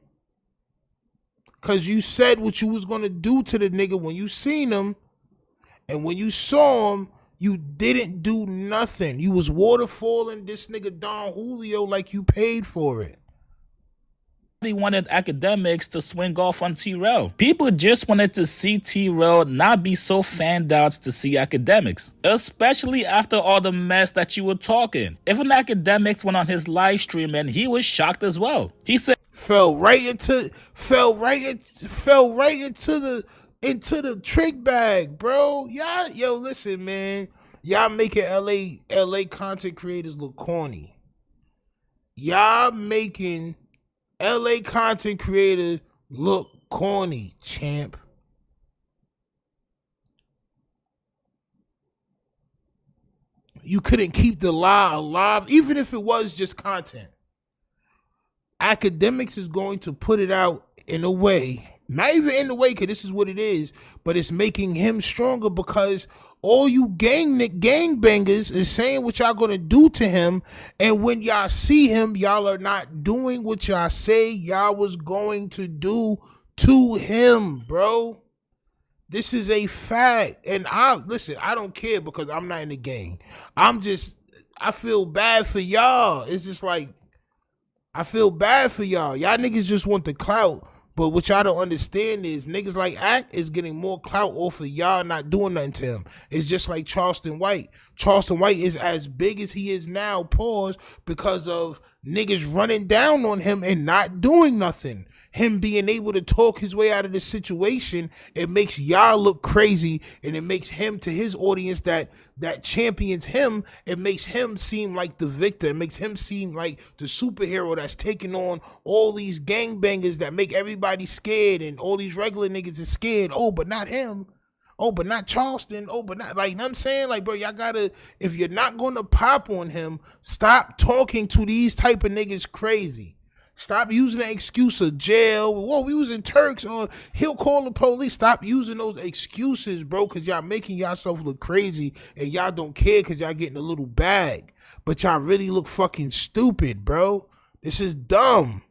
Because you said what you was going to do to the nigga when you seen him, and when you saw him, you didn't do nothing. You was waterfalling this nigga Don Julio like you paid for it. They wanted Akademiks to swing off on T-Rell. People just wanted to see T-Rell not be so fanned out to see Akademiks, especially after all the mess that you were talking. Even Akademiks went on his live stream and he was shocked as well. He said, fell right into the trick bag, bro. Y'all, yo, listen, man. Y'all making LA content creators look corny. Y'all making LA content creators look corny, champ. You couldn't keep the lie alive, even if it was just content. Akademiks is going to put it out in a way, not even in a way, because this is what it is, but it's making him stronger because all you gangbangers is saying what y'all gonna do to him, and when y'all see him, y'all are not doing what y'all say y'all was going to do to him, bro. This is a fact. And I don't care because I'm not in the gang. I feel bad for y'all. It's just like, I feel bad for y'all. Y'all niggas just want the clout. But what y'all don't understand is niggas like Act is getting more clout off of y'all not doing nothing to him. It's just like Charleston White. Charleston White is as big as he is now, pause, because of niggas running down on him and not doing nothing. Him being able to talk his way out of this situation, it makes y'all look crazy, and it makes him, to his audience that champions him, it makes him seem like the victor. It makes him seem like the superhero that's taking on all these gangbangers that make everybody scared, and all these regular niggas is scared. Oh, but not him. Oh, but not Charleston. Oh, but not, like, you know what I'm saying? Like, bro, y'all gotta, if you're not gonna pop on him, stop talking to these type of niggas crazy. Stop using the excuse of jail. Whoa, we was in Turks, or he'll call the police. Stop using those excuses, bro, because y'all making yourself look crazy, and y'all don't care because y'all getting a little bag. But y'all really look fucking stupid, bro. This is dumb.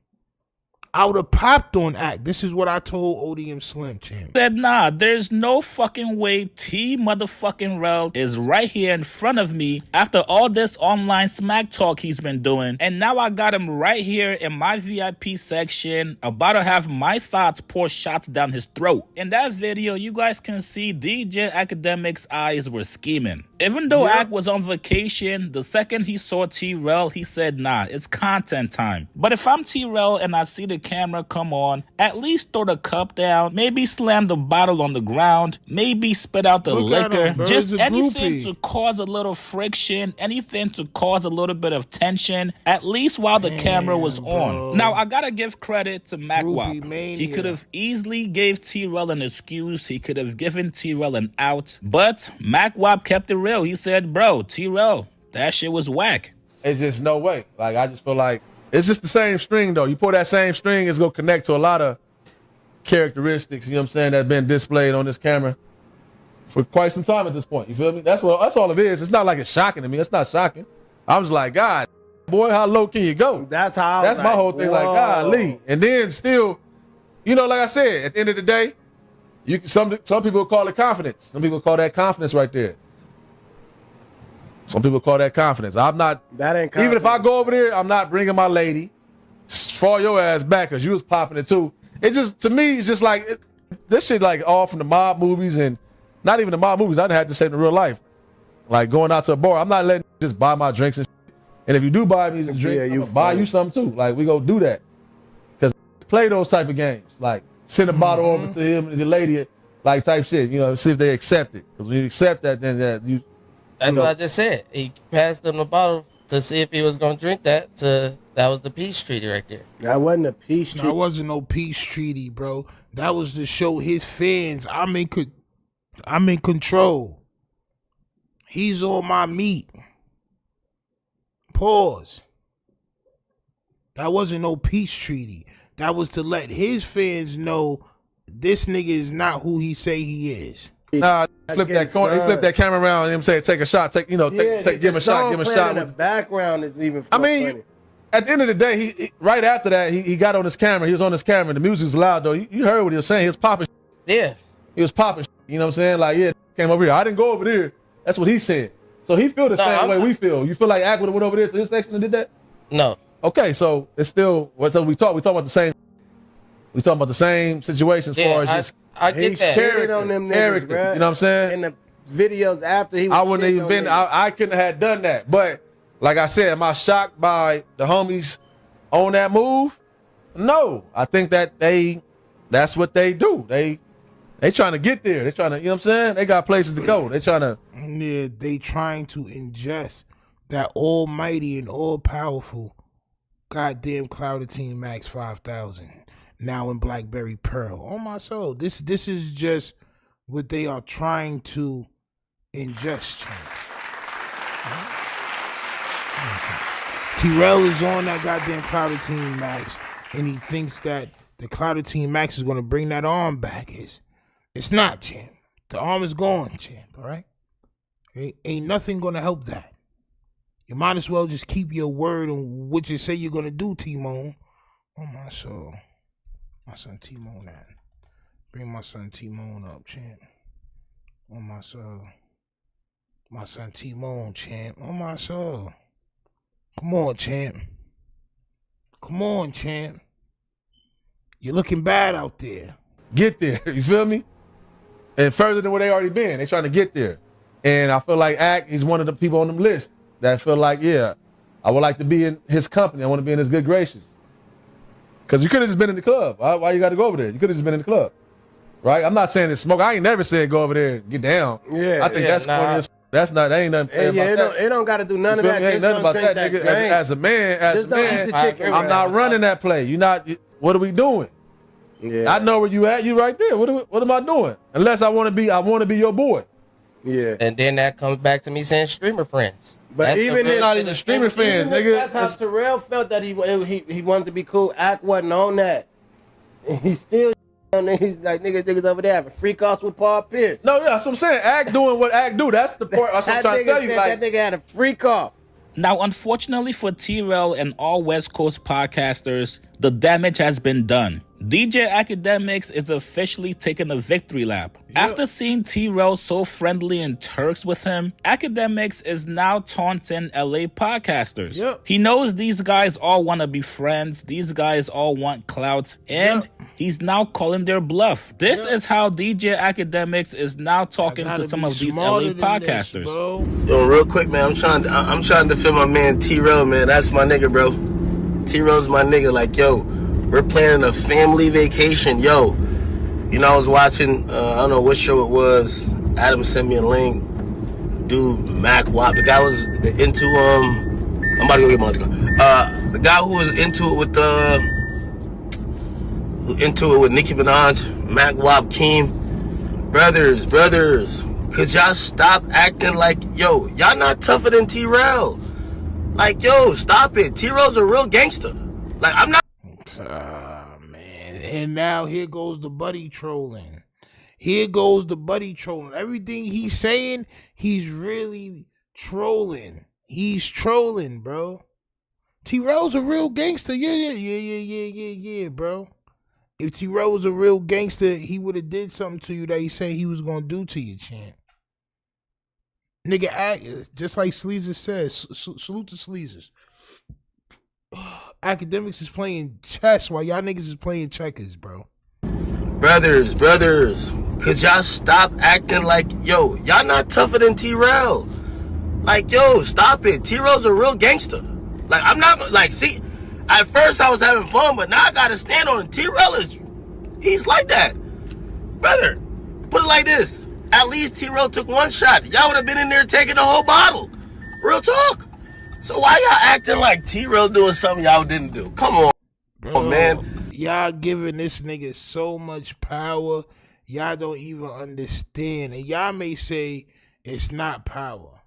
I would have popped on Act. This is what I told ODM Slim, champ. Said, nah, there's no fucking way T motherfucking Rell is right here in front of me after all this online smack talk he's been doing. And now I got him right here in my VIP section, about to have my thoughts pour shots down his throat. In that video, you guys can see DJ Akademiks' eyes were scheming. Even though Act was on vacation, the second he saw T-Rell, he said, nah, it's content time. But if I'm T-Rell and I see the camera come on, at least throw the cup down, maybe slam the bottle on the ground, maybe spit out the liquor, just anything to cause a little friction, anything to cause a little bit of tension, at least while the camera was on. Now, I gotta give credit to Mac Wack. He could have easily gave T-Rell an excuse, he could have given T-Rell an out, but Mac Wack kept it real. He said, bro, T-Rell, that shit was whack. It's just no way. Like, I just feel like it's just the same string, though. You pull that same string, it's going to connect to a lot of characteristics, you know what I'm saying, that have been displayed on this camera for quite some time at this point. You feel me? That's all it is. It's not like it's shocking to me. It's not shocking. I'm just like, God, boy, how low can you go? That's my whole thing. Whoa. Like, golly. And then still, you know, like I said, at the end of the day, some people call it confidence. Some people call that confidence right there. Some people call that confidence. I'm not. That ain't confidence. Even if I go over there, I'm not bringing my lady. Fall your ass back because you was popping it too. It's just, to me, it's just like, this shit like all from the mob movies, and not even the mob movies. I didn't have to say in real life. Like going out to a bar, I'm not letting you just buy my drinks and shit. And if you do buy me a drink, I'm gonna buy you something too. Like, we go do that. Because play those type of games. Like, send a bottle over to him and the lady, like, type shit. You know, see if they accept it. Because when you accept that, then you. That's what I just said. He passed him the bottle to see if he was going to drink that. That was the peace treaty right there. That wasn't a peace treaty. That wasn't no peace treaty, bro. That was to show his fans, I'm in control. He's on my meat. Pause. That wasn't no peace treaty. That was to let his fans know this nigga is not who he say he is. Nah, flip that corner. He flipped that camera around and him say, "Take a shot. Take give him a shot. Give him a shot." In the background is even. I mean, funny. at the end of the day, he right after that, he got on his camera. He was on his camera. The music was loud though. You heard what he was saying. He was popping. Yeah, he was popping. You know what I'm saying? Like, yeah, came over here. I didn't go over there. That's what he said. So he feel the same way we feel. You feel like Ack would have went over there to his section and did that? No. Okay, so it's still so we talk about the same. We talking about the same situation as far as just I get that. character, on them niggas, character, bruh. you know what I'm saying? In the videos after he was I wouldn't even been. I couldn't have done that. But like I said, am I shocked by the homies on that move? No, I think that that's what they do. They trying to get there. They trying to, you know what I'm saying? They got places to go. They trying to. Yeah, they trying to ingest that almighty and all powerful goddamn Clout Team Max 5000 now in BlackBerry Pearl. Oh my soul, this is just what they are trying to ingest. Trell is on that goddamn Clout Team Max, and he thinks that the Clout Team Max is going to bring that arm back. It's not, champ. The arm is gone, champ. All right, ain't nothing going to help that. You might as well just keep your word on what you say you're going to do, T-Moan. Oh my soul, my son T-Moan that. Bring my son T-Moan up, champ. Oh my soul, my son T-Moan, champ. Oh my soul. Come on, champ. Come on, champ. You're looking bad out there. Get there, you feel me? And further than where they already been. They trying to get there. And I feel like Ack, he's one of the people on them list that feel like, yeah, I would like to be in his company. I want to be in his good graces. Because you could have just been in the club. Why you got to go over there? You could have just been in the club. Right? I'm not saying it's smoke. I ain't never said go over there and get down. Yeah. I think that's corny as that ain't nothing. It don't got to do none of that. Ain't nothing about that, nigga. As a man, I'm not running that play. What are we doing? Yeah. I know where you at. You right there. What am I doing? Unless I want to be your boy. Yeah. And then that comes back to me saying streamer friends. But that's even if not even streamer fans, nigga. That's how Trell felt that he wanted to be cool. Ack wasn't on that. And he still on there. He's like niggas over there having freak offs with Paul Pierce. No, yeah, that's what I'm saying. Ack doing what Ack do. That's the part. That's what I'm trying to tell you. Like, that nigga had a freak off. Now, unfortunately for Trell and all West Coast podcasters, the damage has been done. DJ Akademiks is officially taking a victory lap. Yep. After seeing Trell so friendly in Turks with him, Akademiks is now taunting LA podcasters. Yep. He knows these guys all want to be friends. These guys all want clout. And he's now calling their bluff. This is how DJ Akademiks is now talking to some of these LA podcasters. Yo, real quick, man, I'm trying to defend my man Trell, man. That's my nigga, bro. Trell's my nigga. Like, yo, we're planning a family vacation. Yo, you know, I was watching, I don't know what show it was. Adam sent me a link. Dude, Mac Wack. The guy was into, I'm about to go get my the guy who was into it with Nicki Minaj, Mac Wack, Keem. Brothers, could y'all stop acting like, yo, y'all not tougher than Trell. Like, yo, stop it. Trell's a real gangster. Like, I'm not. Man. And now here goes the buddy trolling. Everything he's saying, he's really trolling. He's trolling, bro. Trell's a real gangster. Yeah, bro. If Trell was a real gangster, he would have did something to you that he said he was going to do to you, champ. Nigga, act just like Sleezer says. Salute to Sleezers. Akademiks is playing chess while y'all niggas is playing checkers, bro. Brothers, could y'all stop acting like, yo, y'all not tougher than Trell. Like, yo, stop it. Trell's a real gangster. Like, I'm not, like, see, at first I was having fun, but now I gotta stand on it. Trell he's like that. Brother, put it like this. At least Trell took one shot. Y'all would have been in there taking the whole bottle. Real talk. So why y'all acting like Trell doing something y'all didn't do? Come on, bro, man. Y'all giving this nigga so much power, y'all don't even understand. And y'all may say it's not power.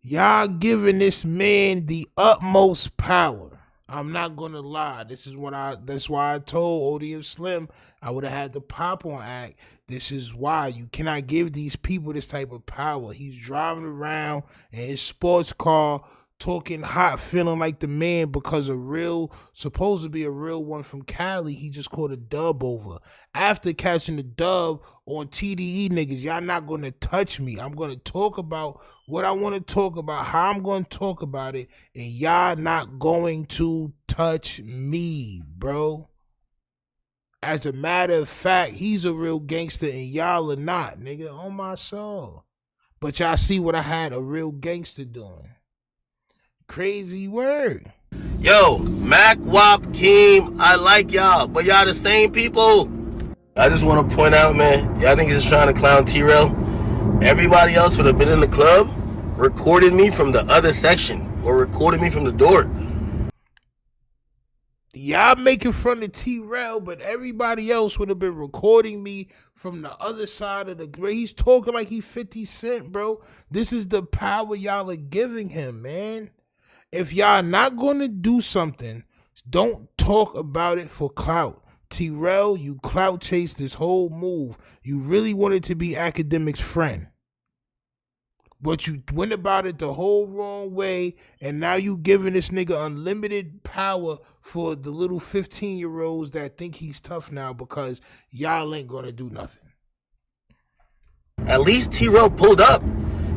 Y'all giving this man the utmost power. I'm not gonna lie. That's why I told ODM Slim I would have had to pop on Act. This is why you cannot give these people this type of power. He's driving around in his sports car, talking hot, feeling like the man because supposed to be a real one from Cali, he just caught a dub over. After catching the dub on TDE niggas, y'all not going to touch me. I'm going to talk about what I want to talk about, how I'm going to talk about it, and y'all not going to touch me, bro. As a matter of fact, he's a real gangster and y'all are not, nigga, on my soul. But y'all see what I had a real gangster doing. Crazy word. Yo, Mac, Wap, Keem, I like y'all, but y'all the same people. I just want to point out, man, y'all niggas is trying to clown T-Rail. Everybody else would have been in the club, recorded me from the other section, or recorded me from the door. Y'all making fun of T-Rail, but everybody else would have been recording me from the other side of the grave. He's talking like he's 50 Cent, bro. This is the power y'all are giving him, man. If y'all not going to do something, don't talk about it for clout. T-Rail, you clout chased this whole move. You really wanted to be Akademiks' friend. But you went about it the whole wrong way, and now you giving this nigga unlimited power for the little 15-year-olds that think he's tough now because y'all ain't gonna do nothing. At least T-Rail pulled up.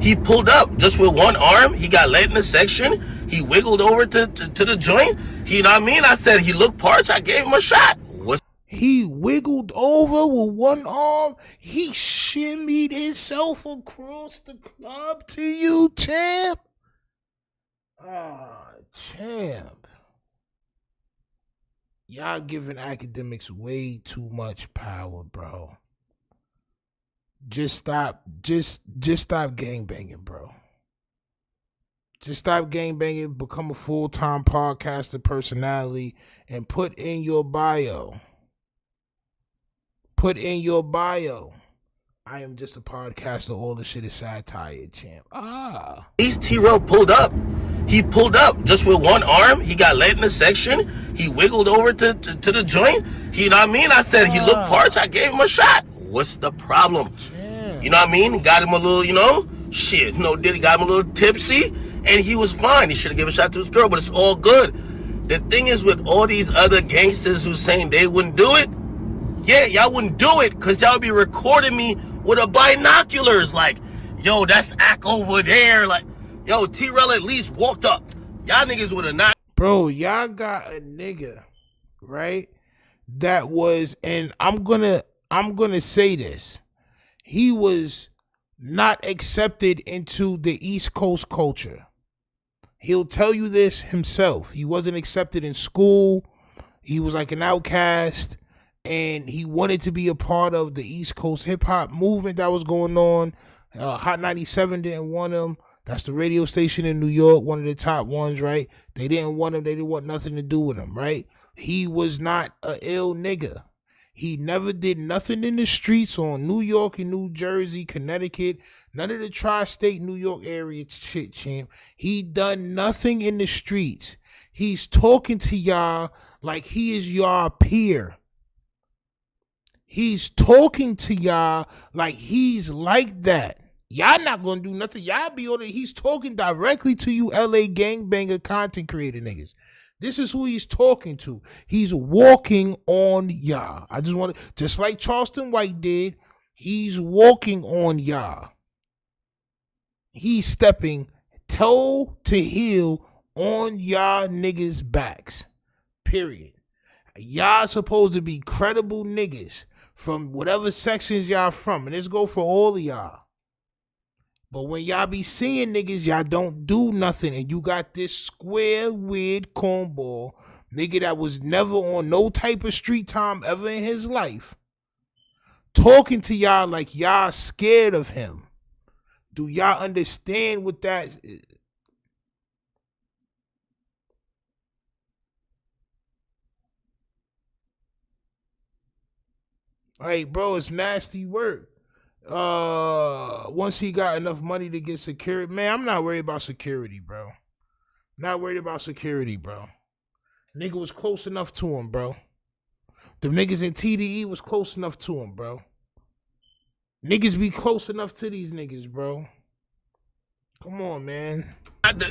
He pulled up just with one arm. He got led in the section. He wiggled over to the joint. You know what I mean? I said he looked parched. I gave him a shot. He wiggled over with one arm. He shimmied himself across the club to you, champ. Ah, champ. Y'all giving Akademiks way too much power, bro. Just stop gangbanging, bro. Just stop gangbanging, become a full-time podcaster personality, and put in your bio. Put in your bio. I am just a podcaster. All the shit is satire, champ. At least T-Rail pulled up. He pulled up just with one arm. He got led in the section. He wiggled over to the joint. You know what I mean? I said he looked parched. I gave him a shot. What's the problem? Champ. You know what I mean? Got him a little, Diddy got him a little tipsy, and he was fine. He should have given a shot to his girl, but it's all good. The thing is with all these other gangsters who's saying they wouldn't do it, yeah, y'all wouldn't do it because y'all be recording me with a binoculars. Like, yo, that's Ack over there. Like, yo, T-Rail at least walked up. Y'all niggas would have not. Bro, y'all got a nigga, right? That was, and I'm gonna say this. He was not accepted into the East Coast culture. He'll tell you this himself. He wasn't accepted in school. He was like an outcast. And he wanted to be a part of the East Coast hip-hop movement that was going on. Hot 97 didn't want him. That's the radio station in New York, one of the top ones, right? They didn't want him. They didn't want nothing to do with him, right? He was not a ill nigga. He never did nothing in the streets on New York and New Jersey, Connecticut, none of the tri-state New York area shit, champ. He done nothing in the streets. He's talking to y'all like he is y'all peer. He's talking to y'all like he's like that. Y'all not gonna do nothing. Y'all be on it. He's talking directly to you LA gangbanger content creator niggas. This is who he's talking to. He's walking on y'all. I just want to, just like Charleston White did, he's walking on y'all. He's stepping toe to heel on y'all niggas' backs. Period. Y'all supposed to be credible niggas from whatever sections y'all from. And this go for all of y'all. But when y'all be seeing niggas, y'all don't do nothing. And you got this square, weird cornball nigga that was never on no type of street time ever in his life, talking to y'all like y'all scared of him. Do y'all understand what that is? Hey, bro, it's nasty work. once he got enough money to get security, man, I'm not worried about security, bro. Not worried about security, bro. Nigga was close enough to him, bro. The niggas in TDE was close enough to him, bro. Niggas be close enough to these niggas, bro. Come on, man.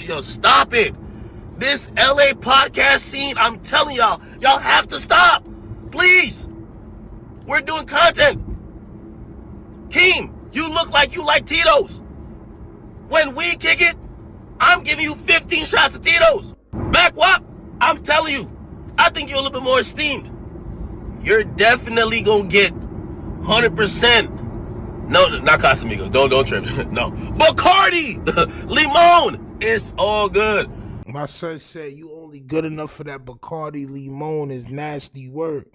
Yo, stop it. This LA podcast scene, I'm telling y'all have to stop. Please. We're doing content. Keem, you look like you like Tito's. When we kick it, I'm giving you 15 shots of Tito's. Back Wack, I'm telling you, I think you're a little bit more esteemed. You're definitely gonna get 100%. No, not Casamigos. Don't trip. No. Bacardi! Limon! It's all good. My son said you only good enough for that Bacardi Limon is nasty work.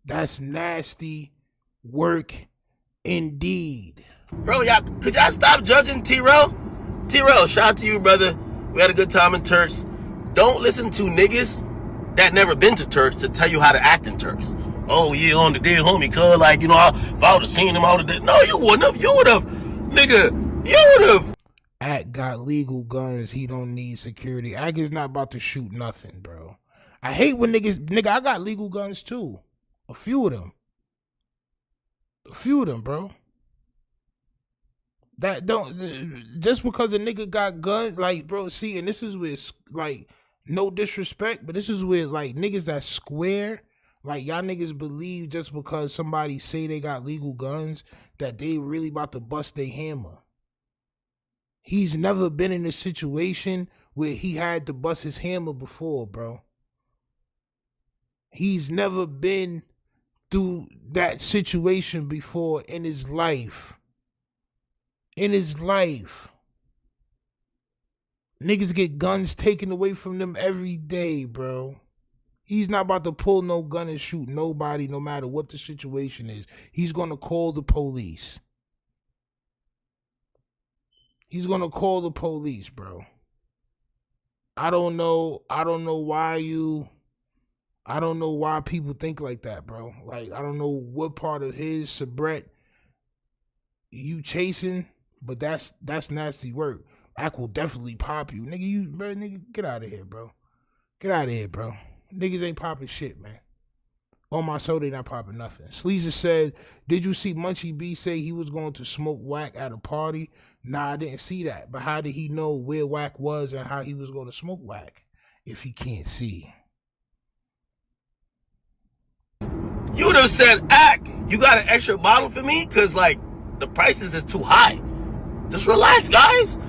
That's nasty work indeed. Bro, could y'all stop judging T-Rell? T-Rell, shout out to you, brother. We had a good time in Turks. Don't listen to niggas that never been to Turks to tell you how to act in Turks. Oh, yeah, on the day, homie, cuz, like, you know, if I would have seen him, I would have. No, you wouldn't have. You would have. Nigga, you would have. Ack got legal guns. He don't need security. Ack is not about to shoot nothing, bro. I hate when nigga, I got legal guns too. A few of them, bro. That don't, just because a nigga got guns, like, bro, see, and this is with, like, no disrespect, but this is with, like, niggas that square. Like, y'all niggas believe just because somebody say they got legal guns that they really about to bust their hammer. He's never been in a situation where he had to bust his hammer before, bro. He's never been through that situation before in his life. In his life. Niggas get guns taken away from them every day, bro. He's not about to pull no gun and shoot nobody no matter what the situation is. He's going to call the police. He's going to call the police, bro. I don't know why people think like that, bro. Like, I don't know what part of his Sabret you chasing, but that's nasty work. Ack will definitely pop you. Nigga, get out of here, bro. Get out of here, bro. Niggas ain't popping shit, man. On my soul, they not popping nothing. Sleazer said, did you see Munchie B say he was going to smoke Wack at a party? Nah, I didn't see that. But how did he know where Wack was and how he was going to smoke Wack if he can't see? You would have said, Ack, you got an extra bottle for me? Because, like, the prices is too high. Just relax, guys.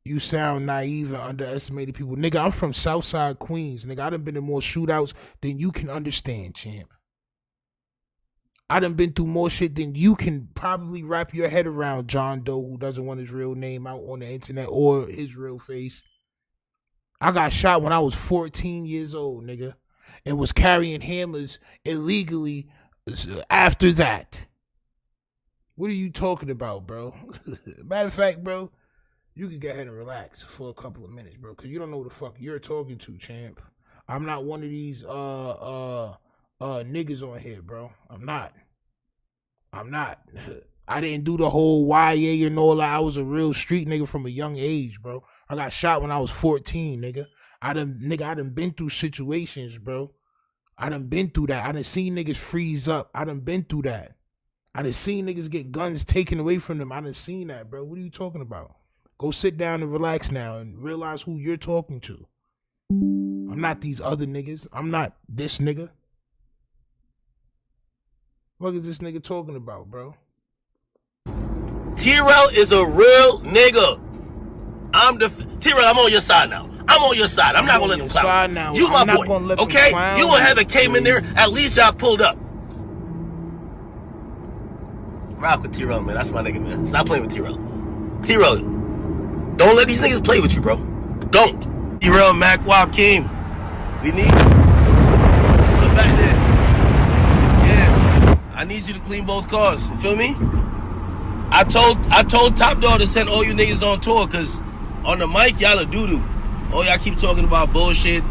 You sound naive and underestimated people. Nigga, I'm from Southside Queens. Nigga, I done been in more shootouts than you can understand, champ. I done been through more shit than you can probably wrap your head around, John Doe, who doesn't want his real name out on the internet or his real face. I got shot when I was 14 years old, nigga, and was carrying hammers illegally after that. What are you talking about, bro? Matter of fact, bro, you can go ahead and relax for a couple of minutes, bro, because you don't know who the fuck you're talking to, champ. I'm not one of these niggas on here, bro. I'm not. I didn't do the whole YA and all that. I was a real street nigga from a young age, bro. I got shot when I was 14, nigga. I done been through situations, bro. I done been through that. I done seen niggas freeze up. I done been through that. I done seen niggas get guns taken away from them. I done seen that, bro. What are you talking about? Go sit down and relax now and realize who you're talking to. I'm not these other niggas. I'm not this nigga. What is this nigga talking about, bro? T-Rell is a real nigga. T-Rell, I'm on your side now. I'm on your side. I'm not gonna let them clown now. You my boy, okay? You and Heather came in there. At least y'all pulled up. Rock with T-Rell, man. That's my nigga, man. Stop playing with T-Rell. T-Rell, don't let these niggas play with you, bro. Don't. T-Rell, Mac, Wack, Keem. We need you. Slip back there. Yeah. I need you to clean both cars. You feel me? I told Top Dog to send all you niggas on tour, cause on the mic, y'all are doo-doo. Oh, y'all keep talking about bullshit.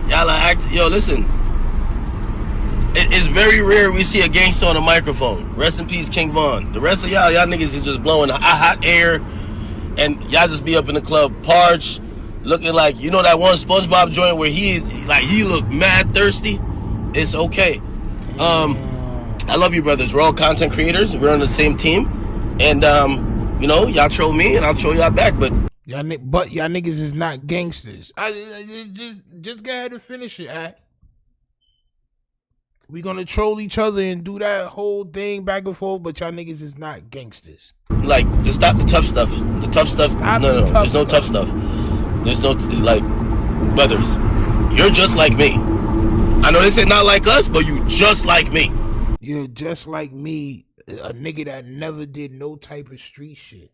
Y'all are acting. Yo, listen. It's very rare we see a gangster on a microphone. Rest in peace, King Von. The rest of y'all niggas is just blowing hot air, and y'all just be up in the club parched, looking like, you know that one SpongeBob joint where he look mad thirsty. It's okay. I love you, brothers. We're all content creators. We're on the same team, and you know, y'all troll me and I'll troll y'all back. But y'all niggas is not gangsters. Just go ahead and finish it. We gonna troll each other and do that whole thing back and forth, but y'all niggas is not gangsters. Like, just stop the tough stuff. The tough stuff. No. There's no tough stuff. There's no. It's like, brothers, you're just like me. I know they say not like us, but you just like me. You're just like me, a nigga that never did no type of street shit.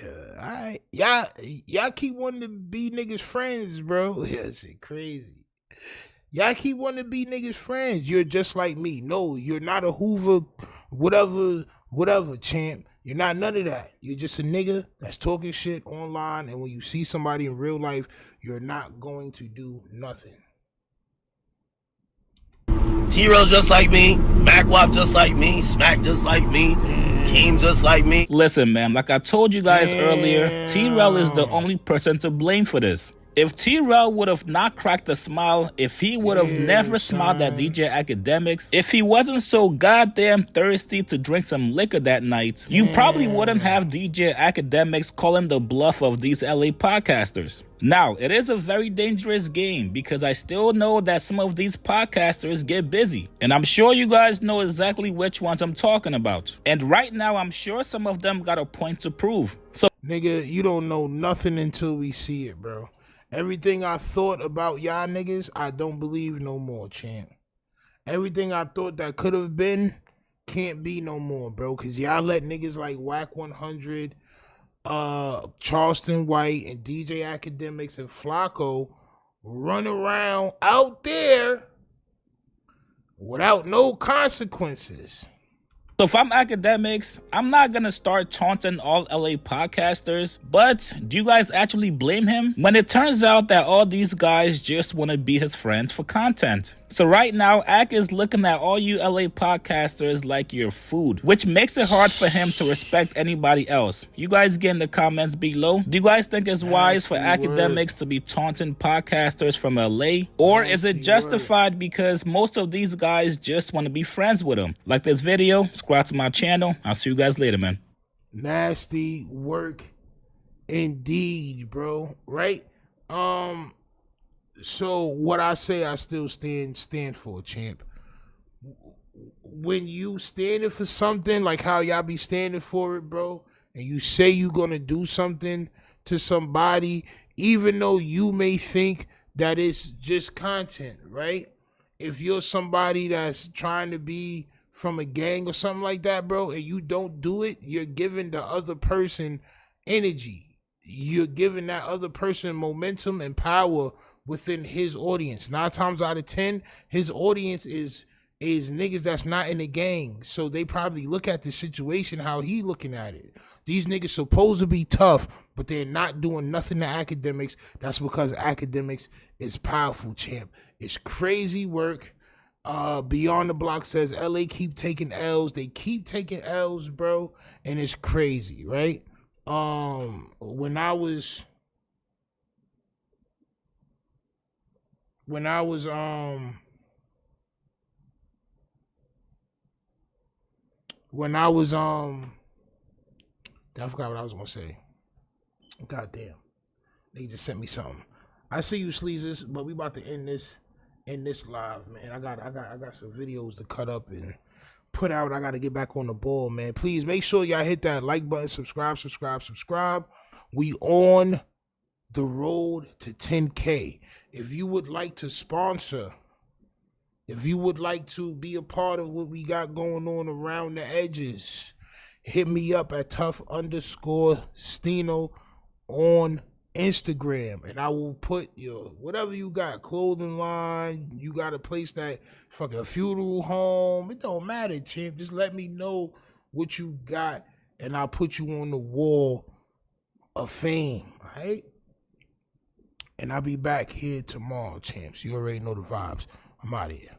Alright, y'all keep wanting to be niggas friends, bro. Yeah, shit crazy. Y'all keep wanting to be niggas friends. You're just like me. No, you're not a Hoover, whatever, champ. You're not none of that. You're just a nigga that's talking shit online, and when you see somebody in real life, you're not going to do nothing. T-Rail just like me, Macwap just like me, Smack just like me, Keem just like me. Listen, man, like I told you guys earlier, T-Rail is the only person to blame for this. If T-Rail would have not cracked a smile, if he would have never smiled at DJ Akademiks, if he wasn't so goddamn thirsty to drink some liquor that night, you probably wouldn't have DJ Akademiks calling the bluff of these LA podcasters. Now, it is a very dangerous game because I still know that some of these podcasters get busy. And I'm sure you guys know exactly which ones I'm talking about. And right now, I'm sure some of them got a point to prove. So, nigga, you don't know nothing until we see it, bro. Everything I thought about y'all niggas, I don't believe no more, champ. Everything I thought that could have been, can't be no more, bro. Because y'all let niggas like Wack 100, Charleston White, and DJ Akademiks and Flacco run around out there without no consequences. So if I'm Akademiks, I'm not gonna start taunting all LA podcasters, but do you guys actually blame him? When it turns out that all these guys just wanna be his friends for content. So right now, Ak is looking at all you LA podcasters like you're food, which makes it hard for him to respect anybody else. You guys get in the comments below. Do you guys think it's wise for Akademiks to be taunting podcasters from LA? Or is it justified because most of these guys just want to be friends with him? Like this video, subscribe to my channel. I'll see you guys later, man. Nasty work indeed, bro. Right? So what I say, I still stand for, champ. When you standing for something, like how y'all be standing for it, bro, and you say you gonna do something to somebody, even though you may think that it's just content, right? If you're somebody that's trying to be from a gang or something like that, bro, and you don't do it, you're giving the other person energy. You're giving that other person momentum and power within his audience. 9 times out of 10, his audience is niggas that's not in the gang. So they probably look at the situation how he looking at it. These niggas supposed to be tough, but they're not doing nothing to Akademiks. That's because Akademiks is powerful, champ. It's crazy work. Beyond the Block says LA keep taking L's. They keep taking L's, bro, and it's crazy, right? When I was I forgot what I was gonna say. God damn. They just sent me something. I see you, Sleezers, but we about to end this live, man. I got some videos to cut up and put out. I gotta get back on the ball, man. Please make sure y'all hit that like button, subscribe. We on the road to 10K. If you would like to sponsor, if you would like to be a part of what we got going on around the edges, hit me up at tough_Stino on Instagram, and I will put your whatever you got, clothing line, you got a place that fucking funeral home, it don't matter, champ. Just let me know what you got, and I'll put you on the wall of fame, right? And I'll be back here tomorrow, champs. You already know the vibes. I'm out of here.